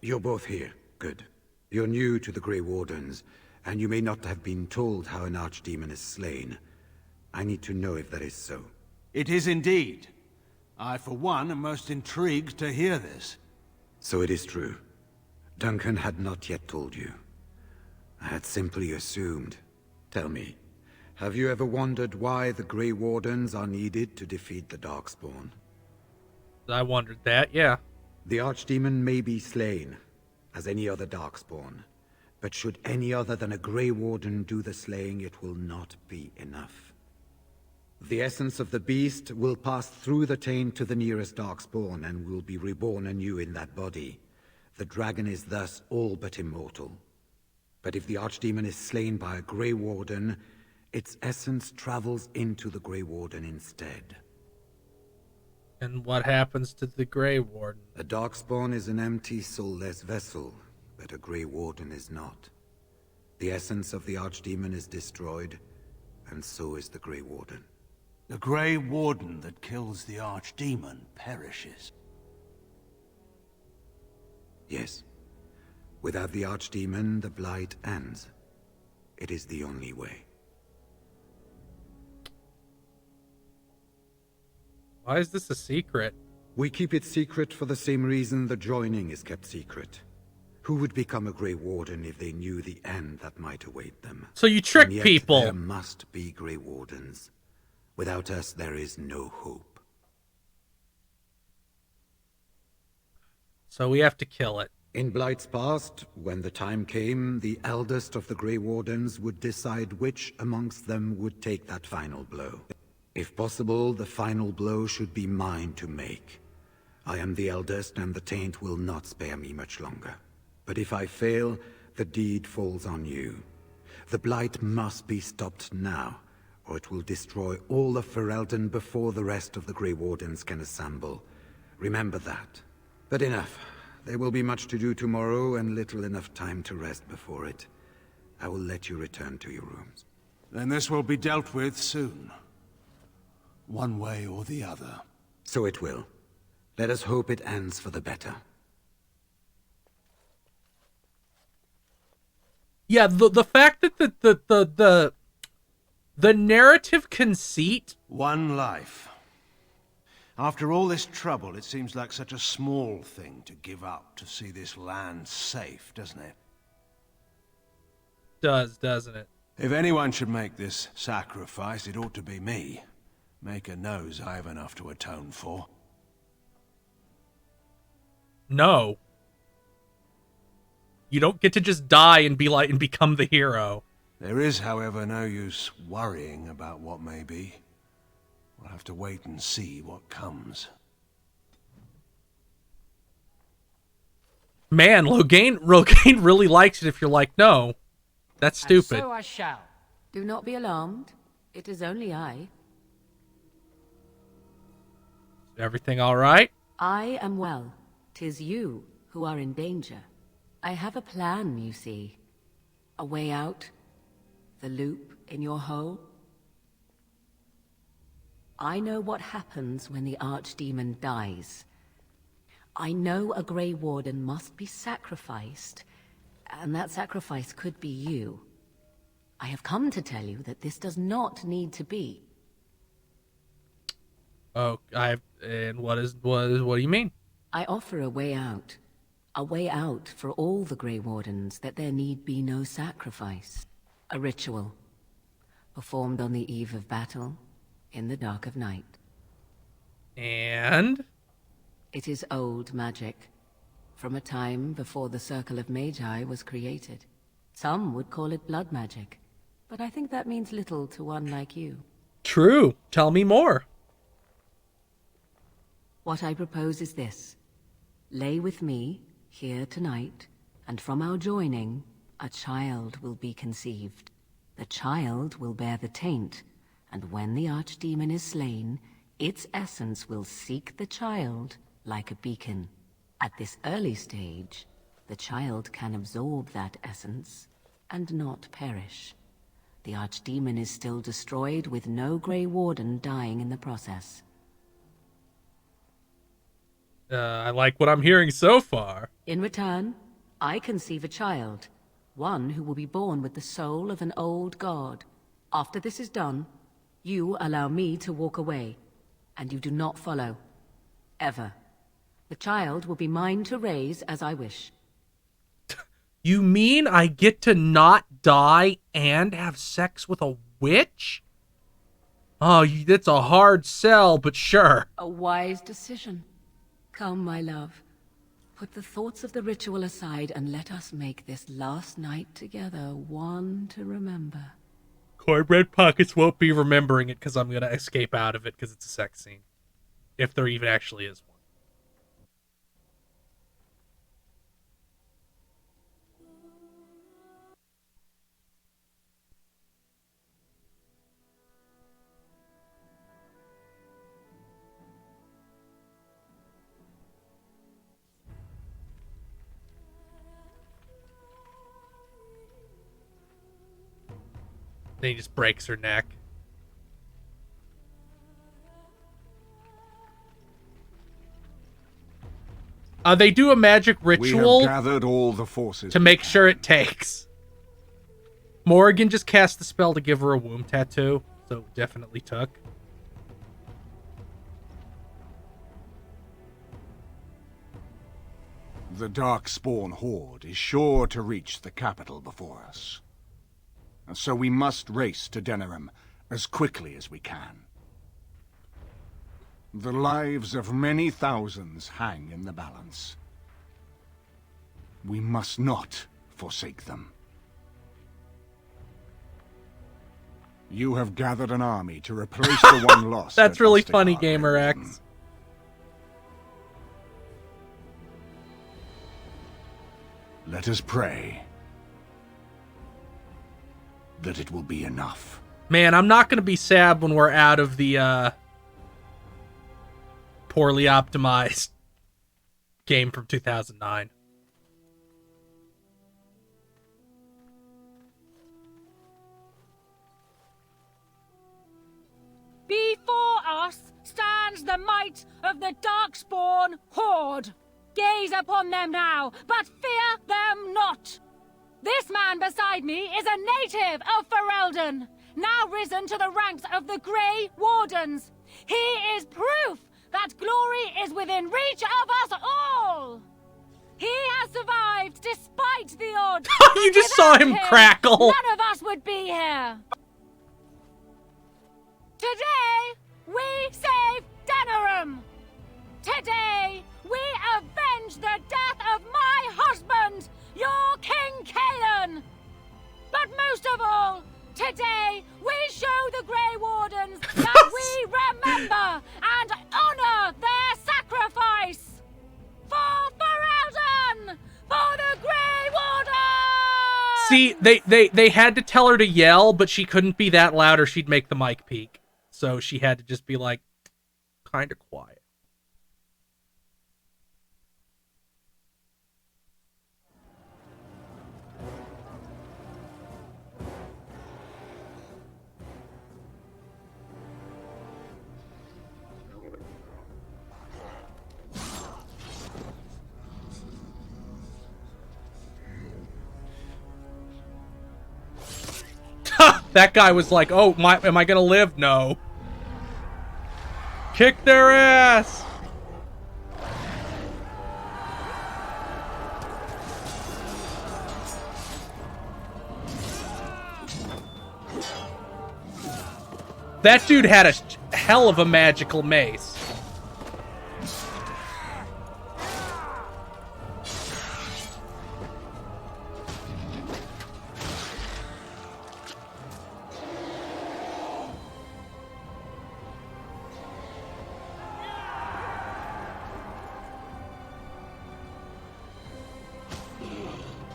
You're both here. Good. You're new to the Grey Wardens, and you may not have been told how an archdemon is slain. I need to know if that is so. It is indeed. I, for one, am most intrigued to hear this. So it is true. Duncan had not yet told you. I had simply assumed. Tell me, have you ever wondered why the Grey Wardens are needed to defeat the Darkspawn? I wondered that, yeah. The Archdemon may be slain, as any other Darkspawn. But should any other than a Grey Warden do the slaying, it will not be enough. The essence of the beast will pass through the taint to the nearest Darkspawn and will be reborn anew in that body. The dragon is thus all but immortal. But if the Archdemon is slain by a Grey Warden, its essence travels into the Grey Warden instead. And what happens to the Grey Warden? A Darkspawn is an empty, soulless vessel, but a Grey Warden is not. The essence of the Archdemon is destroyed, and so is the Grey Warden. The Grey Warden that kills the Archdemon perishes. Yes. Without the Archdemon, the Blight ends. It is the only way. Why is this a secret? We keep it secret for the same reason the joining is kept secret. Who would become a Grey Warden if they knew the end that might await them? So you trick And yet people. There must be Grey Wardens. Without us, there is no hope. So we have to kill it. In Blight's past, when the time came, the eldest of the Grey Wardens would decide which amongst them would take that final blow. If possible, the final blow should be mine to make. I am the eldest, and the taint will not spare me much longer. But if I fail, the deed falls on you. The Blight must be stopped now, or it will destroy all of Ferelden before the rest of the Grey Wardens can assemble. Remember that. But enough. There will be much to do tomorrow, and little enough time to rest before it. I will let you return to your rooms. Then this will be dealt with soon. One way or the other. So it will. Let us hope it ends for the better. Yeah, the fact that the narrative conceit. One life. After all this trouble, it seems like such a small thing to give up to see this land safe, doesn't it? Doesn't it? If anyone should make this sacrifice, it ought to be me. Maker knows I have enough to atone for. No. You don't get to just die and be like and become the hero. There is, however, no use worrying about what may be. We'll have to wait and see what comes. Man, Rogaine really likes it if you're like, no, that's stupid. And so I shall. Do not be alarmed. It is only I. Everything all right? I am well. 'Tis you who are in danger. I have a plan, you see. A way out. The loop in your hole. I know what happens when the Archdemon dies. I know a Grey Warden must be sacrificed, and that sacrifice could be you. I have come to tell you that this does not need to be. Oh, and what do you mean? I offer a way out. A way out for all the Grey Wardens, that there need be no sacrifice. A ritual, performed on the eve of battle, in the dark of night. And? It is old magic, from a time before the Circle of Magi was created. Some would call it blood magic, but I think that means little to one like you. True. Tell me more. What I propose is this. Lay with me, here tonight, and from our joining, a child will be conceived. The child will bear the taint, and when the archdemon is slain, its essence will seek the child like a beacon. At this early stage, the child can absorb that essence and not perish. The archdemon is still destroyed with no Grey Warden dying in the process. I like what I'm hearing so far. In return, I conceive a child, one who will be born with the soul of an old god. After this is done, you allow me to walk away, and you do not follow. Ever. The child will be mine to raise as I wish. You mean I get to not die and have sex with a witch? Oh, that's a hard sell, but sure. A wise decision. Come, my love. Put the thoughts of the ritual aside and let us make this last night together one to remember. Cornbread Pockets won't be remembering it because I'm going to escape out of it because it's a sex scene. If there even actually is one. Then he just breaks her neck. They do a magic ritual. We have gathered all the forces to make sure it takes. Morrigan just cast the spell to give her a womb tattoo, so it definitely took. The Darkspawn Horde is sure to reach the capital before us. And so we must race to Denerim as quickly as we can. The lives of many thousands hang in the balance. We must not forsake them. You have gathered an army to replace the one lost. That's really Ostagar, funny, Gamer X. Let us pray that it will be enough. Man, I'm not going to be sad when we're out of the poorly optimized game from 2009. Before us stands the might of the Darkspawn Horde. Gaze upon them now, but fear them not. This man beside me is a native of Ferelden, now risen to the ranks of the Grey Wardens. He is proof that glory is within reach of us all. He has survived despite the odds. You just saw him crackle. None of us would be here. Today, we save Denerim. Today, we avenge the death of my husband, your King Kaelan! But most of all, today we show the Grey Wardens that we remember and honor their sacrifice! For Ferelden! For the Grey Wardens! See, they had to tell her to yell, but she couldn't be that loud or she'd make the mic peak. So she had to just be like, kind of quiet. That guy was like, oh, am I gonna live? No. Kick their ass! That dude had a hell of a magical mace.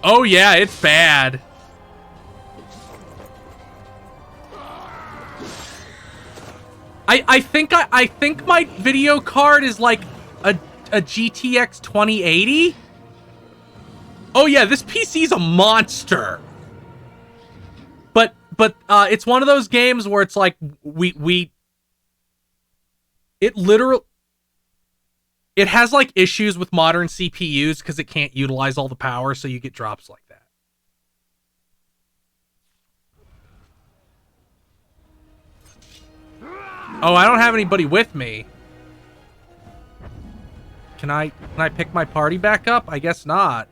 Oh yeah, it's bad. I think my video card is like a GTX 2080. Oh yeah, this PC's a monster. But it's one of those games where it's like it has like issues with modern CPUs because it can't utilize all the power, so you get drops like that. Oh, I don't have anybody with me. Can I pick my party back up? I guess not.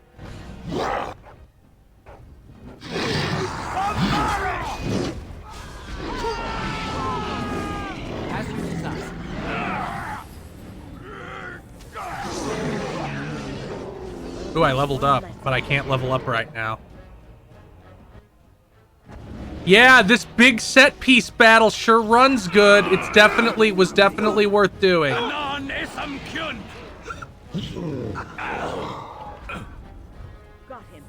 As you desire. Ooh, I leveled up, but I can't level up right now. Yeah, this big set piece battle sure runs good. Was definitely worth doing. Got him.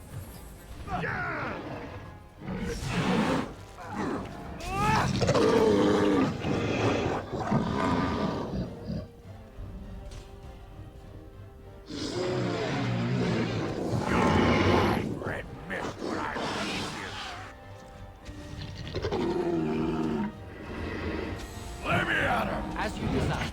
Let me at him. As you desire.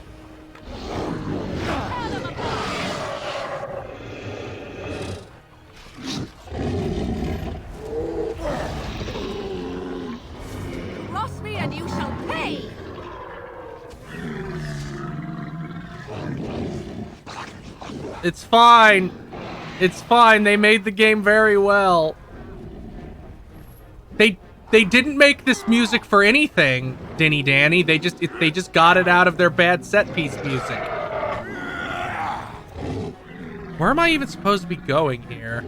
Cross me and you shall pay! It's fine. It's fine. They made the game very well. They didn't make this music for anything, Dinny Danny. They just got it out of their bad set piece music. Where am I even supposed to be going here?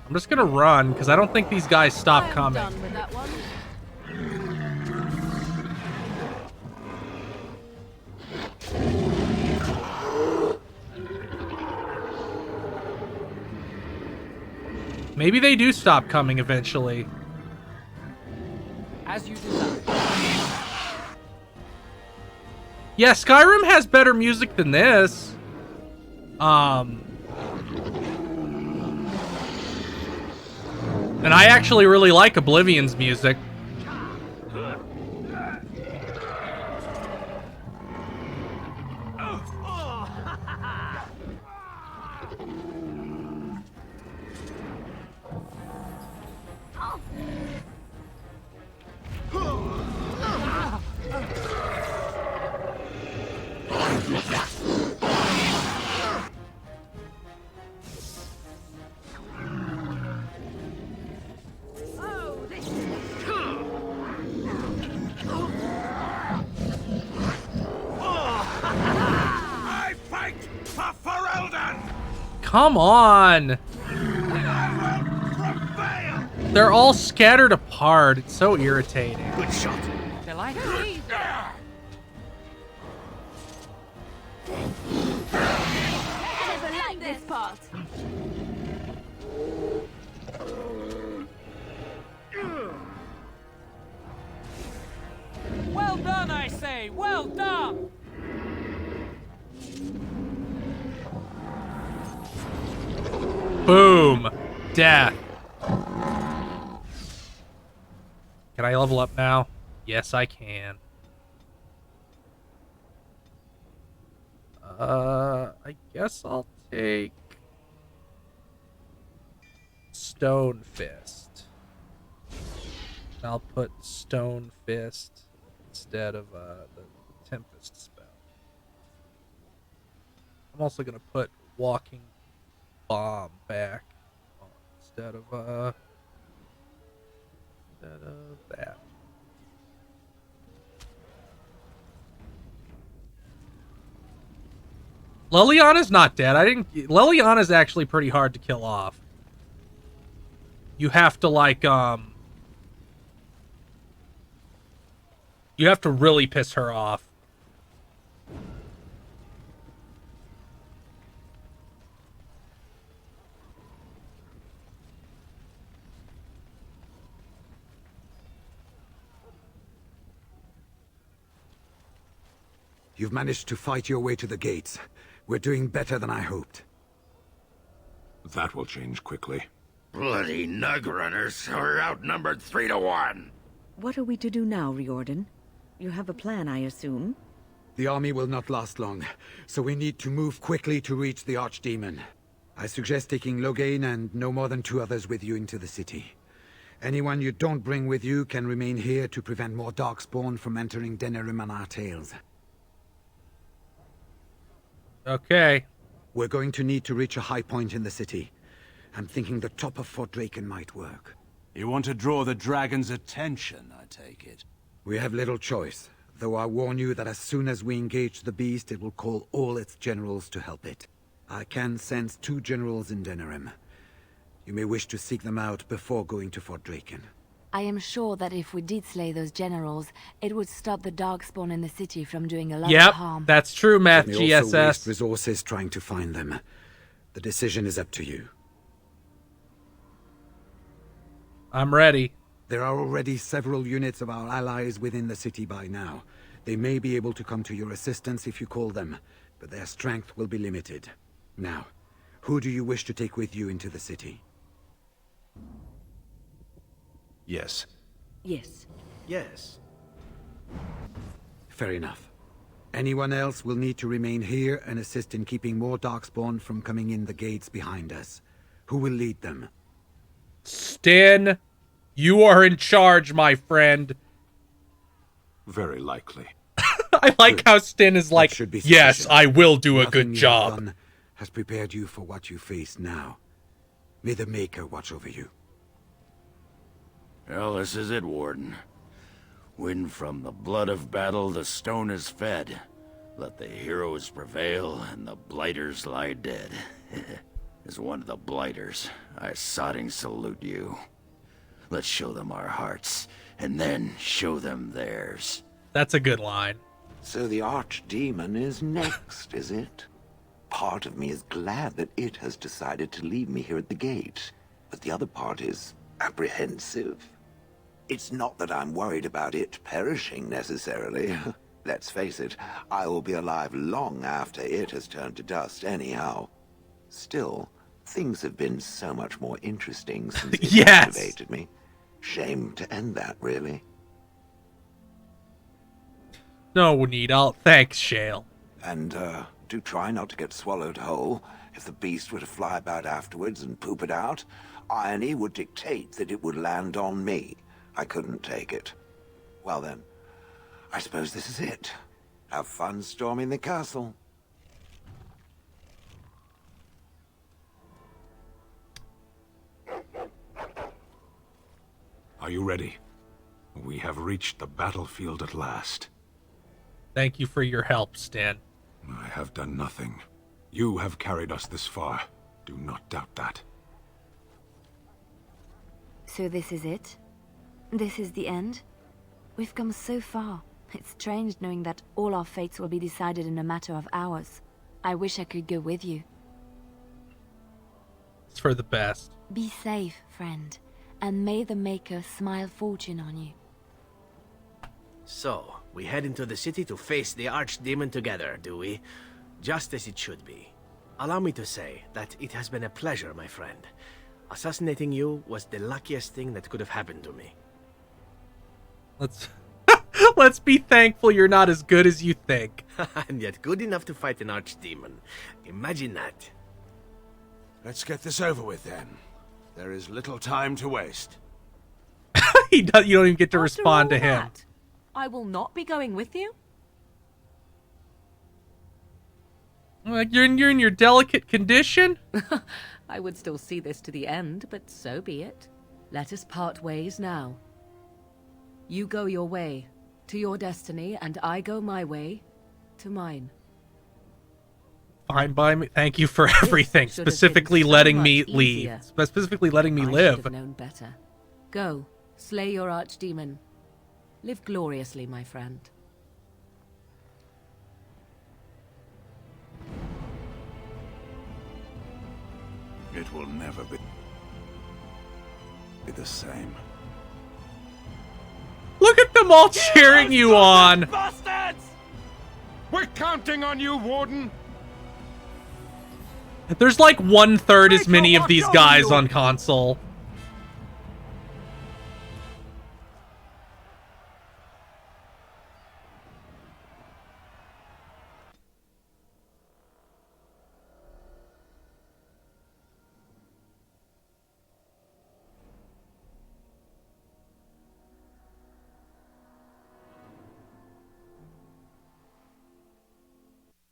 I'm just gonna run because I don't think these guys stop coming. Done with that one. Maybe they do stop coming eventually. As you desire. Yeah, Skyrim has better music than this. And I actually really like Oblivion's music. I fight for Ferelden! Come on! They're all scattered apart. It's so irritating. Good shot. They like me. I never liked this part. Well done, I say. Well done. Boom. Death. Can I level up now? Yes, I can. I guess I'll take Stone Fist. I'll put Stone Fist instead of the Tempest spell. I'm also gonna put Walking Bomb back instead of that. Liliana's not dead. Liliana's actually pretty hard to kill off. You have to like you have to really piss her off. You've managed to fight your way to the gates. We're doing better than I hoped. That will change quickly. Bloody Nugrunners are outnumbered 3 to 1. What are we to do now, Riordan? You have a plan, I assume? The army will not last long, so we need to move quickly to reach the Archdemon. I suggest taking Loghain and no more than 2 others with you into the city. Anyone you don't bring with you can remain here to prevent more Darkspawn from entering Denerim and our tails. Okay. We're going to need to reach a high point in the city. I'm thinking the top of Fort Draken might work. You want to draw the dragon's attention, I take it? We have little choice, though I warn you that as soon as we engage the beast, it will call all its generals to help it. I can sense 2 generals in Denerim. You may wish to seek them out before going to Fort Draken. I am sure that if we did slay those generals, it would stop the Darkspawn in the city from doing a lot of harm. Yep, that's true, Math We may also waste GSS. resources trying to find them. The decision is up to you. I'm ready. There are already several units of our allies within the city by now. They may be able to come to your assistance if you call them, but their strength will be limited. Now, who do you wish to take with you into the city? Yes. Yes. Yes. Fair enough. Anyone else will need to remain here and assist in keeping more Darkspawn from coming in the gates behind us. Who will lead them? Sten, you are in charge, my friend. Very likely. I like how Sten is like, Should be yes, sufficient. I will do a Nothing good you have job. done has prepared you for what you face now. May the Maker watch over you. Well, this is it, Warden. When from the blood of battle the stone is fed, let the heroes prevail and the blighters lie dead. As one of the blighters, I sodding salute you. Let's show them our hearts, and then show them theirs. That's a good line. So the Archdemon is next, is it? Part of me is glad that it has decided to leave me here at the gate, but the other part is apprehensive. It's not that I'm worried about it perishing necessarily. Let's face it, I will be alive long after it has turned to dust anyhow. Still, things have been so much more interesting since it captivated me. Shame to end that, really. No need. Thanks, Shale. And, do try not to get swallowed whole. If the beast were to fly about afterwards and poop it out, irony would dictate that it would land on me. I couldn't take it. Well then, I suppose this is it. Have fun storming the castle. Are you ready? We have reached the battlefield at last. Thank you for your help, Sten. I have done nothing. You have carried us this far. Do not doubt that. So this is it? This is the end? We've come so far. It's strange knowing that all our fates will be decided in a matter of hours. I wish I could go with you. It's for the best. Be safe, friend, and may the Maker smile fortune on you. So, we head into the city to face the Archdemon together, do we? Just as it should be. Allow me to say that it has been a pleasure, my friend. Assassinating you was the luckiest thing that could have happened to me. Let's be thankful you're not as good as you think. And yet good enough to fight an Archdemon. Imagine that. Let's get this over with then. There is little time to waste. You don't even get to After respond to all him. that, I will not be going with you. Like you're in your delicate condition? I would still see this to the end, but so be it. Let us part ways now. You go your way, to your destiny, and I go my way, to mine. Fine by me. Thank you for everything. should have been Specifically so letting much me easier. leave. Specifically letting me I live. should have known better. Go, slay your archdemon. Live gloriously, my friend. It will never be the same. Look at them all cheering you on. Bastards! We're counting on you, Warden. There's like 1/3 as many of these guys on console.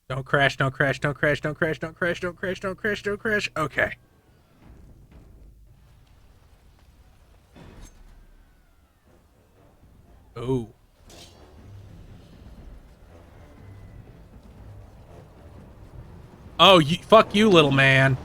Don't crash, don't crash, don't crash, don't crash, don't crash, don't crash, don't crash, don't crash. Okay. Oh. Oh, fuck you, little man.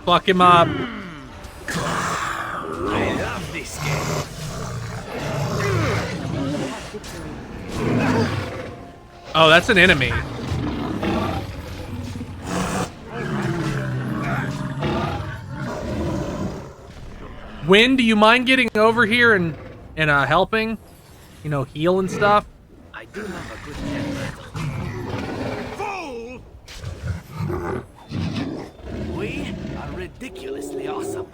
Fuck him up. I love this game. Oh, that's an enemy. Wynn, do you mind getting over here and helping? You know, heal and stuff? I do have a good temper. Fool! We are ridiculously awesome.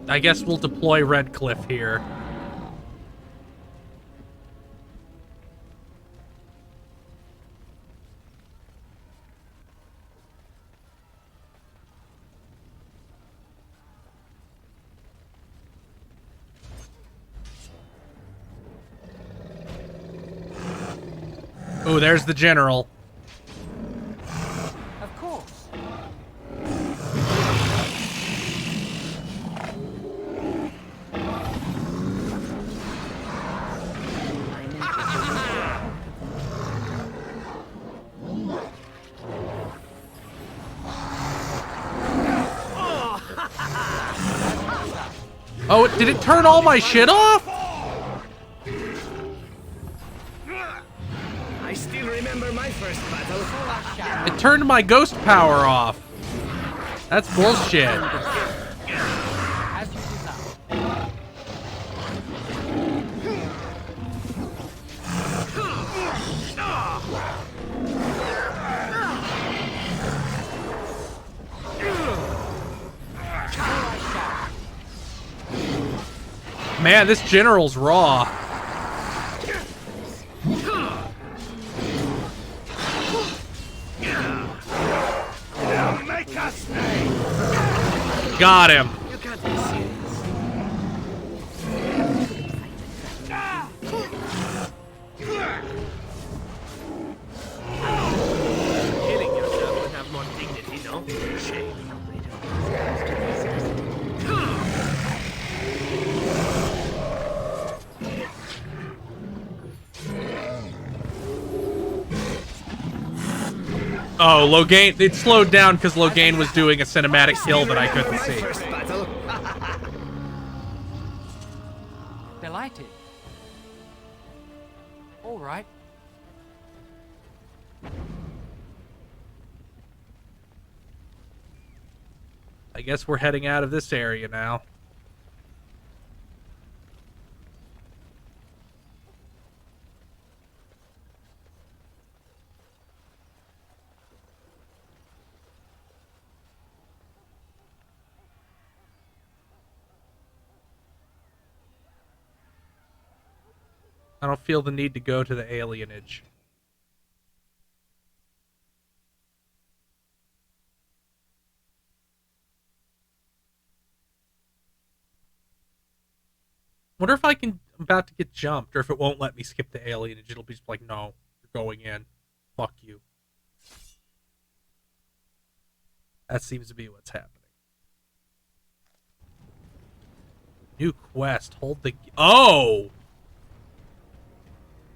I guess we'll deploy Redcliffe here. Oh, there's the general. Of course. Oh, did it turn all my shit off? I still remember my first battle. It turned my ghost power off. That's bullshit. As you desire. Man, this general's raw. Make us Got him. You can't be serious. Killing yourself would have more dignity, no? Shame. Oh, Loghain. It slowed down because Loghain was doing a cinematic kill that I couldn't see. Delighted. All right. I guess we're heading out of this area now. I don't feel the need to go to the alienage. Wonder if I'm about to get jumped, or if it won't let me skip the alienage. It'll be just like, no, you're going in. Fuck you. That seems to be what's happening. New quest. Hold the... Oh!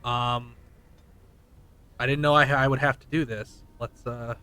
I didn't know I would have to do this. Let's, let's see.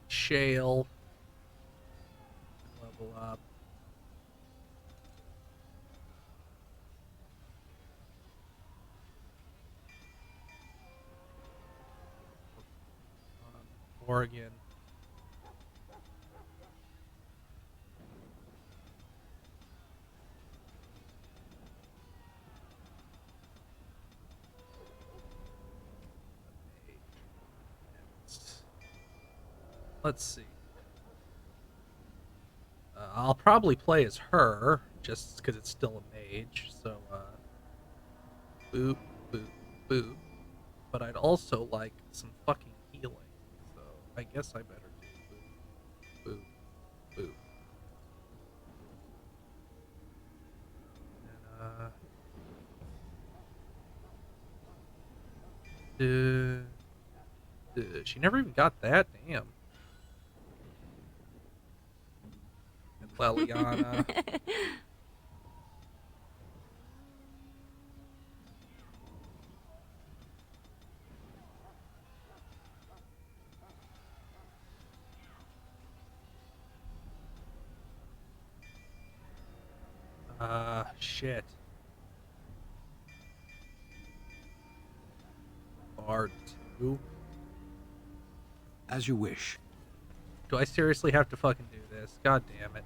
Shale. Level up. Oregon. Let's see. I'll probably play as her, just because it's still a mage, so, boop, boop, boop. But I'd also like some fucking healing, so I guess I better do boop, boop, boop. And, she never even got that, damn. Leliana. Shit. Bard 2. As you wish. Do I seriously have to fucking do this? God damn it.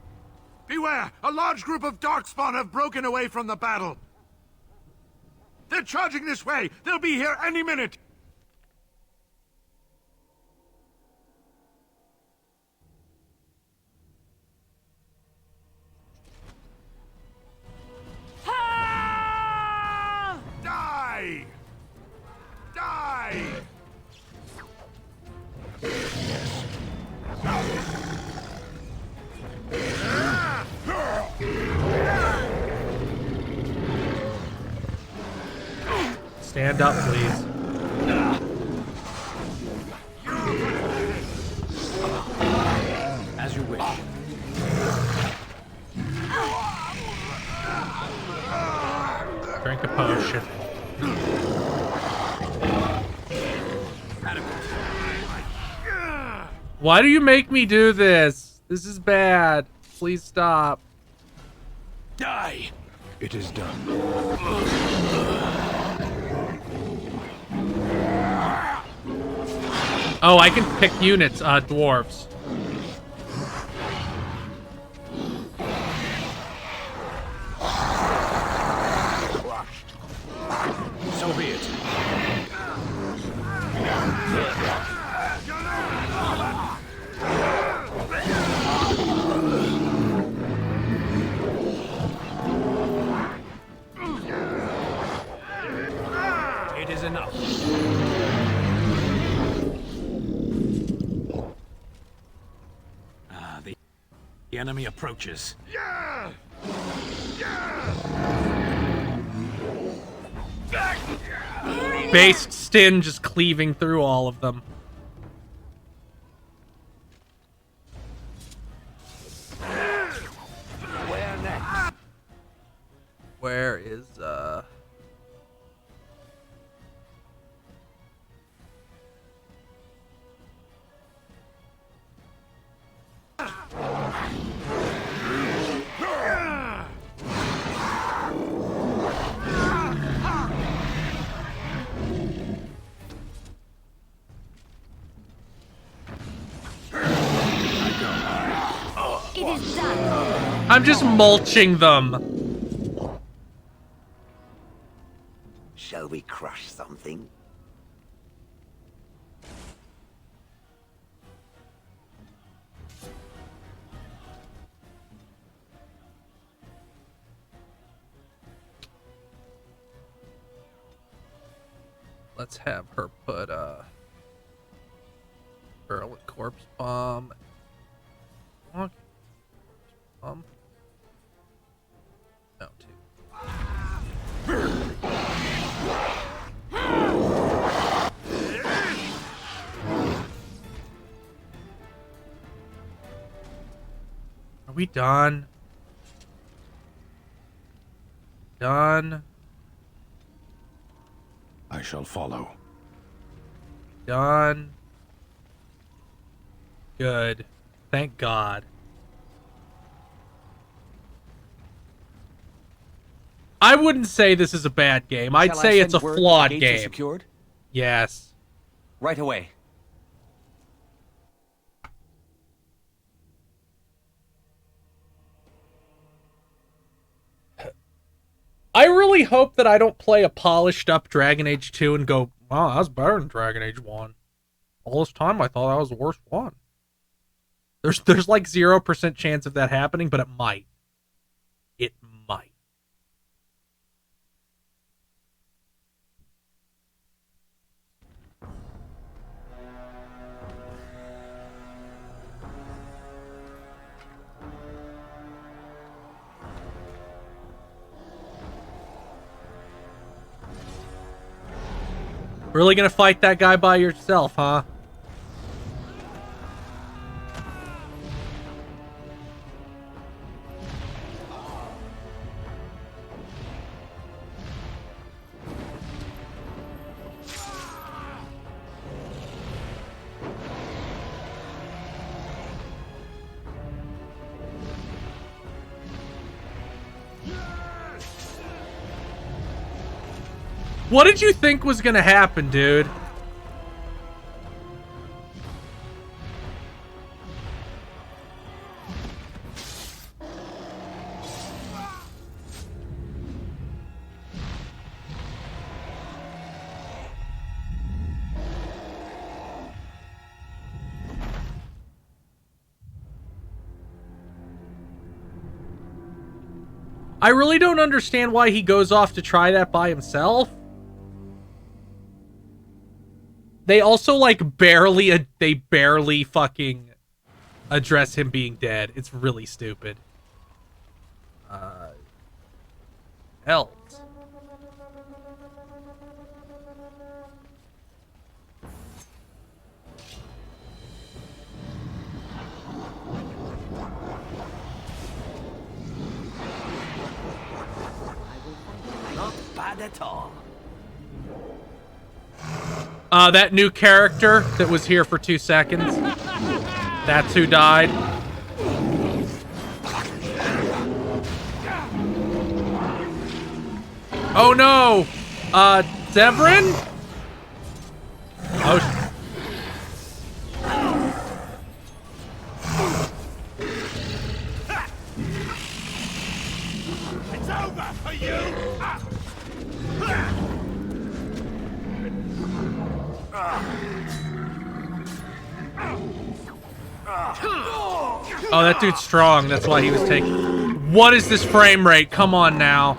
Beware! A large group of Darkspawn have broken away from the battle. They're charging this way! They'll be here any minute! Die! Die! Stand up, please. As you wish. Drink a potion. Why do you make me do this? This is bad. Please stop. Die! It is done. Oh, I can pick units, dwarves. So be it. It is enough. The enemy approaches. Yeah! Based Stin just cleaving through all of them. Where next? Where is, is done. I'm just mulching them. Shall we crush something? Let's have her put Virulent Corpse Bomb. No, 2. Are we done? Done. I shall follow. Done. Good. Thank God. I wouldn't say this is a bad game. I'd say it's a flawed game. Secured? Yes. Right away. I really hope that I don't play a polished up Dragon Age 2 and go, wow, that was better than Dragon Age 1. All this time I thought that was the worst one. There's like 0% chance of that happening, but it might. It might. Really gonna fight that guy by yourself, huh? What did you think was gonna happen, dude? I really don't understand why he goes off to try that by himself. They also, like, barely fucking address him being dead. It's really stupid. Else. Not bad at all. That new character that was here for 2 seconds. That's who died. Oh no! Severin? Oh. It's over for you! Oh, that dude's strong. That's why he was taking. What is this frame rate? Come on now.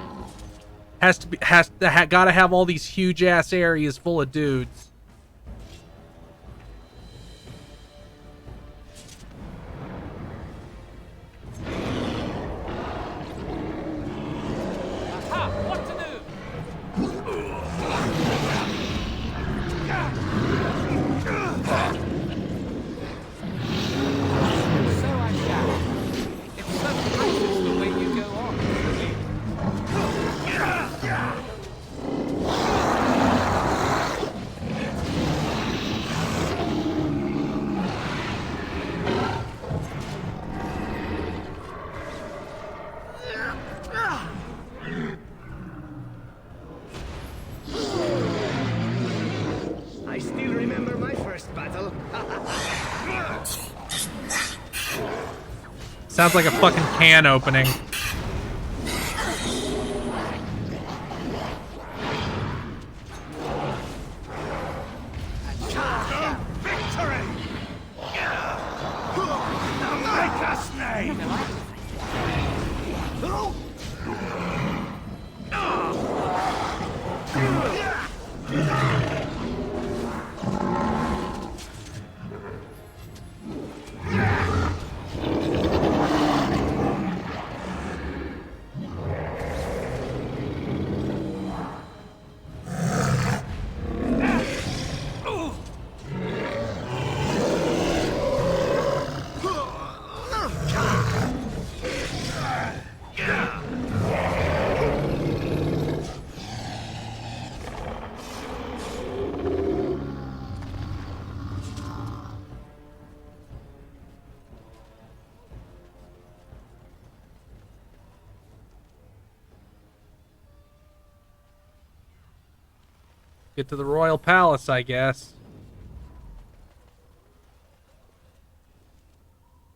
Gotta have all these huge ass areas full of dudes. Sounds like a fucking can opening. Get to the royal palace, I guess.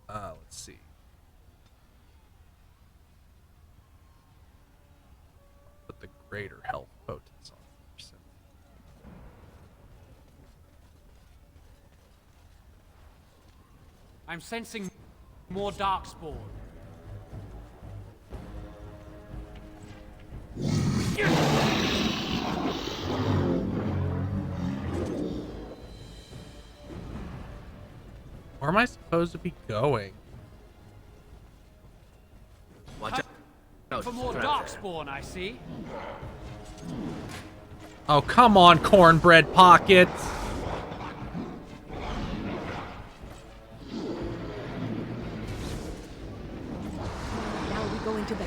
Let's see. Put the greater health potence on first. I'm sensing more darkspawn. Where am I supposed to be going? Watch out. For more darkspawn, I see. Oh, come on, cornbread pockets. Now we go into bed.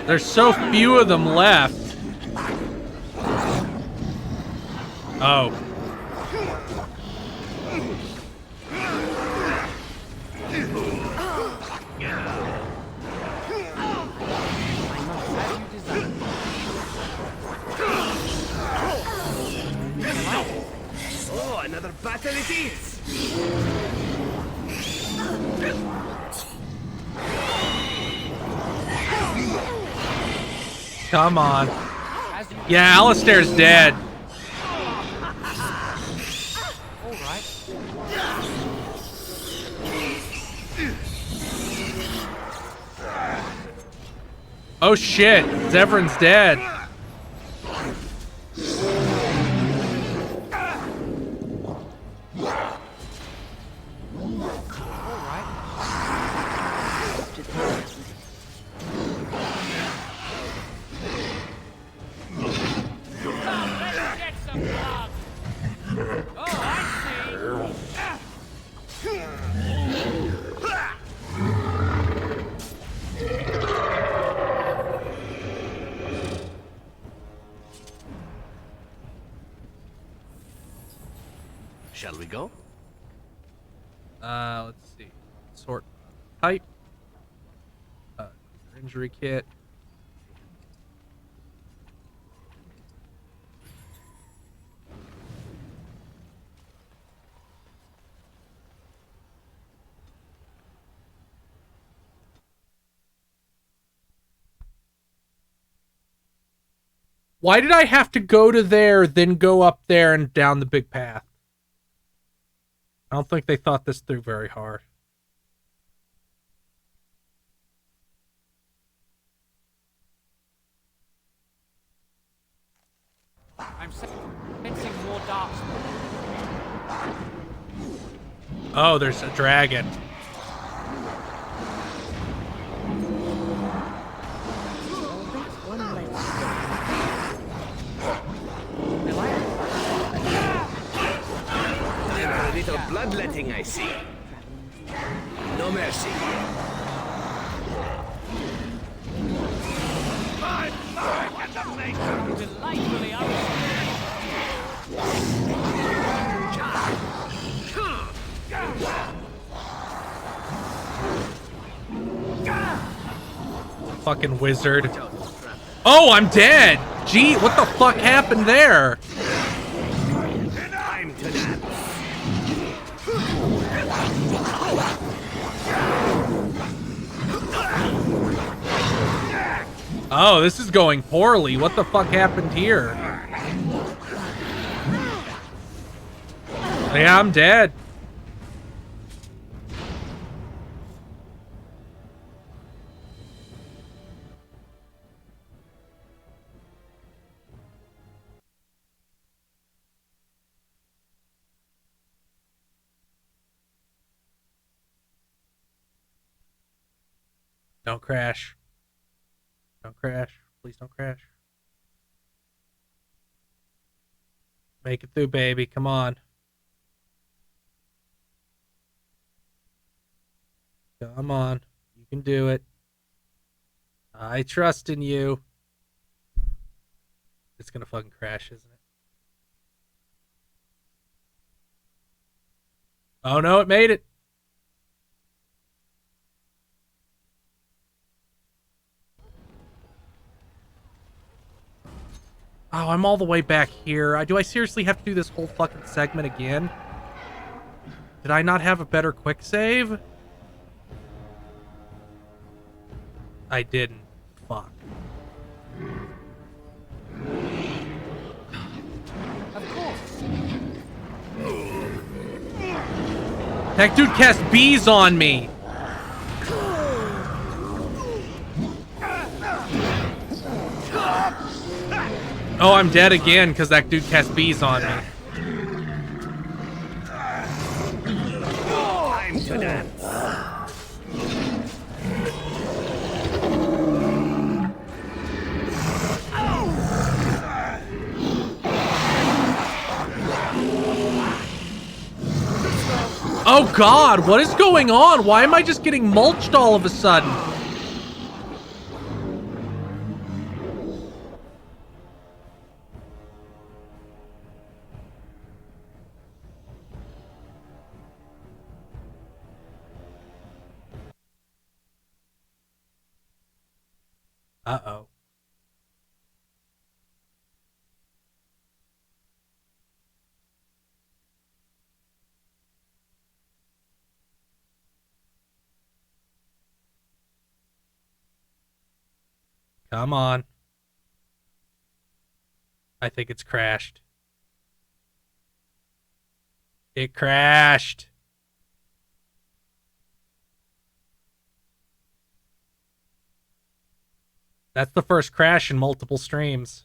There's so few of them left. Oh. Oh, another battle it is! Come on. Yeah, Alistair's dead. Oh shit, Zevran's dead. Shall we go? Let's see. Sort type. Injury kit. Why did I have to go to there, then go up there and down the big path? I don't think they thought this through very hard. I'm sensing more darkspawn. Oh, there's a dragon. A little bloodletting, I see. No mercy. Delightfully unreal. fucking wizard. Oh, I'm dead! Gee, what the fuck happened there? Time to dance. Oh, this is going poorly. What the fuck happened here? Yeah, I'm dead. Don't crash. Don't crash. Please don't crash. Make it through, baby. Come on. Come on. You can do it. I trust in you. It's gonna fucking crash, isn't it? Oh no, it made it. Oh, I'm all the way back here. Do I seriously have to do this whole fucking segment again? Did I not have a better quick save? I didn't. Fuck. Of course. That dude cast bees on me. Oh, I'm dead again because that dude cast bees on me. Time to dance. Oh god, what is going on? Why am I just getting mulched all of a sudden? Uh-oh. Come on. I think it's crashed. It crashed. That's the first crash in multiple streams.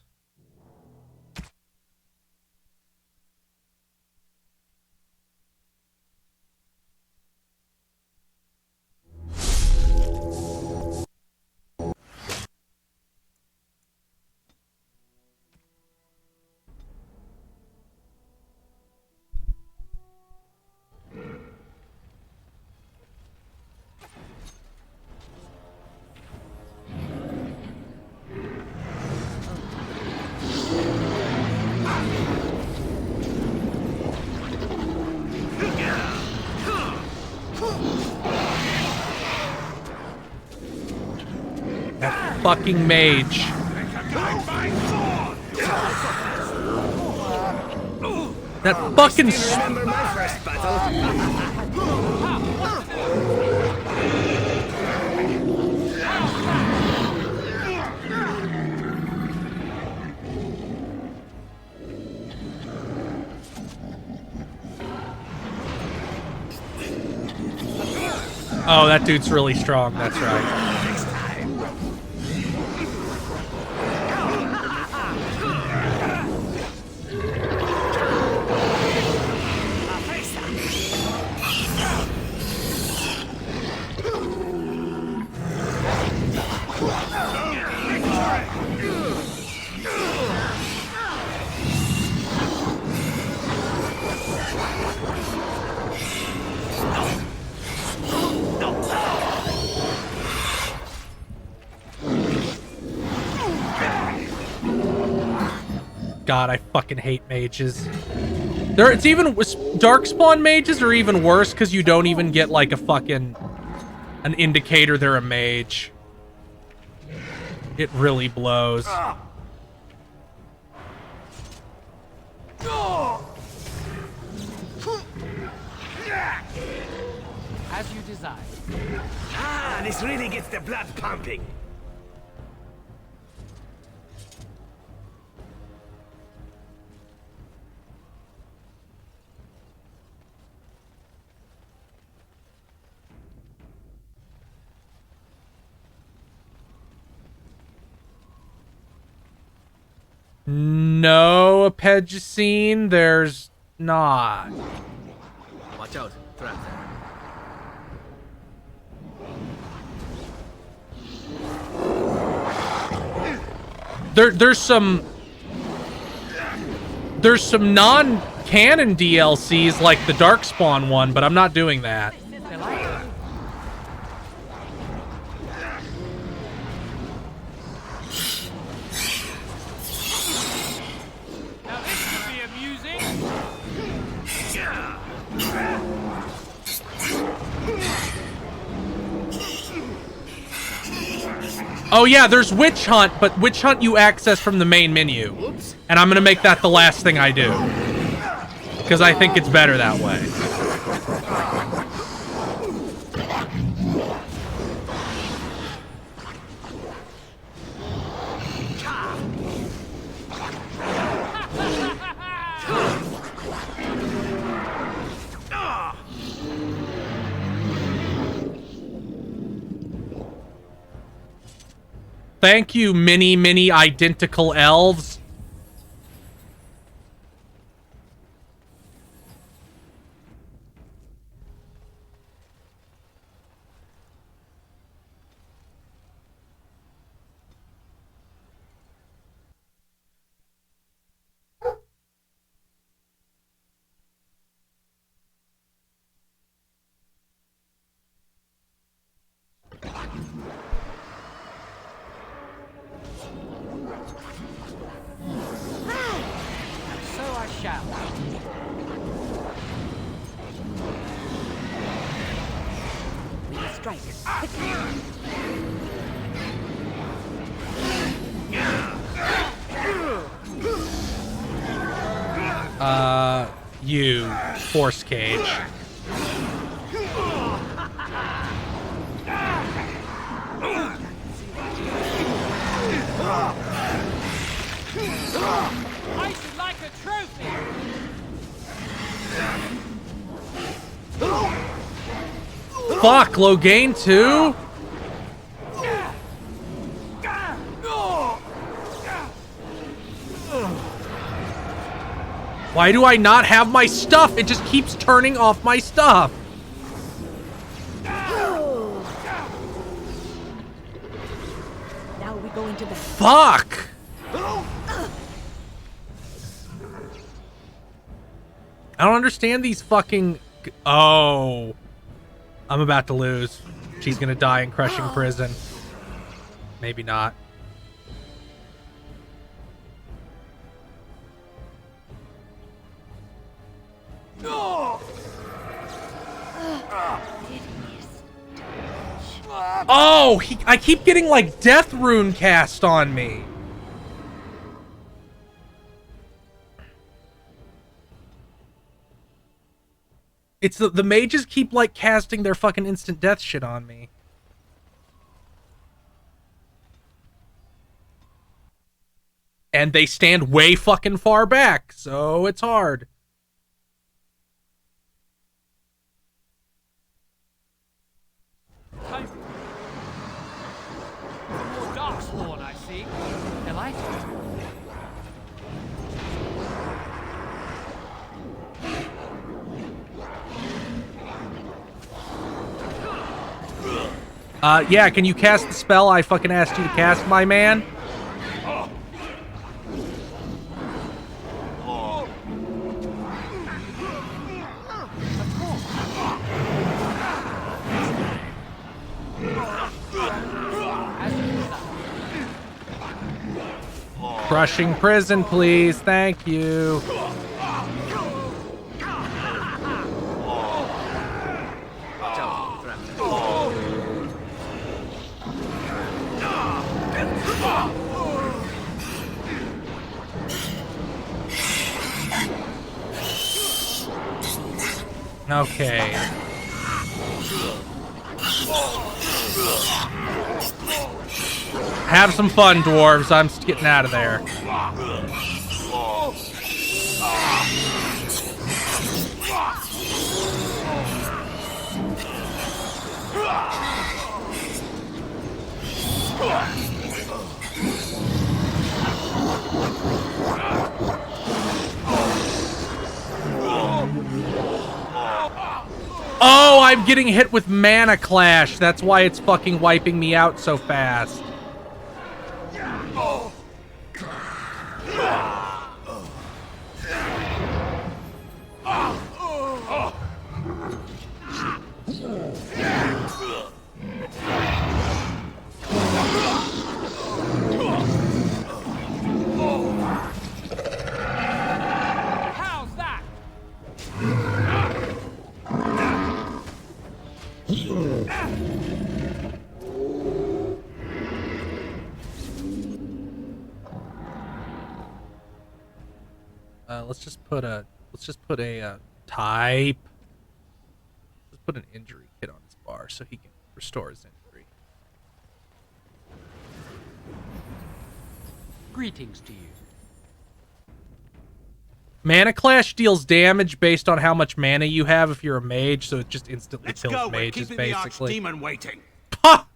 That fucking mage. That fucking. Remember my first battle? Oh, that dude's really strong. That's right. God, I fucking hate mages. It's even Darkspawn mages are even worse because you don't even get like an indicator they're a mage. It really blows. As you desire. Ah, this really gets the blood pumping. No, Apegicine, there's not. Watch out, trap. There's some non-canon DLCs like the Darkspawn one, but I'm not doing that. Oh yeah, there's Witch Hunt, but Witch Hunt you access from the main menu. And I'm gonna make that the last thing I do. Because I think it's better that way. Thank you, many identical elves. You force cage. I should like a trophy. Fuck, Loghain too? Why do I not have my stuff? It just keeps turning off my stuff. Now we go into the Fuck! I don't understand these fucking... Oh. I'm about to lose. She's gonna die in Crushing Prison. Maybe not. Oh, I keep getting like death rune cast on me. It's the mages keep like casting their fucking instant death shit on me. And they stand way fucking far back, so it's hard. Time for more Darkspawn, I see. Delighted. Yeah, can you cast the spell I fucking asked you to cast, my man? Crushing Prison, please. Thank you. Okay. Have some fun, dwarves. I'm just getting out of there. Oh, I'm getting hit with Mana Clash. That's why it's fucking wiping me out so fast. How's that? Let's just put a type. Let's put an injury kit on his bar so he can restore his injury. Greetings to you. Mana Clash deals damage based on how much mana you have if you're a mage, so it just instantly Let's kills go. We're mages, keeping the basically. archdemon waiting. Ha!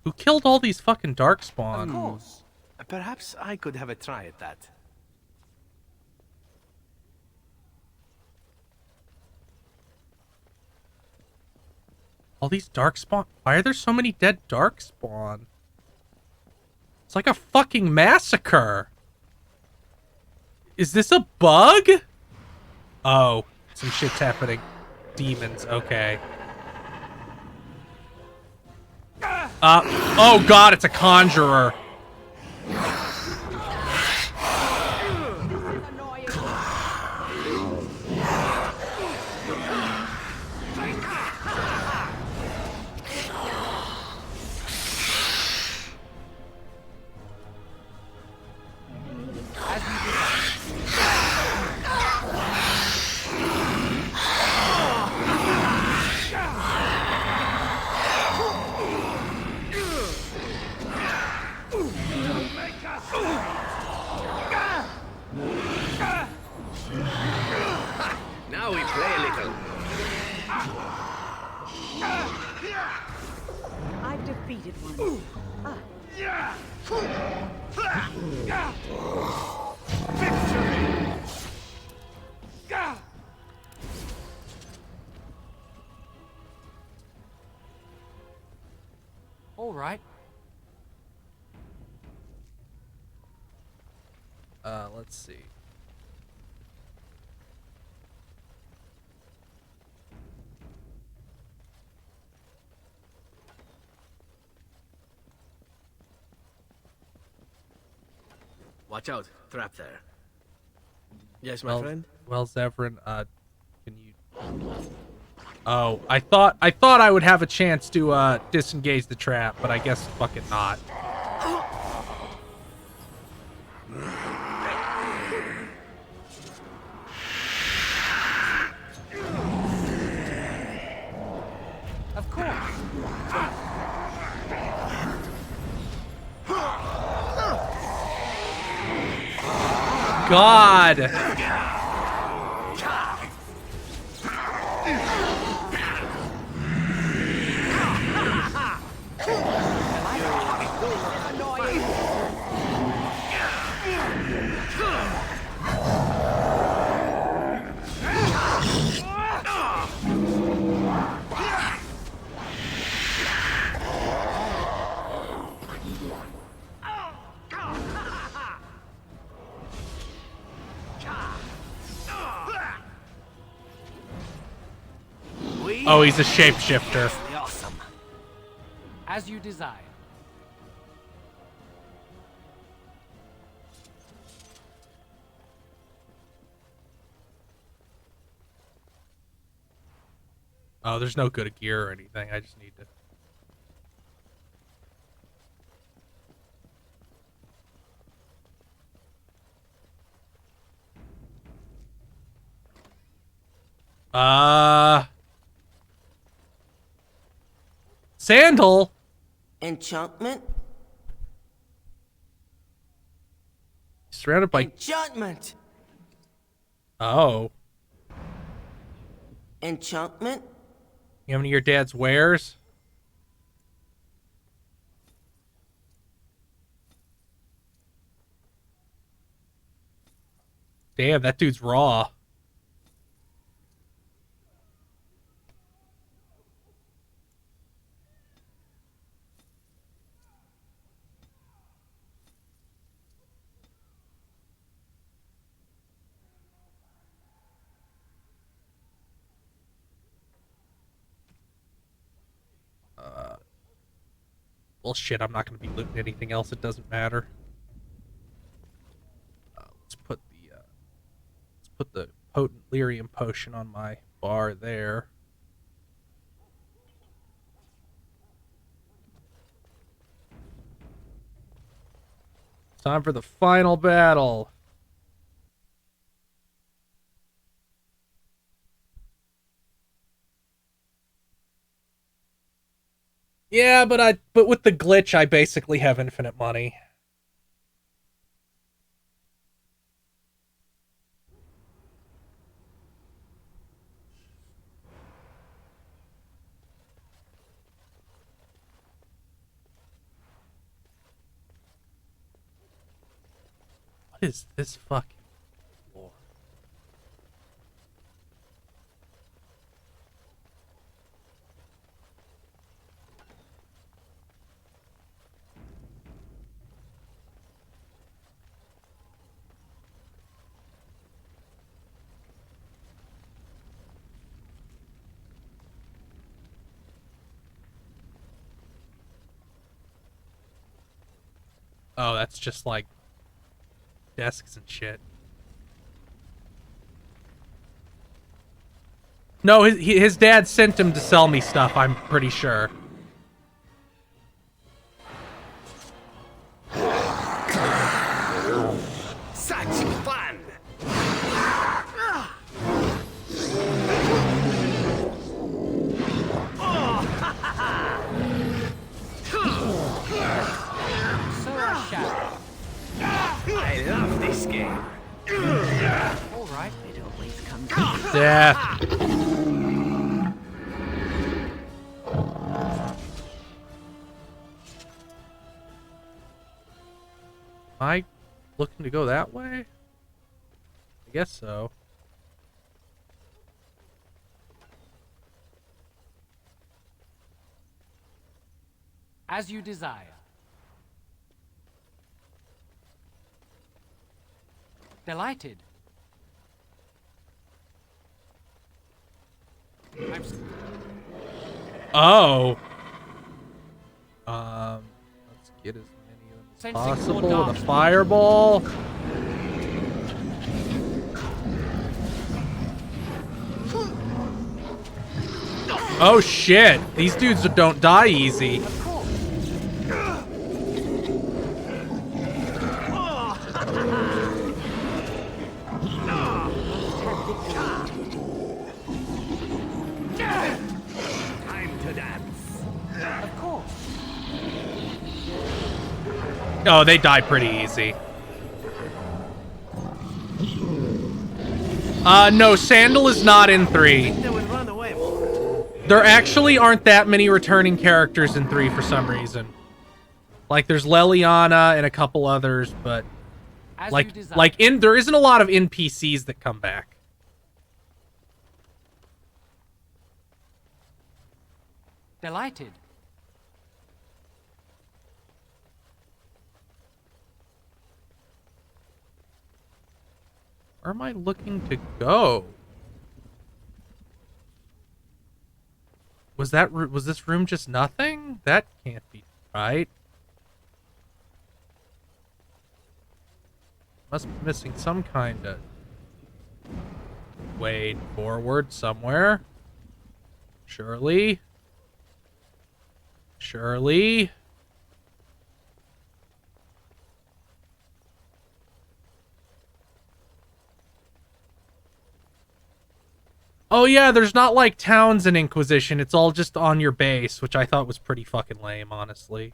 Who killed all these fucking darkspawn? Of course. Perhaps I could have a try at that. All these darkspawn. Why are there so many dead darkspawn? It's like a fucking massacre. Is this a bug? Oh, some shit's happening. Demons, okay. Oh god, it's a conjurer. Now we play a little. I've defeated one. All right. Let's see. Watch out. Trap there. Yes, my friend? Well, Zevran, can you... Oh, I thought I would have a chance to, disengage the trap, but I guess fucking not. Of course. God! Oh, he's a shapeshifter. Awesome. As you desire. Oh, there's no good gear or anything. I just need to... Sandal. Enchantment? Surrounded by... Enchantment! Oh. Enchantment? You have any of your dad's wares? Damn, that dude's raw. Well, shit, I'm not going to be looting anything else. It doesn't matter. Let's put the potent lyrium potion on my bar there. Time for the final battle. Yeah, but with the glitch, I basically have infinite money. What is this fucking floor? Oh, that's just like desks and shit. No, his dad sent him to sell me stuff, I'm pretty sure. Such fun! I love this game. All right, it always comes. Death. Am I looking to go that way? I guess so. As you desire. Delighted. Oh. Let's get as many of them as Sensing more possible with a darkness. fireball. Oh shit! These dudes don't die easy. Time to dance. Of course. Oh, they die pretty easy. No, Sandal is not in 3. They would run away more. There actually aren't that many returning characters in 3 for some reason. Like, there's Leliana and a couple others, but As like you desire. like in there isn't a lot of NPCs that come back. Delighted. Where am I looking to go? Was this room just nothing? That can't be right. Must be missing some kind of way forward somewhere. Surely. Surely. Oh yeah, there's not like towns in Inquisition. It's all just on your base, which I thought was pretty fucking lame, honestly.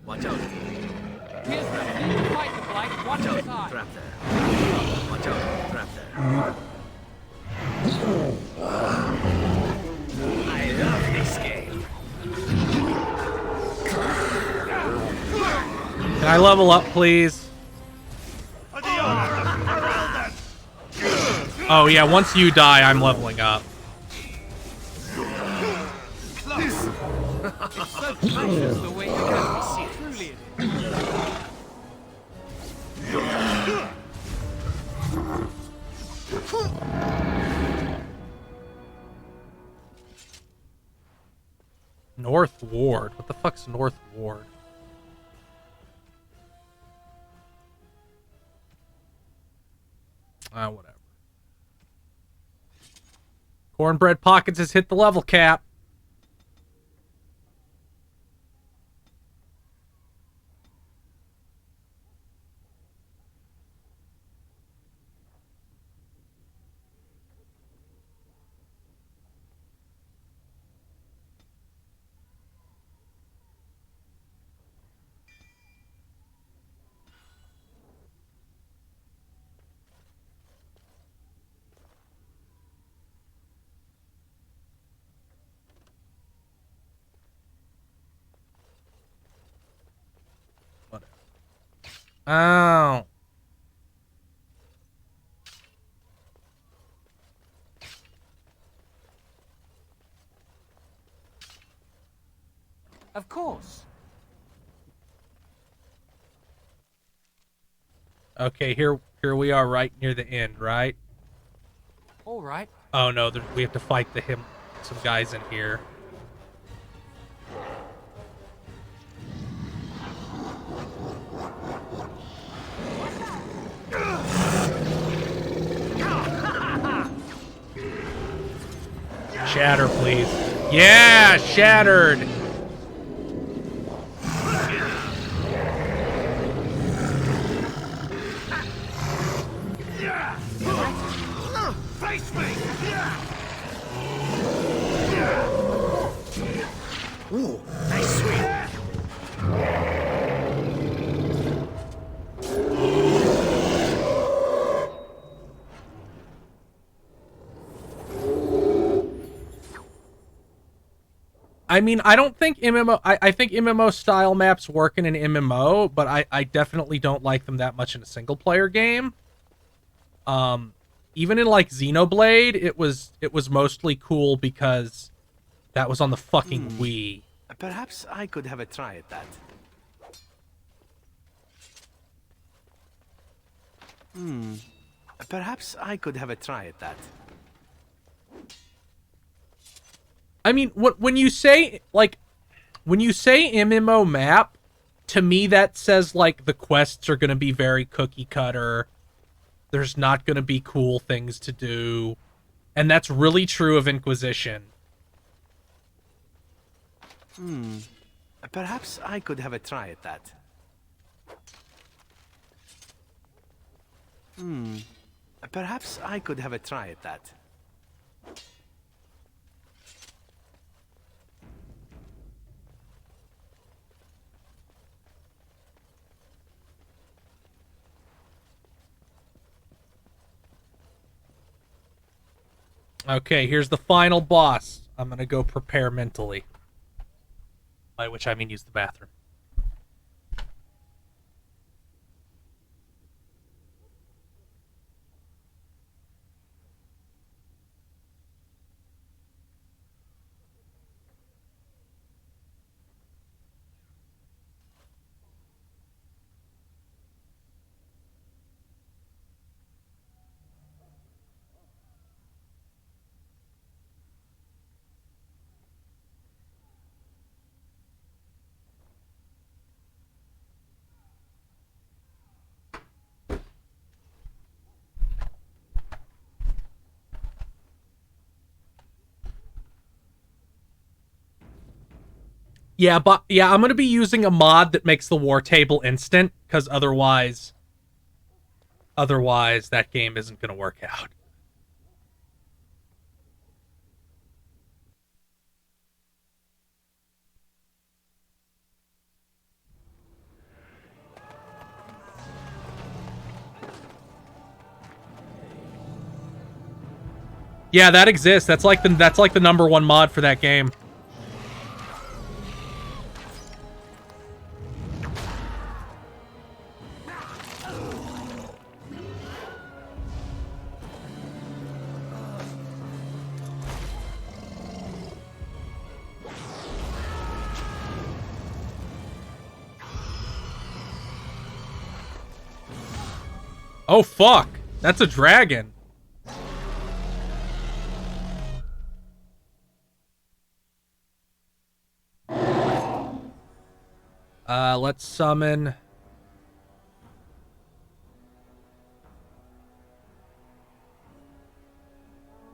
Watch out. Here's the need to fight the blight. Watch Watch out. outside. Trap there. Watch out. Trap there. I love this game. Can I level up, please? Oh yeah, once you die, I'm leveling up. Close. It's so precious the way you have me see it. Truly North Ward? What the fuck's North Ward? Whatever. Cornbread Pockets has hit the level cap. Oh. Of course. Okay, here we are right near the end, right? All right. Oh no, we have to fight some guys in here. Shatter, please. Yeah, shattered. Face me! Ooh, nice swing. I mean, I don't think MMO... I think MMO style maps work in an MMO, but I definitely don't like them that much in a single-player game. Even in, like, Xenoblade, it was mostly cool because that was on the fucking Wii. Perhaps I could have a try at that. Perhaps I could have a try at that. I mean, when you say MMO map, to me that says, like, the quests are going to be very cookie cutter. There's not going to be cool things to do. And that's really true of Inquisition. Perhaps I could have a try at that. Perhaps I could have a try at that. Okay, here's the final boss. I'm gonna go prepare mentally. By which I mean use the bathroom. Yeah, but yeah, I'm gonna be using a mod that makes the war table instant, because otherwise Otherwise, that game isn't going to work out. Yeah, that exists. That's like the #1 mod for that game. Oh fuck! That's a dragon. Let's summon.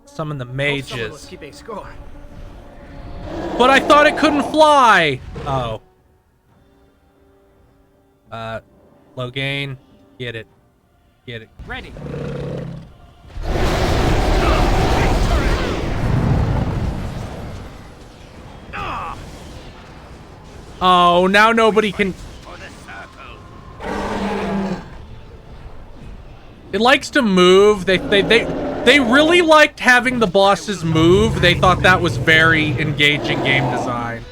Summon the mages. Someone was keeping score. But I thought it couldn't fly. Oh. Loghain, get it. Get it. Ready. Oh, now nobody can. It likes to move. They really liked having the bosses move. They thought that was very engaging game design.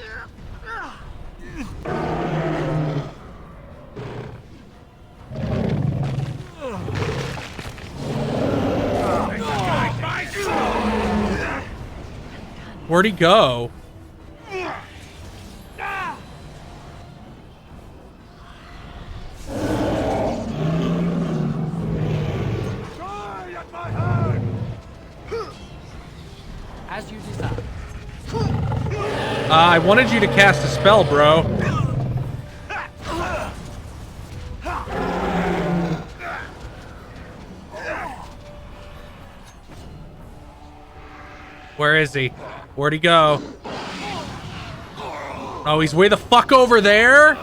Where'd he go? As you desire. I wanted you to cast a spell, bro. Where is he? Where'd he go? Oh, he's way the fuck over there?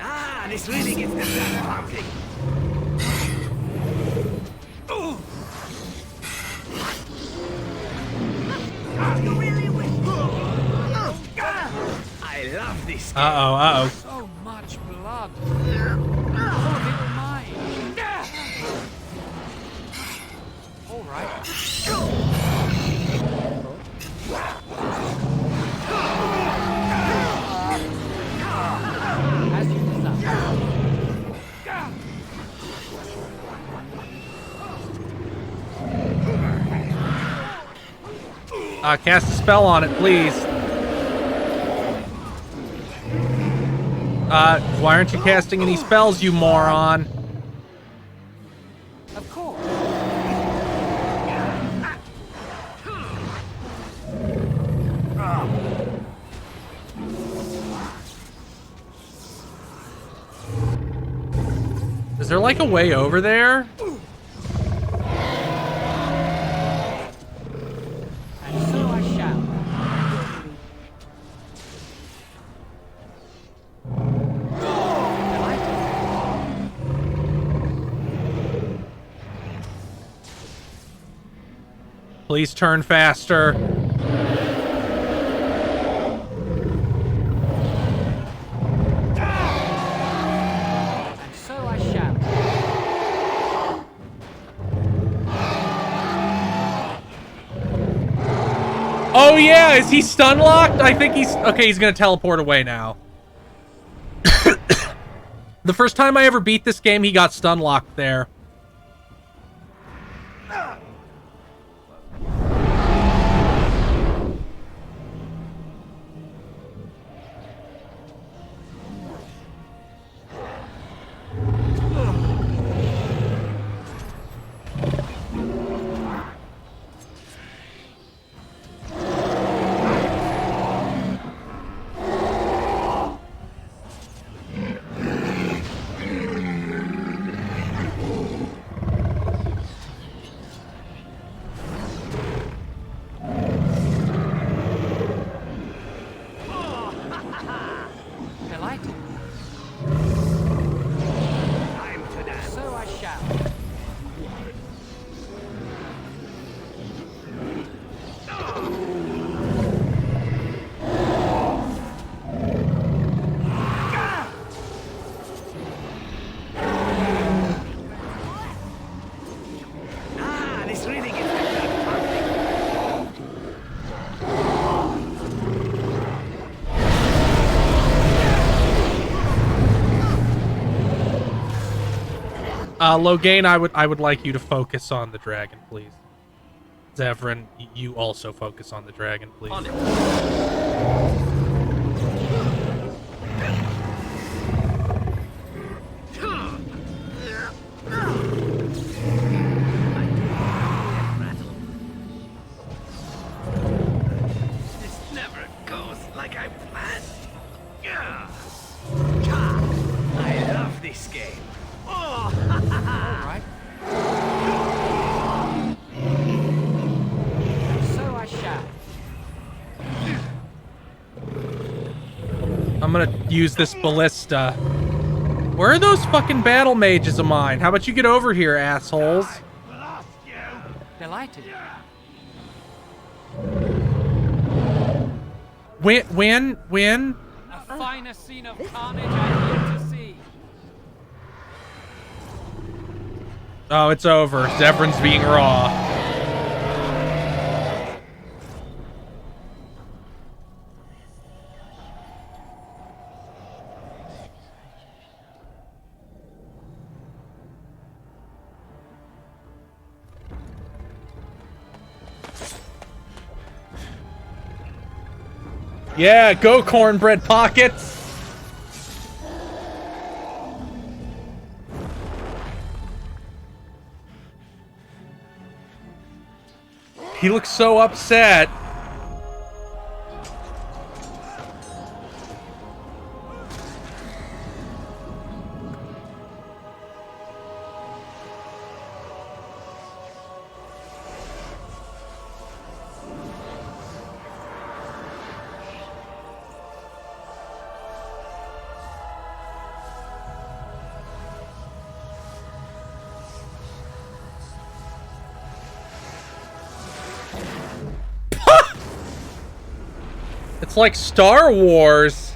Ah, this really gets the blood pumping. I love this game. Uh-oh. So much blood. All of it mine. All right. As you desire. Cast a spell on it, please. Why aren't you casting any spells, you moron? Of course. Is there like a way over there? And so I shall. Please turn faster. And so I shall. Oh yeah, is he stun locked? I think he's okay. He's gonna teleport away now. The first time I ever beat this game, he got stun locked there. Loghain, I would like you to focus on the dragon, please. Zevran, you also focus on the dragon, please. On it. This never goes like I planned. I love this game. Oh, all right. So I shall. I'm gonna use this ballista. Where are those fucking battle mages of mine? How about you get over here, assholes? Delighted. Win? A finer scene of carnage I've yet to see. Oh, it's over. Zevran's being raw. Yeah, go cornbread pockets. He looks so upset. It's like Star Wars.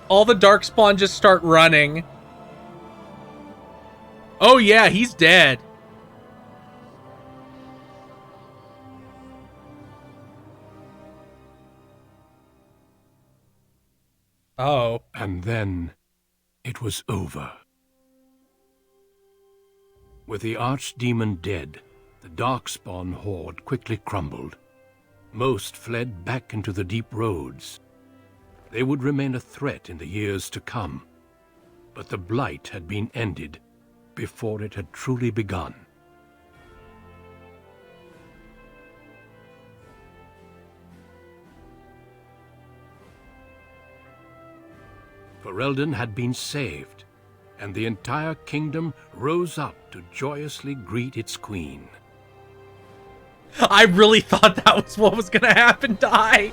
All the Darkspawn just start running. Oh yeah, he's dead. Oh. And then it was over. With the Archdemon dead, the Darkspawn horde quickly crumbled. Most fled back into the deep roads. They would remain a threat in the years to come, but the Blight had been ended before it had truly begun. Ferelden had been saved, and the entire kingdom rose up to joyously greet its queen. I really thought that was what was gonna happen, Die.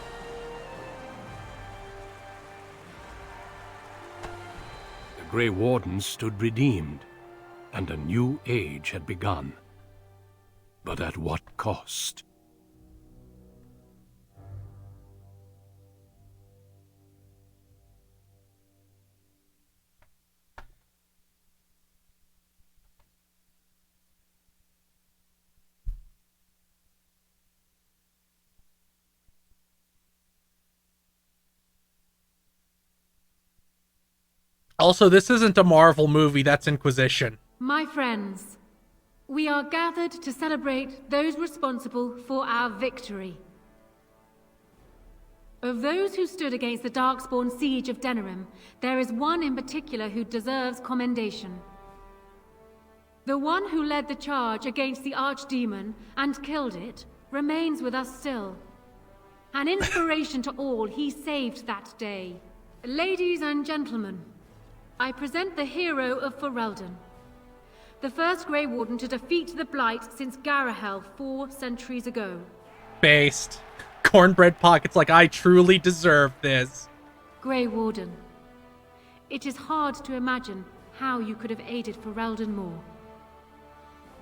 The Grey Wardens stood redeemed, and a new age had begun. But at what cost? Also, this isn't a Marvel movie, that's Inquisition. My friends, we are gathered to celebrate those responsible for our victory. Of those who stood against the Darkspawn siege of Denerim, there is one in particular who deserves commendation. The one who led the charge against the Archdemon and killed it remains with us still. An inspiration to all he saved that day. Ladies and gentlemen, I present the hero of Ferelden. The first Grey Warden to defeat the Blight since Garahel 4 centuries ago. Based. Cornbread Pockets like I truly deserve this. Grey Warden, it is hard to imagine how you could have aided Ferelden more.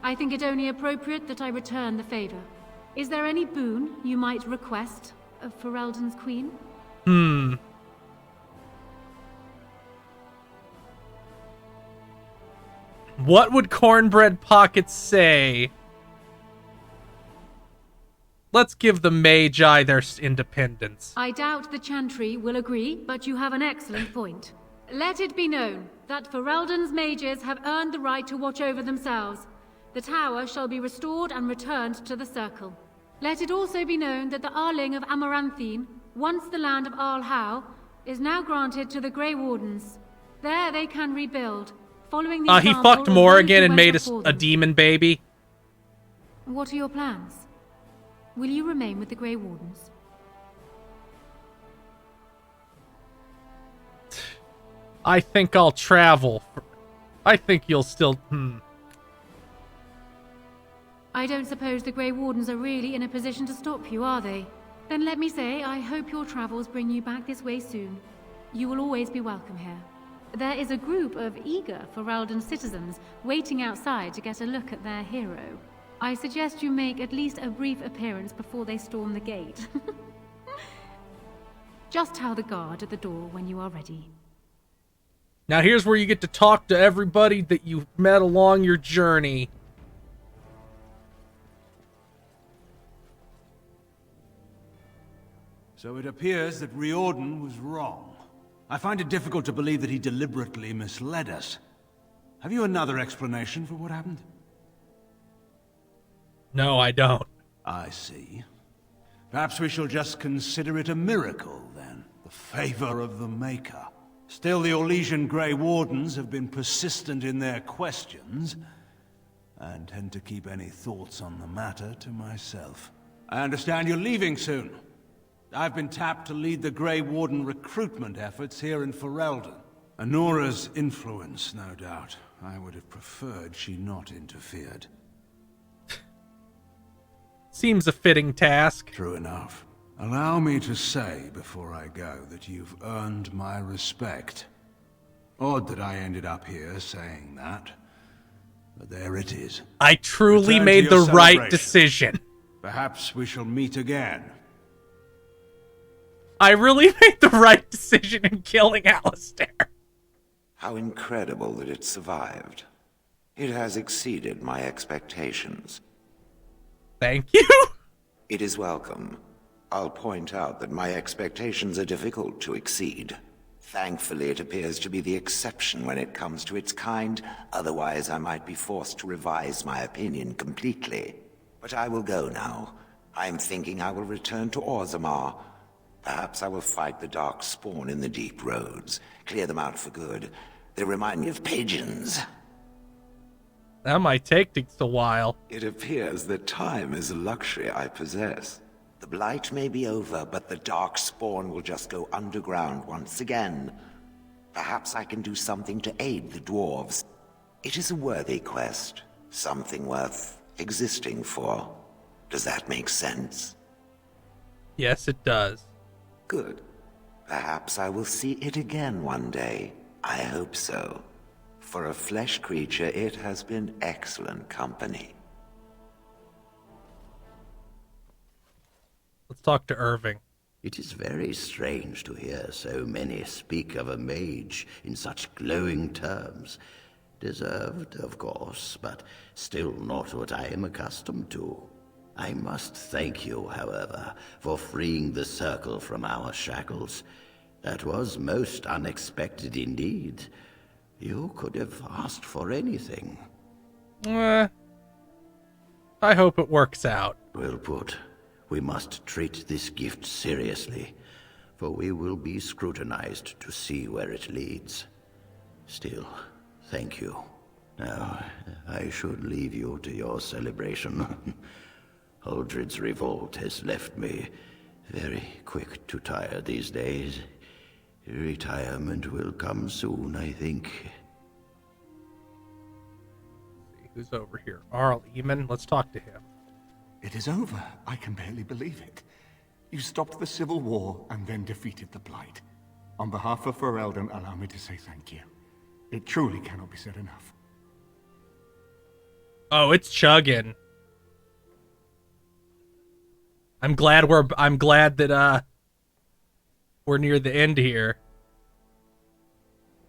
I think it only appropriate that I return the favor. Is there any boon you might request of Ferelden's queen? What would Cornbread Pockets say? let's give the Magi their independence. I doubt the Chantry will agree, but you have an excellent point. Let it be known that Ferelden's mages have earned the right to watch over themselves. The tower shall be restored and returned to the Circle. Let it also be known that the Arling of Amaranthine, once the land of Arl Howe, is now granted to the Grey Wardens. There they can rebuild, following the he example fucked of Morrigan those who and went made before a them. demon baby. What are your plans? Will you remain with the Grey Wardens? I think I'll travel. I think you'll still... I don't suppose the Grey Wardens are really in a position to stop you, are they? Then let me say, I hope your travels bring you back this way soon. You will always be welcome here. There is a group of eager Ferelden citizens waiting outside to get a look at their hero. I suggest you make at least a brief appearance before they storm the gate. Just tell the guard at the door when you are ready. Now here's where you get to talk to everybody that you've met along your journey. So it appears that Riordan was wrong. I find it difficult to believe that he deliberately misled us. Have you another explanation for what happened? No, I don't. I see. Perhaps we shall just consider it a miracle, then. The favor of the Maker. Still, the Orlesian Grey Wardens have been persistent in their questions. I intend to keep any thoughts on the matter to myself. I understand you're leaving soon. I've been tapped to lead the Grey Warden recruitment efforts here in Ferelden. Anora's influence, no doubt. I would have preferred she not interfered. Seems a fitting task. True enough. Allow me to say before I go that you've earned my respect. Odd that I ended up here saying that, but there it is. I truly Return made to your the right celebration. decision. Perhaps we shall meet again. I really made the right decision in killing Alistair. How incredible that it survived. It has exceeded my expectations. Thank you. It is welcome. I'll point out that my expectations are difficult to exceed. Thankfully, it appears to be the exception when it comes to its kind. Otherwise, I might be forced to revise my opinion completely. But I will go now. I'm thinking I will return to Orzammar. Perhaps I will fight the Dark Spawn in the Deep Roads. Clear them out for good. They remind me of pigeons. That might take a while. It appears that time is a luxury I possess. The Blight may be over, but the Dark Spawn will just go underground once again. Perhaps I can do something to aid the dwarves. It is a worthy quest. Something worth existing for. Does that make sense? Yes, it does. Good. Perhaps I will see it again one day. I hope so. For a flesh creature, it has been excellent company. Let's talk to Irving. It is very strange to hear so many speak of a mage in such glowing terms. Deserved, of course, but still not what I am accustomed to. I must thank you, however, for freeing the Circle from our shackles. That was most unexpected indeed. You could have asked for anything. I hope it works out. Well put. We must treat this gift seriously, for we will be scrutinized to see where it leads. Still, thank you. Now, I should leave you to your celebration. Uldred's revolt has left me very quick to tire these days. Retirement will come soon, I think. Who's over here? Arl Eamon. Let's talk to him. It is over. I can barely believe it. You stopped the Civil War and then defeated the Blight. On behalf of Ferelden, allow me to say thank you. It truly cannot be said enough. Oh, it's chugging. I'm glad that we're near the end here.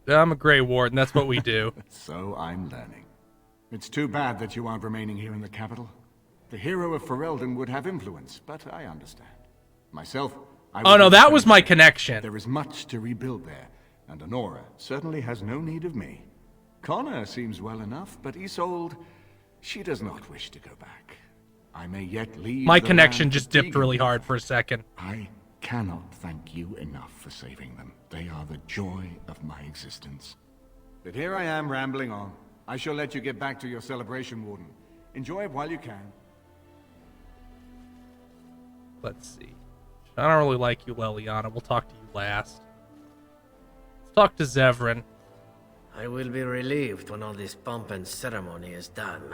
I'm a Grey Warden, that's what we do. So I'm learning. It's too bad that you aren't remaining here in the capital. The hero of Ferelden would have influence, but I understand. Myself, I Oh no, that was my connection. There is much to rebuild there, and Honora certainly has no need of me. Connor seems well enough, but Isolde, she does not wish to go back. I may yet leave. My the connection land just to dipped really Tegan. hard for a second. I cannot thank you enough for saving them. They are the joy of my existence. But here I am rambling on. I shall let you get back to your celebration, Warden. Enjoy it while you can. Let's see. I don't really like you, Leliana. We'll talk to you last. Let's talk to Zevran. I will be relieved when all this pomp and ceremony is done.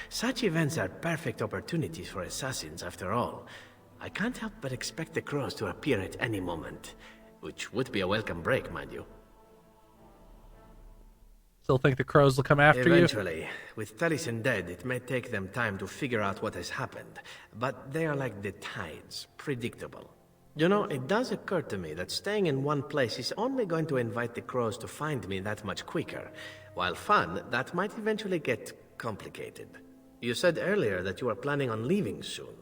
Such events are perfect opportunities for assassins, after all. I can't help but expect the crows to appear at any moment, which would be a welcome break, mind you. Still think the crows will come after Eventually. With Taliesin dead, it may take them time to figure out what has happened, but they are like the tides, predictable. You know, it does occur to me that staying in one place is only going to invite the crows to find me that much quicker. While fun, that might eventually get complicated. You said earlier that you are planning on leaving soon.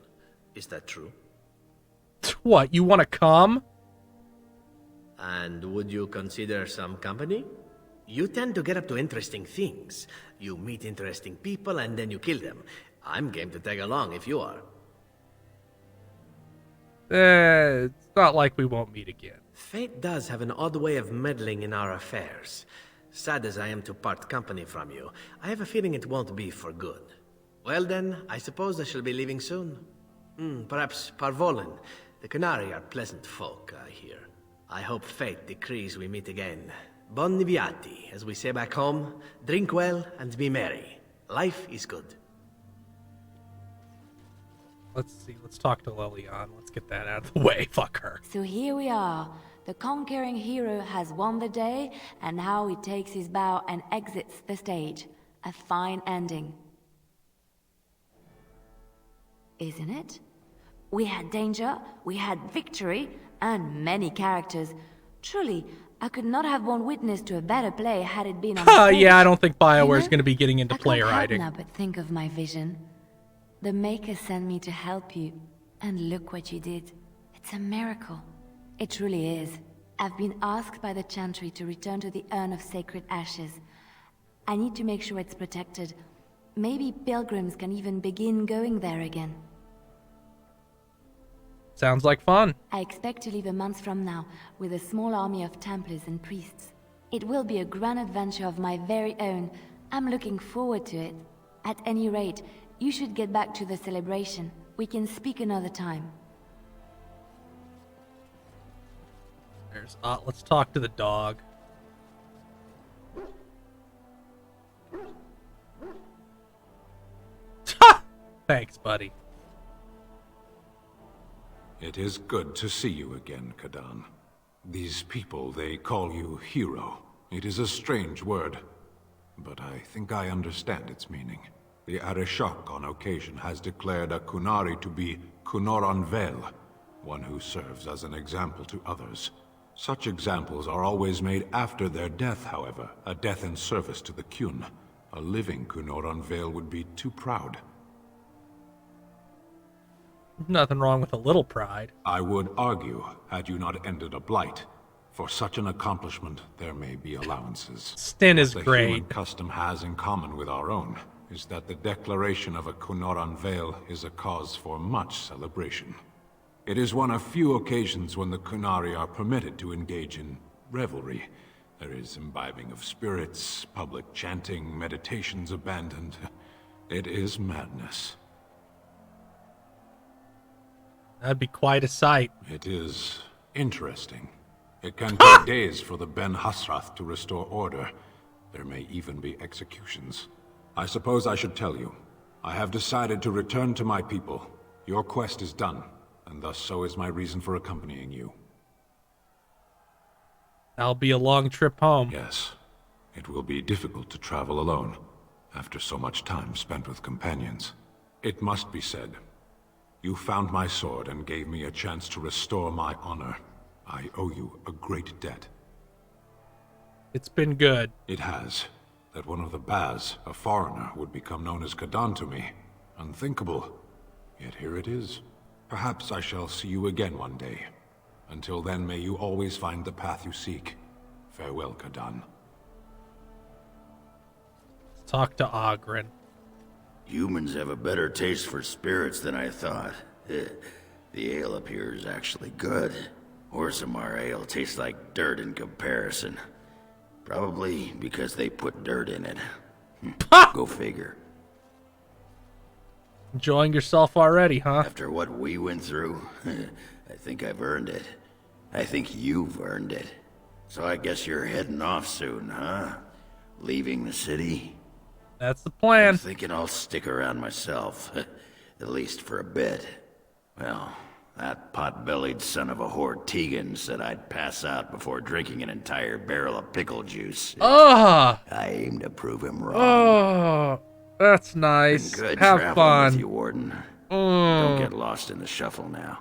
Is that true? you. What, you want to come? And would you consider some company? You tend to get up to interesting things. You meet interesting people and then you kill them. I'm game to tag along if you are. It's not like we won't meet again. Fate does have an odd way of meddling in our affairs. Sad as I am to part company from you, I have a feeling it won't be for good. Well then, I suppose I shall be leaving soon. Perhaps Parvolen. The Qunari are pleasant folk, I hear. I hope fate decrees we meet again. Bon niviati, as we say back home. Drink well and be merry. Life is good. Let's see. Let's talk to Leliana. Let's get that out of the way. Fuck her. So here we are. The conquering hero has won the day, and now he takes his bow and exits the stage. A fine ending. Isn't it? We had danger, we had victory, and many characters. Truly, I could not have borne witness to a better play had it been on the stage. Yeah, I don't think BioWare's going to be getting into player I can't writing. help now but think of my vision. The Maker sent me to help you, and look what you did. It's a miracle. It truly is. I've been asked by the Chantry to return to the Urn of Sacred Ashes. I need to make sure it's protected. Maybe pilgrims can even begin going there again. Sounds like fun. I expect to leave a month from now, with a small army of Templars and priests. It will be a grand adventure of my very own. I'm looking forward to it. At any rate, you should get back to the celebration. We can speak another time. Let's talk to the dog. Thanks, buddy. It is good to see you again, Kadan. These people, they call you hero. It is a strange word, but I think I understand its meaning. The Arishok on occasion has declared a Qunari to be Qunor Vel, one who serves as an example to others. Such examples are always made after their death, however, a death in service to the Qun. A living Qunor Vel would be too proud. Nothing wrong with a little pride. I would argue, had you not ended a blight. For such an accomplishment, there may be allowances. Stin is what great. The human custom has in common with our own is that the declaration of a Qunor Vel is a cause for much celebration. It is one of few occasions when the Qunari are permitted to engage in revelry. There is imbibing of spirits, public chanting, meditations abandoned. It is madness. That'd be quite a sight. It is interesting. It can take days for the Ben Hasrath to restore order. There may even be executions. I suppose I should tell you. I have decided to return to my people. Your quest is done, and thus so is my reason for accompanying you. That'll be a long trip home. Yes. It will be difficult to travel alone, after so much time spent with companions. It must be said, you found my sword and gave me a chance to restore my honor. I owe you a great debt. It's been good. It has. That one of the Baz, a foreigner, would become known as Kadan to me. Unthinkable. Yet here it is. Perhaps I shall see you again one day. Until then, may you always find the path you seek. Farewell, Kadan. Talk to Oghren. Humans have a better taste for spirits than I thought. The ale up here is actually good. Orzammar ale tastes like dirt in comparison. Probably because they put dirt in it. Go figure. Enjoying yourself already, huh? After what we went through, I think I've earned it. I think you've earned it. So I guess you're heading off soon, huh? Leaving the city? That's the plan. I'm thinking I'll stick around myself. At least for a bit. Well, that pot-bellied son of a whore Tegan said I'd pass out before drinking an entire barrel of pickle juice. Oh! I aim to prove him wrong. Oh, that's nice. Been good Have traveling fun. with you, Warden. Don't get lost in the shuffle now.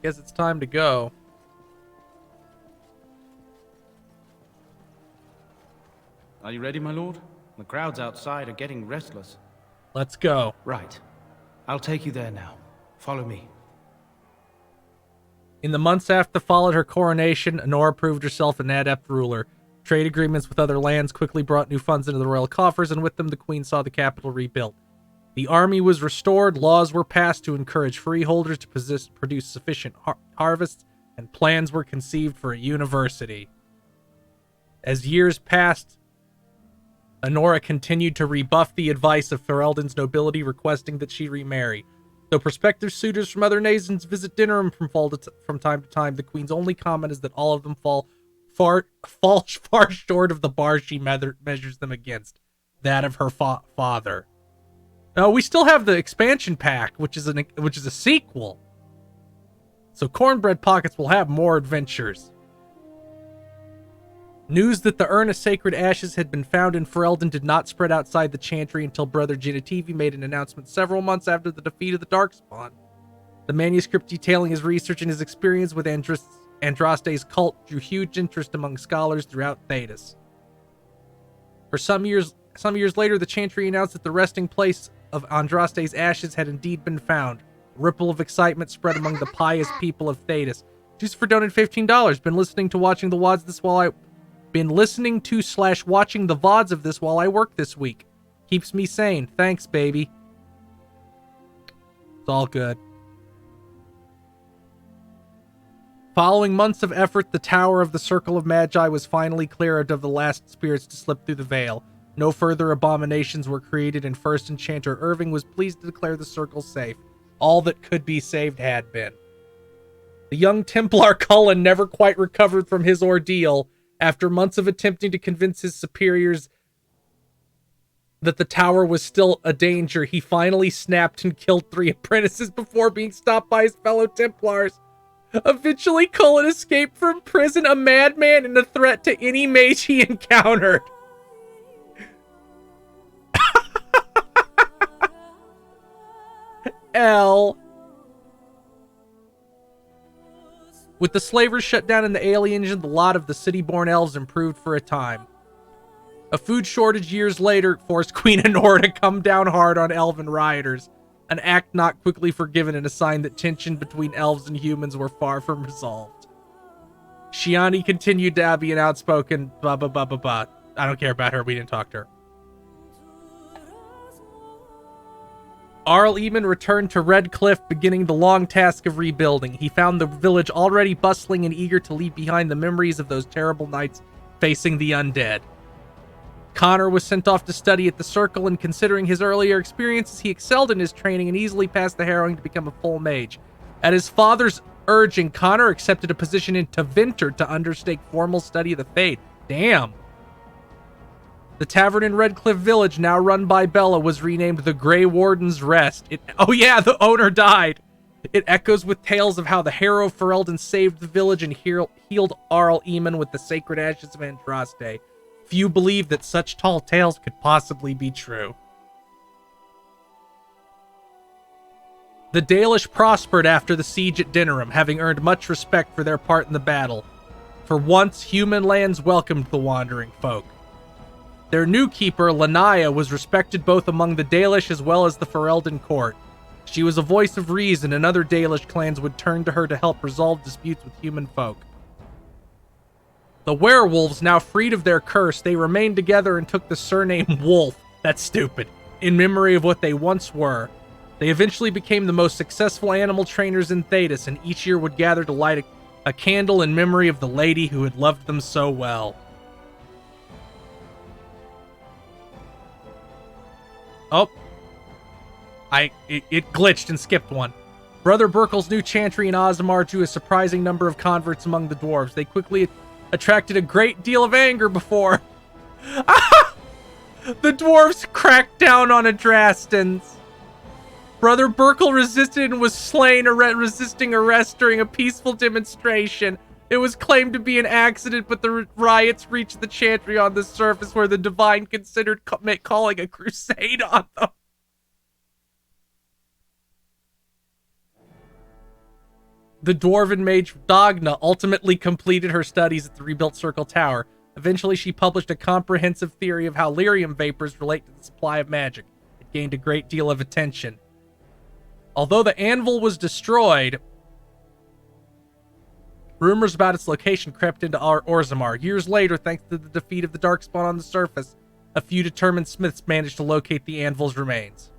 Guess it's time to go. Are you ready, my lord? The crowds outside are getting restless. Let's go. Right. I'll take you there now. Follow me. In the months after followed her coronation, Anora proved herself an adept ruler. Trade agreements with other lands quickly brought new funds into the royal coffers, and with them the queen saw the capital rebuilt. The army was restored, laws were passed to encourage freeholders to produce sufficient harvests, and plans were conceived for a university. As years passed, Anora continued to rebuff the advice of Ferelden's nobility, requesting that she remarry. Though prospective suitors from other nations visit Dinnerim from time to time, the queen's only comment is that all of them fall far short of the bar she measures them against, that of her father. Now, we still have the expansion pack, which is a sequel. So Cornbread Pockets will have more adventures. News that the Urn of Sacred Ashes had been found in Ferelden did not spread outside the Chantry until Brother Genitivi made an announcement several months after the defeat of the Darkspawn. The manuscript detailing his research and his experience with Andraste's cult drew huge interest among scholars throughout Thedas. For some years later, the Chantry announced that the resting place of Andraste's ashes had indeed been found. A ripple of excitement spread among the pious people of Thedas. Just for donating $15. Been listening to watching the VODs of this while I work this week. Keeps me sane. Thanks, baby. It's all good. Following months of effort, the Tower of the Circle of Magi was finally cleared of the last spirits to slip through the veil. No further abominations were created, and First Enchanter Irving was pleased to declare the circle safe. All that could be saved had been. The young Templar Cullen never quite recovered from his ordeal. After months of attempting to convince his superiors that the tower was still a danger, he finally snapped and killed 3 apprentices before being stopped by his fellow Templars. Eventually, Cullen escaped from prison, a madman and a threat to any mage he encountered. L. With the slavers shut down in the alien engine, the lot of the city-born elves improved for a time. A food shortage years later forced Queen Anora to come down hard on elven rioters, an act not quickly forgiven and a sign that tension between elves and humans were far from resolved. Shiani continued to be an outspoken blah blah blah blah blah. I don't care about her, we didn't talk to her. Arl Eamon returned to Red Cliff, beginning the long task of rebuilding. He found the village already bustling and eager to leave behind the memories of those terrible nights facing the undead. Connor was sent off to study at the Circle, and considering his earlier experiences, he excelled in his training and easily passed the harrowing to become a full mage. At his father's urging, Connor accepted a position in Tevinter to undertake formal study of the Fade. Damn. The tavern in Red Cliff Village, now run by Bella, was renamed the Grey Warden's Rest. Oh yeah, the owner died. It echoes with tales of how the hero Ferelden saved the village and healed Arl Eamon with the sacred ashes of Andraste. Few believe that such tall tales could possibly be true. The Dalish prospered after the siege at Dinnerim, having earned much respect for their part in the battle. For once, human lands welcomed the wandering folk. Their new keeper, Lanaya, was respected both among the Dalish as well as the Ferelden court. She was a voice of reason, and other Dalish clans would turn to her to help resolve disputes with human folk. The werewolves, now freed of their curse, they remained together and took the surname Wolf, that's stupid, in memory of what they once were. They eventually became the most successful animal trainers in Thedas, and each year would gather to light a candle in memory of the lady who had loved them so well. Oh. It glitched and skipped one. Brother Burkle's new chantry in Aasimar drew a surprising number of converts among the dwarves. They quickly attracted a great deal of anger before the dwarves cracked down on Adrastans. Brother Burkle resisted and was slain, resisting arrest during a peaceful demonstration. It was claimed to be an accident, but the riots reached the chantry on the surface, where the Divine considered calling a crusade on them. The dwarven mage Dagna ultimately completed her studies at the rebuilt Circle Tower. Eventually, she published a comprehensive theory of how lyrium vapors relate to the supply of magic. It gained a great deal of attention. Although the anvil was destroyed, rumors about its location crept into Orzammar. Years later, thanks to the defeat of the Darkspawn on the surface, a few determined smiths managed to locate the anvil's remains.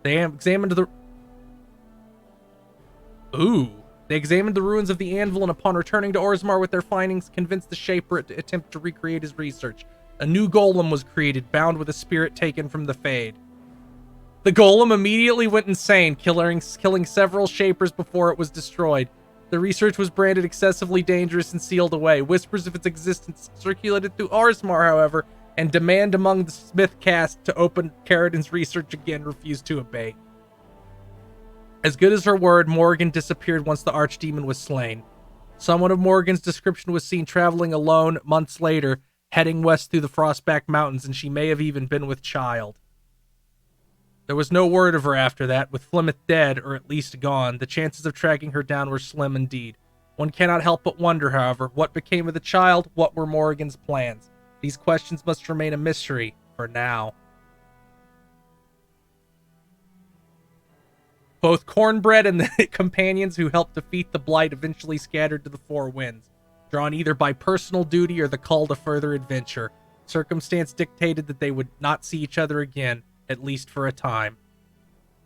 They examined the ruins of the anvil, and upon returning to Orzammar with their findings, convinced the Shaper to attempt to recreate his research. A new golem was created, bound with a spirit taken from the Fade. The golem immediately went insane, killing several Shapers before it was destroyed. The research was branded excessively dangerous and sealed away. Whispers of its existence circulated through Orzammar, however, and demand among the Smith caste to open Caridin's research again refused to abate. As good as her word, Morrigan disappeared once the archdemon was slain. Someone of Morrigan's description was seen traveling alone months later, heading west through the Frostback Mountains, and she may have even been with child. There was no word of her after that. With Flemeth dead, or at least gone, the chances of tracking her down were slim indeed. One cannot help but wonder, however, what became of the child? What were Morrigan's plans? These questions must remain a mystery for now. Both Cornbread and the companions who helped defeat the Blight eventually scattered to the four winds, drawn either by personal duty or the call to further adventure. Circumstance dictated that they would not see each other again, at least for a time.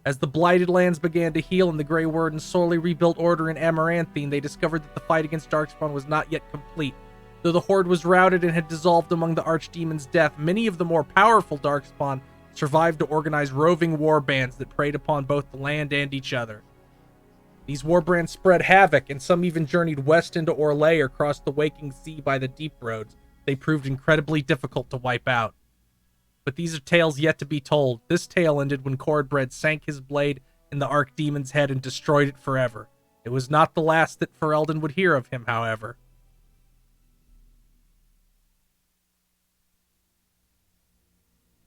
As the Blighted Lands began to heal and the Grey Wardens slowly rebuilt order in Amaranthine, they discovered that the fight against Darkspawn was not yet complete. Though the Horde was routed and had dissolved among the Archdemon's death, many of the more powerful Darkspawn survived to organize roving war bands that preyed upon both the land and each other. These war bands spread havoc, and some even journeyed west into Orlais or crossed the Waking Sea by the deep roads. They proved incredibly difficult to wipe out. But these are tales yet to be told. This tale ended when Cornbread sank his blade in the Archdemon's head and destroyed it forever. It was not the last that Ferelden would hear of him, however.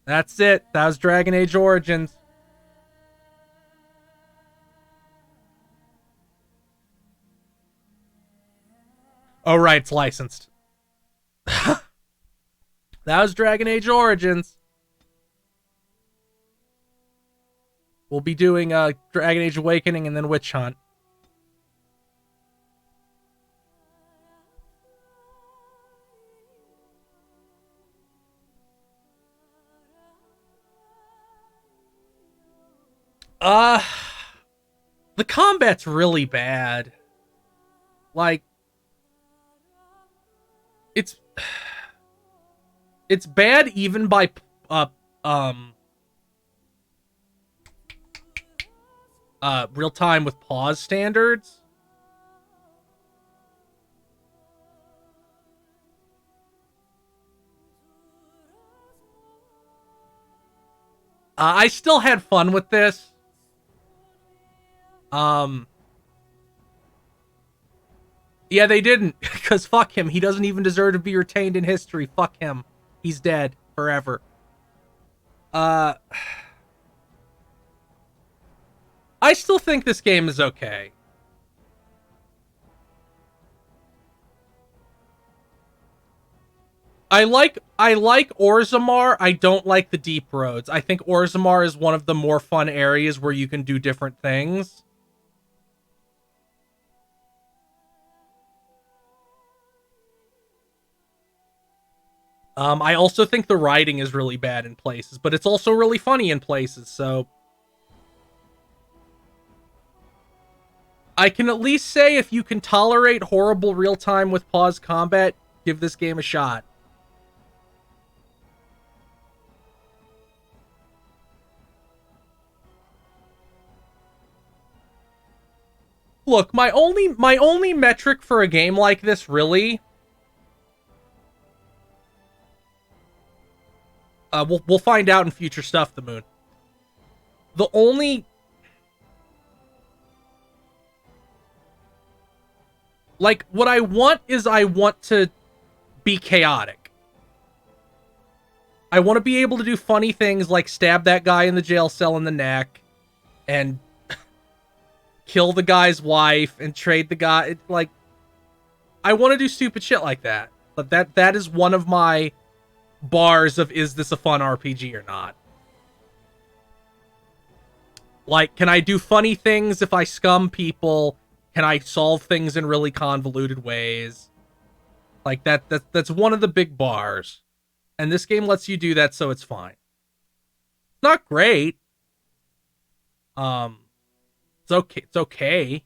That's it. That was Dragon Age Origins. Oh, right, it's licensed. That was Dragon Age Origins. We'll be doing Dragon Age Awakening and then Witch Hunt. The combat's really bad. Like, it's bad even by real time with pause standards. I still had fun with this. Yeah, they didn't, because fuck him. He doesn't even deserve to be retained in history. Fuck him. He's dead forever. I still think this game is okay. I like Orzammar. I don't like the deep roads. I think Orzammar is one of the more fun areas where you can do different things. I also think the writing is really bad in places, but it's also really funny in places, so... I can at least say if you can tolerate horrible real-time with pause combat, give this game a shot. Look, my only metric for a game like this, really... we'll find out in future stuff, the Moon. The only... Like, what I want is I want to be chaotic. I want to be able to do funny things like stab that guy in the jail cell in the neck and kill the guy's wife and trade the guy. Like, I want to do stupid shit like that. But that is one of my bars of, is this a fun RPG or not? Like, can I do funny things if I scum people? Can I solve things in really convoluted ways? Like, that's one of the big bars. And this game lets you do that, so it's fine. Not great. It's okay. It's okay.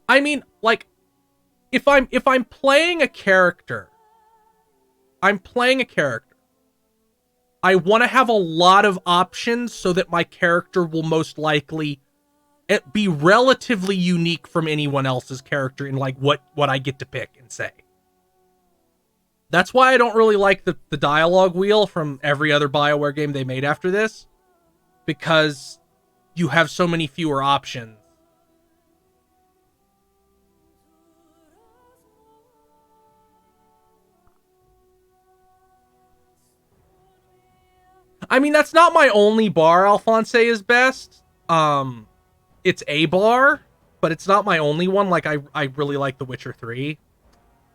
I mean, like, if I'm playing a character, I want to have a lot of options so that my character will most likely be relatively unique from anyone else's character in, like, what I get to pick and say. That's why I don't really like the dialogue wheel from every other BioWare game they made after this, because you have so many fewer options. I mean, that's not my only bar Alphonse is best. It's a bar, but it's not my only one. Like, I really like The Witcher 3.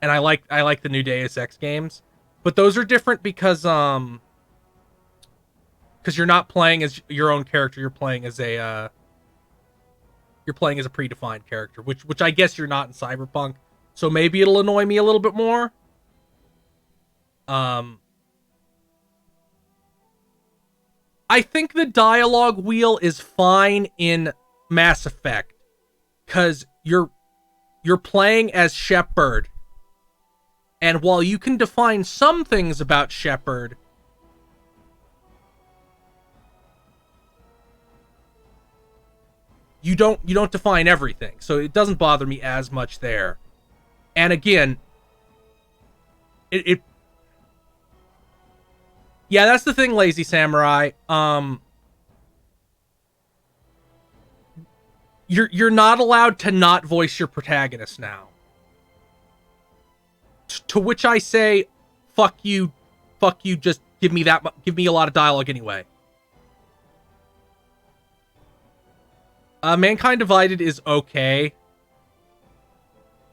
And I like the new Deus Ex games. But those are different because you're not playing as your own character, you're playing as a predefined character, which I guess you're not in Cyberpunk. So maybe it'll annoy me a little bit more. I think the dialogue wheel is fine in Mass Effect, because you're playing as Shepard, and while you can define some things about Shepard, you don't define everything, so it doesn't bother me as much there. And again, yeah, that's the thing, Lazy Samurai. You're not allowed to not voice your protagonist now. To which I say, fuck you, just give me a lot of dialogue anyway. Mankind Divided is okay.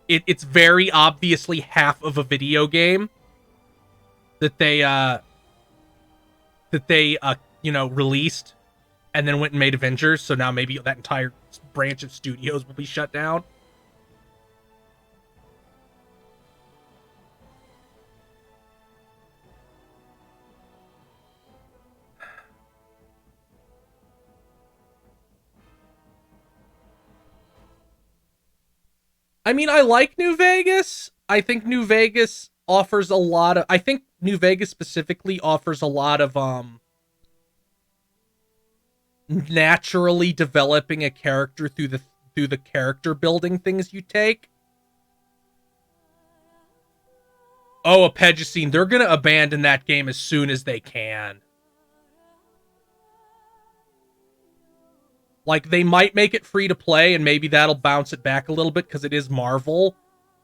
It's very obviously half of a video game that they released and then went and made Avengers, so now maybe that entire branch of studios will be shut down. I mean, I like New Vegas. I think New Vegas offers a lot of... I think New Vegas specifically offers a lot of, naturally developing a character through the character building things you take. Oh, Apegicine, they're gonna abandon that game as soon as they can. Like, they might make it free to play, and maybe that'll bounce it back a little bit, because it is Marvel.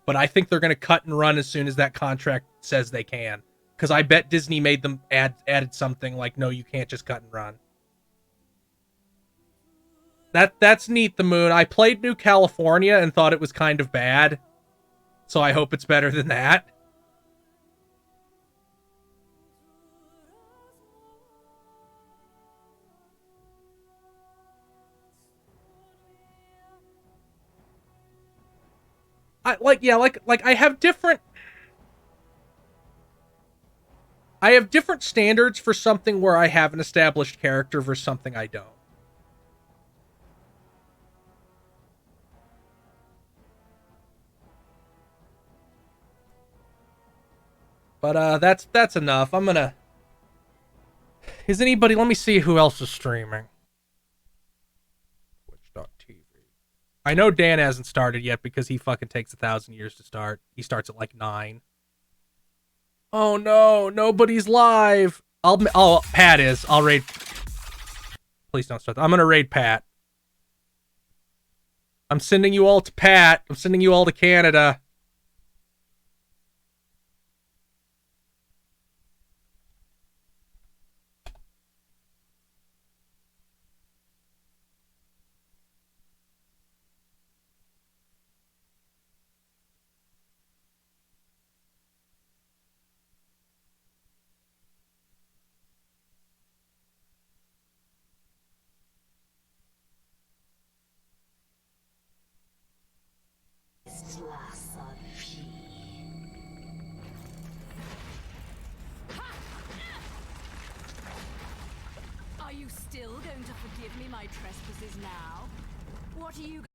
But I think they're going to cut and run as soon as that contract says they can. Because I bet Disney made them added something like, no, you can't just cut and run. That's neat, the Moon. I played New California and thought it was kind of bad. So I hope it's better than that. I have different standards for something where I have an established character versus something I don't. But that's enough. I'm gonna... Is anybody... Let me see who else is streaming. Twitch.tv. I know Dan hasn't started yet because he fucking takes 1,000 years to start. He starts at like 9. Oh no, nobody's live. Oh, Pat is. I'll raid. Please don't start that. I'm gonna raid Pat. I'm sending you all to Pat. I'm sending you all to Canada. Are you still going to forgive me my trespasses now? What are you